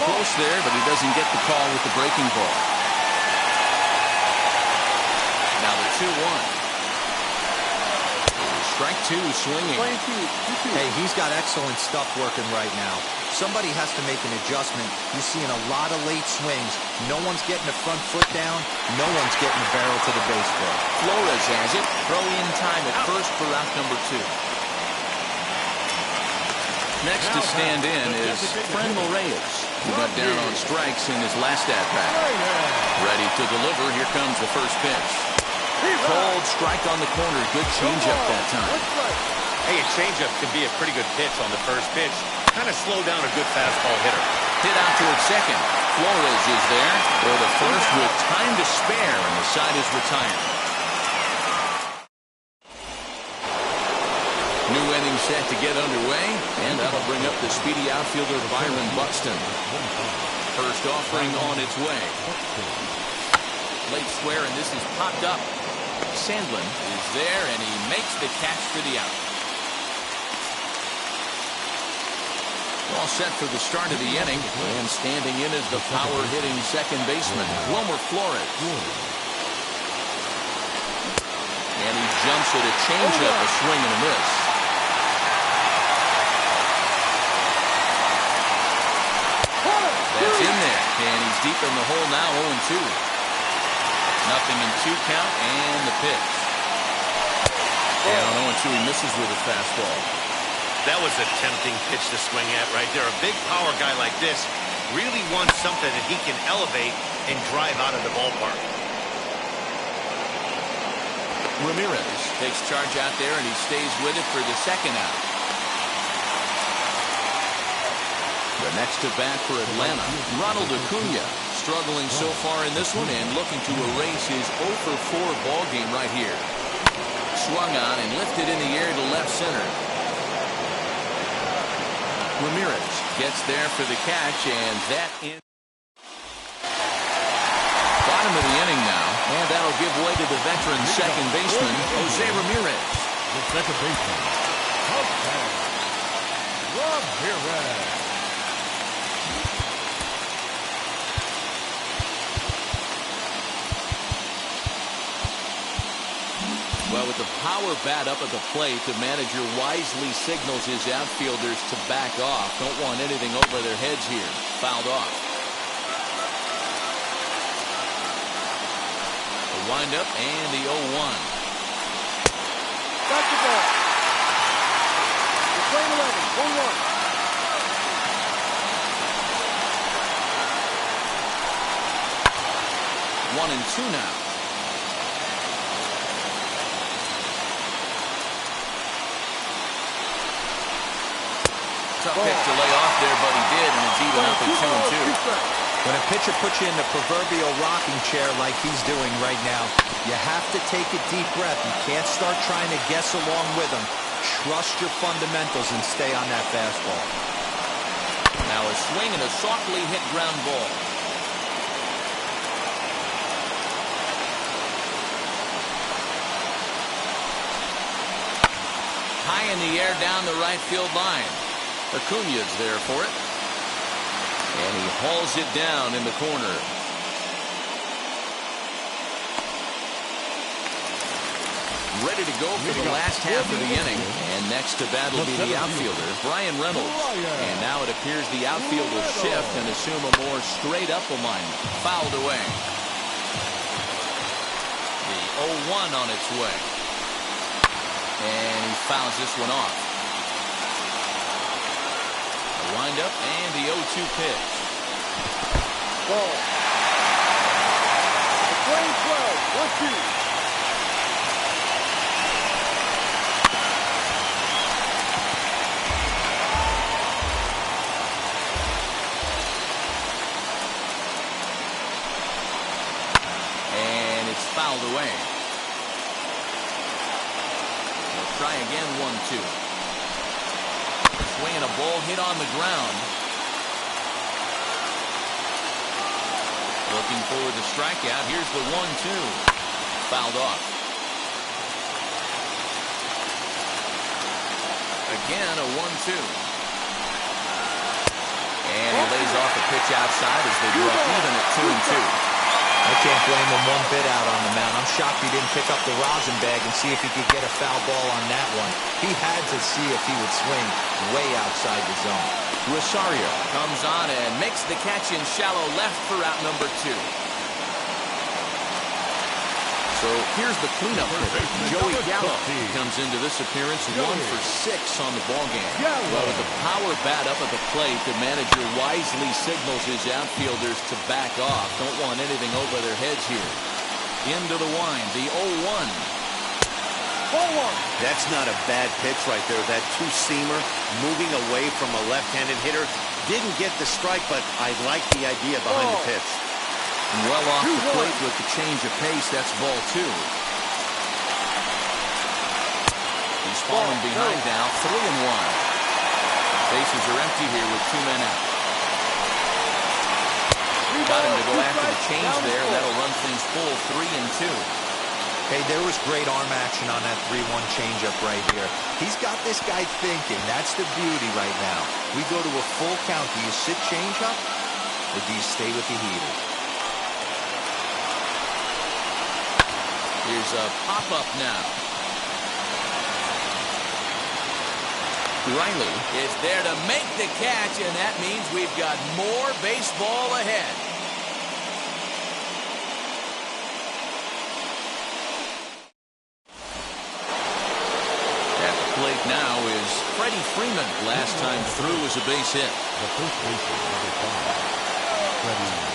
Close there, but he doesn't get the call with the breaking ball. Now the 2-1. Strike two, swinging. Hey, he's got excellent stuff working right now. Somebody has to make an adjustment. You're seeing a lot of late swings. No one's getting the front foot down. No one's getting the barrel to the baseball. Flores has it. Throw in time at first for out number 2. Next to stand in is Frenmel Reyes, who got down on strikes in his last at-bat. Ready to deliver. Here comes the first pitch. Cold strike on the corner. Good changeup that time. Hey, a changeup can be a pretty good pitch on the first pitch. Kind of slow down a good fastball hitter. Hit out towards second. Flores is there for the first with time to spare, and the side is retired. New inning set to get underway, and that'll bring up the speedy outfielder Byron Buxton. First offering on its way. Late square, and this is popped up. Sandlin is there, and he makes the catch for the out. All set for the start of the inning, and standing in is the power-hitting second baseman, Wilmer Flores. And he jumps at a changeup, a swing and a miss. That's in there, and he's deep in the hole now, 0-2. Nothing in 2 count, and the pitch. And on 0-2, he misses with a fastball. That was a tempting pitch to swing at right there. A big power guy like this really wants something that he can elevate and drive out of the ballpark. Ramirez takes charge out there, and he stays with it for the second out. The next to bat for Atlanta, Ronald Acuna, struggling so far in this one and looking to erase his 0-for-4 ball game right here. Swung on and lifted in the air to left center. Ramirez gets there for the catch, and that in. Bottom of the inning now, and that'll give way to the veteran second baseman, Jose Ramirez. The second baseman, Ramirez. Well, with the power bat up at the plate, the manager wisely signals his outfielders to back off. Don't want anything over their heads here. Fouled off. The windup and the 0-1. Back to ball. We're playing 11, 1-1. 1-2 now. Tough pitch to lay off there, but he did, and it's even up at 2-2. When a pitcher puts you in the proverbial rocking chair like he's doing right now, you have to take a deep breath. You can't start trying to guess along with him. Trust your fundamentals and stay on that fastball. Now a swing and a softly hit ground ball. high in the air down the right field line. Acuña's there for it. And he hauls it down in the corner. Ready to go for the last half of the inning. And next to bat will be the outfielder, Brian Reynolds. And now it appears the outfield will shift and assume a more straight-up alignment. Fouled away. The 0-1 on its way. And he fouls this one off. The windup and the 0-2 pitch. Ball. The playing play. 1-2. Fouled away. They'll try again, 1-2. Swinging a ball hit on the ground. Looking for the strikeout. Here's the 1-2. Fouled off. Again, a 1-2. And he lays off the pitch outside as they draw even at 2-2. I can't blame him one bit out on the mound. I'm shocked he didn't pick up the rosin bag and see if he could get a foul ball on that one. He had to see if he would swing way outside the zone. Rosario comes on and makes the catch in shallow left for out number 2. So here's the cleanup hitter. Joey Gallo comes into this appearance 1 for 6 on the ballgame. Well, with the power bat up at the plate, the manager wisely signals his outfielders to back off. Don't want anything over their heads here. Into the wind, the 0-1. Ball 1. That's not a bad pitch right there. That two-seamer moving away from a left-handed hitter. Didn't get the strike, but I like the idea behind the pitch. Well off the plate with the change of pace. That's ball 2. He's falling behind now, 3-1. Bases are empty here with 2 men out. Got him to go after the change there. That'll run things full, 3-2. Hey, there was great arm action on that 3-1 changeup right here. He's got this guy thinking. That's the beauty right now. We go to a full count. Do you sit changeup or do you stay with the heater? Here's a pop-up now. Riley is there to make the catch, and that means we've got more baseball ahead. At the plate now is Freddie Freeman. Last time through was a base hit. The first baseman, number 5, Freddie Freeman.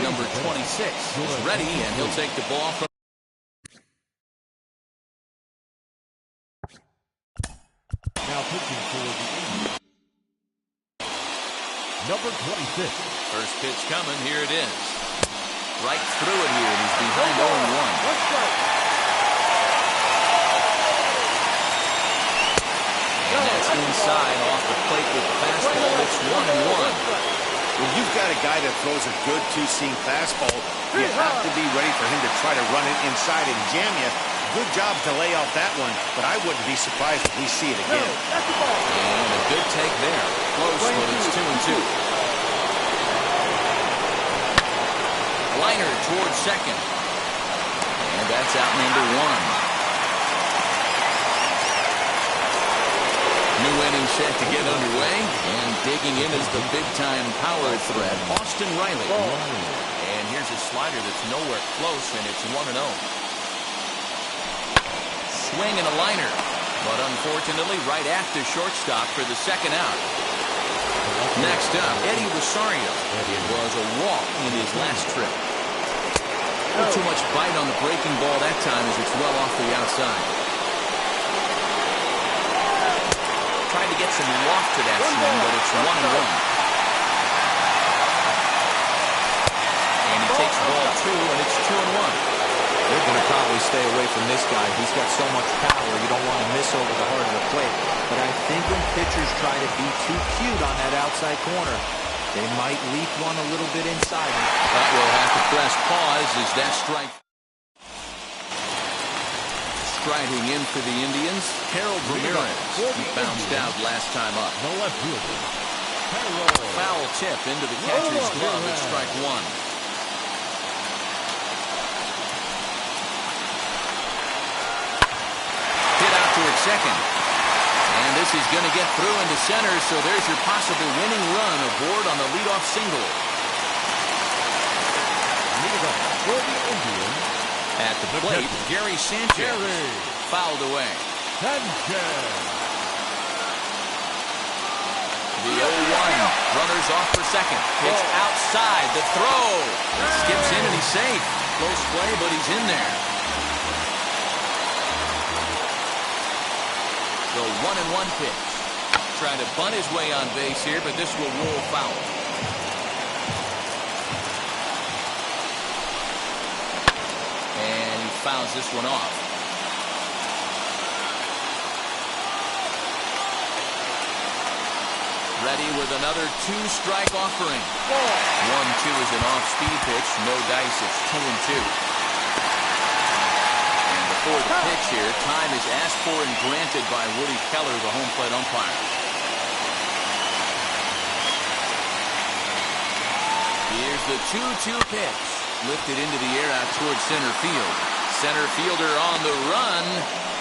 Number 26 is ready, and he'll take the ball from. Now pitching for the Indians, number 26. First pitch coming. Here it is. Right through it here, and he's behind 0-1. And that's inside off the plate with the fastball. It's 1-1. When you've got a guy that throws a good two-seam fastball, you have to be ready for him to try to run it inside and jam you. Good job to lay off that one, but I wouldn't be surprised if we see it again. And a good take there. Close, but it's 2-2. Liner towards second. And that's out number 1. New inning set to get underway, and digging in is the big-time power threat, Austin Riley. And here's a slider that's nowhere close, and it's 1-0. Swing and a liner, but unfortunately right after shortstop for the second out. Next up, Eddie Rosario. It was a walk in his last trip. Not too much bite on the breaking ball that time as it's well off the outside. Tried to get some loft to that swing, but it's 1-1. And he takes ball 2, and it's 2-1. They're going to probably stay away from this guy. He's got so much power, you don't want to miss over the heart of the plate. But I think when pitchers try to be too cute on that outside corner, they might leap one a little bit inside. But we'll have to press just pause as that strike. Striding in for the Indians, Harold Ramirez. He bounced out last time up. The left fielder, Foul tip into the catcher's glove at strike one. Hit out toward second. And this is going to get through into center, so there's your possible winning run aboard on the leadoff single. For the Indians, At the plate, Gary Sanchez. Fouled away. Sanchez. The 0-1. Runners off for second. Pitch outside. The throw. Skips in and he's safe. Close play, but he's in there. The 1-1 pitch. Trying to bunt his way on base here, but this will roll foul. And he fouls this one off. Ready with another two-strike offering. 1-2 is an off-speed pitch. No dice. It's 2-2. And before the pitch here, time is asked for and granted by Woody Keller, the home plate umpire. Here's the 2-2 pitch. Lifted into the air out towards center field. Center fielder on the run.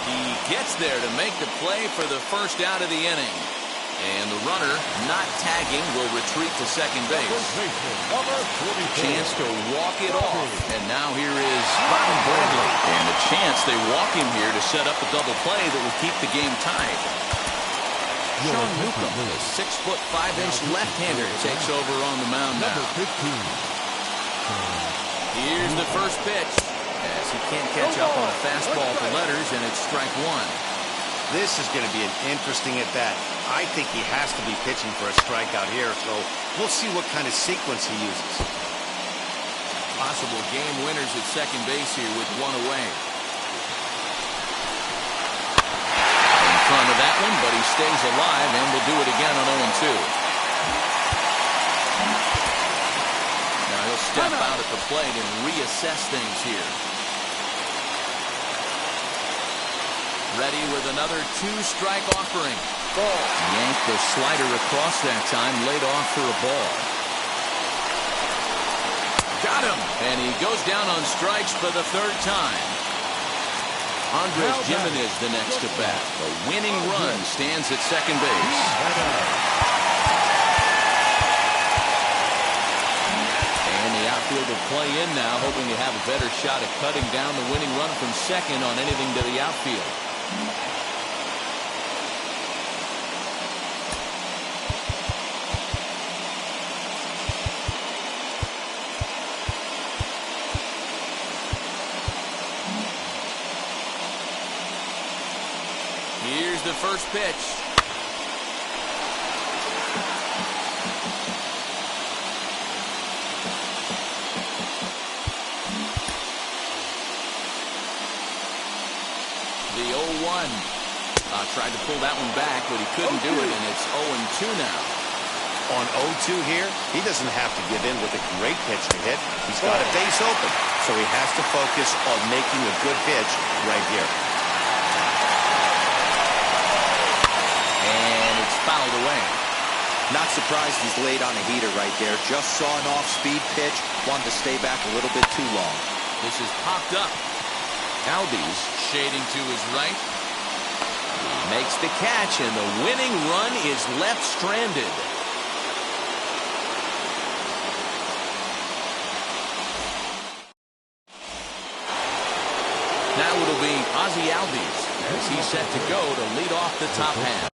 He gets there to make the play for the first out of the inning. And the runner, not tagging, will retreat to second base. Chance to walk it off. And now here is Bobby Bradley. And a chance they walk him here to set up a double play that will keep the game tied. Sean Newcomb, the 6'5" left-hander, takes over on the mound now. Here's the first pitch. As he can't catch up on a fastball for letters, and it's strike one. This is going to be an interesting at-bat. I think he has to be pitching for a strikeout here, so we'll see what kind of sequence he uses. Possible game winners at second base here with one away. In front of that one, but he stays alive and will do it again on 0-2. Now he'll step out at the plate and reassess things here. Ready with another two-strike offering. Yanked the slider across that time, laid off for a ball. Got him! And he goes down on strikes for the third time. Andres Gimenez the next to bat. The winning run stands at second base. And the outfield will play in now, hoping to have a better shot at cutting down the winning run from second on anything to the outfield. Here's the first pitch. The 0-1. Tried to pull that one back, but he couldn't do it, and it's 0-2 now. On 0-2 here, he doesn't have to give in with a great pitch to hit. He's got a base open, so he has to focus on making a good pitch right here. And it's fouled away. Not surprised he's laid on a heater right there. Just saw an off-speed pitch. Wanted to stay back a little bit too long. This is popped up. Albies shading to his right. He makes the catch, and the winning run is left stranded. Now it'll be Ozzie Albies as he's set to go to lead off the top half.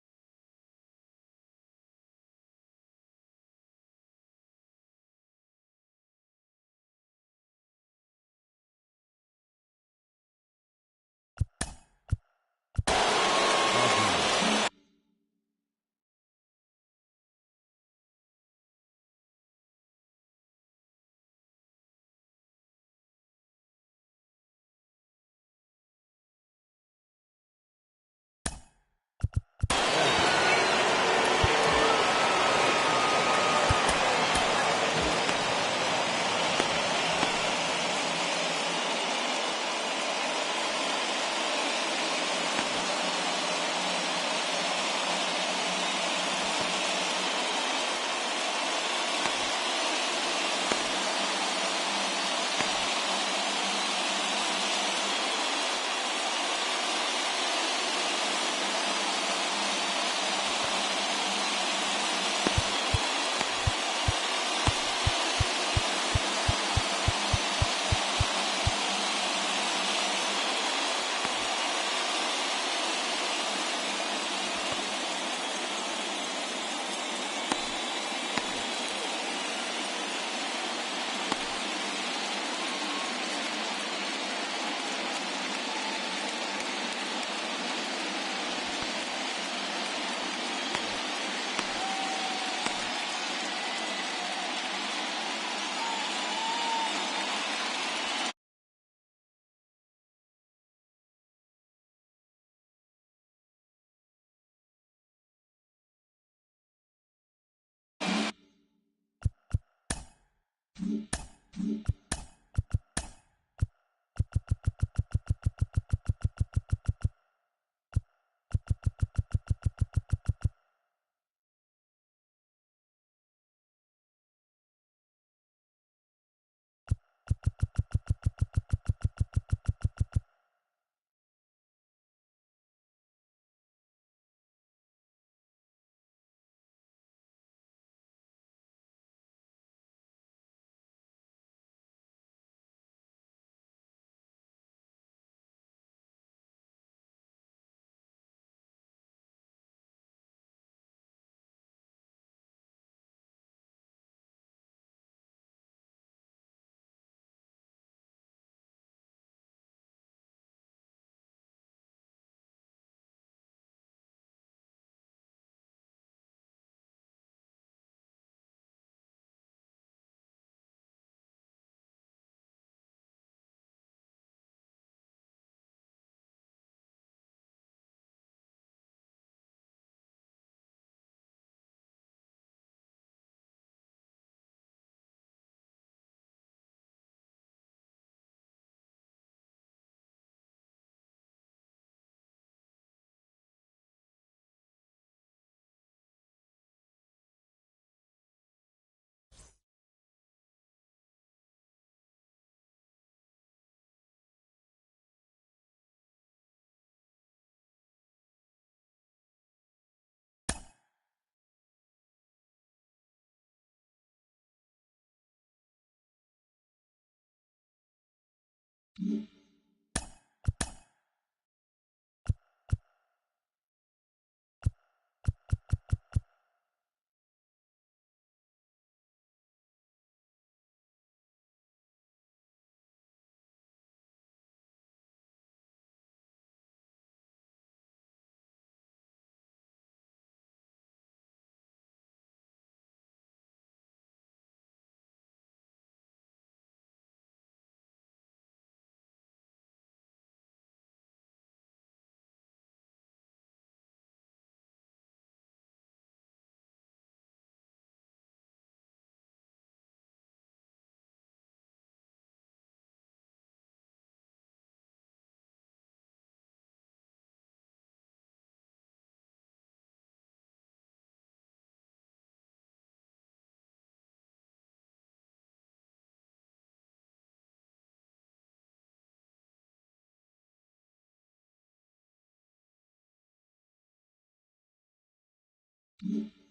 Mm-hmm.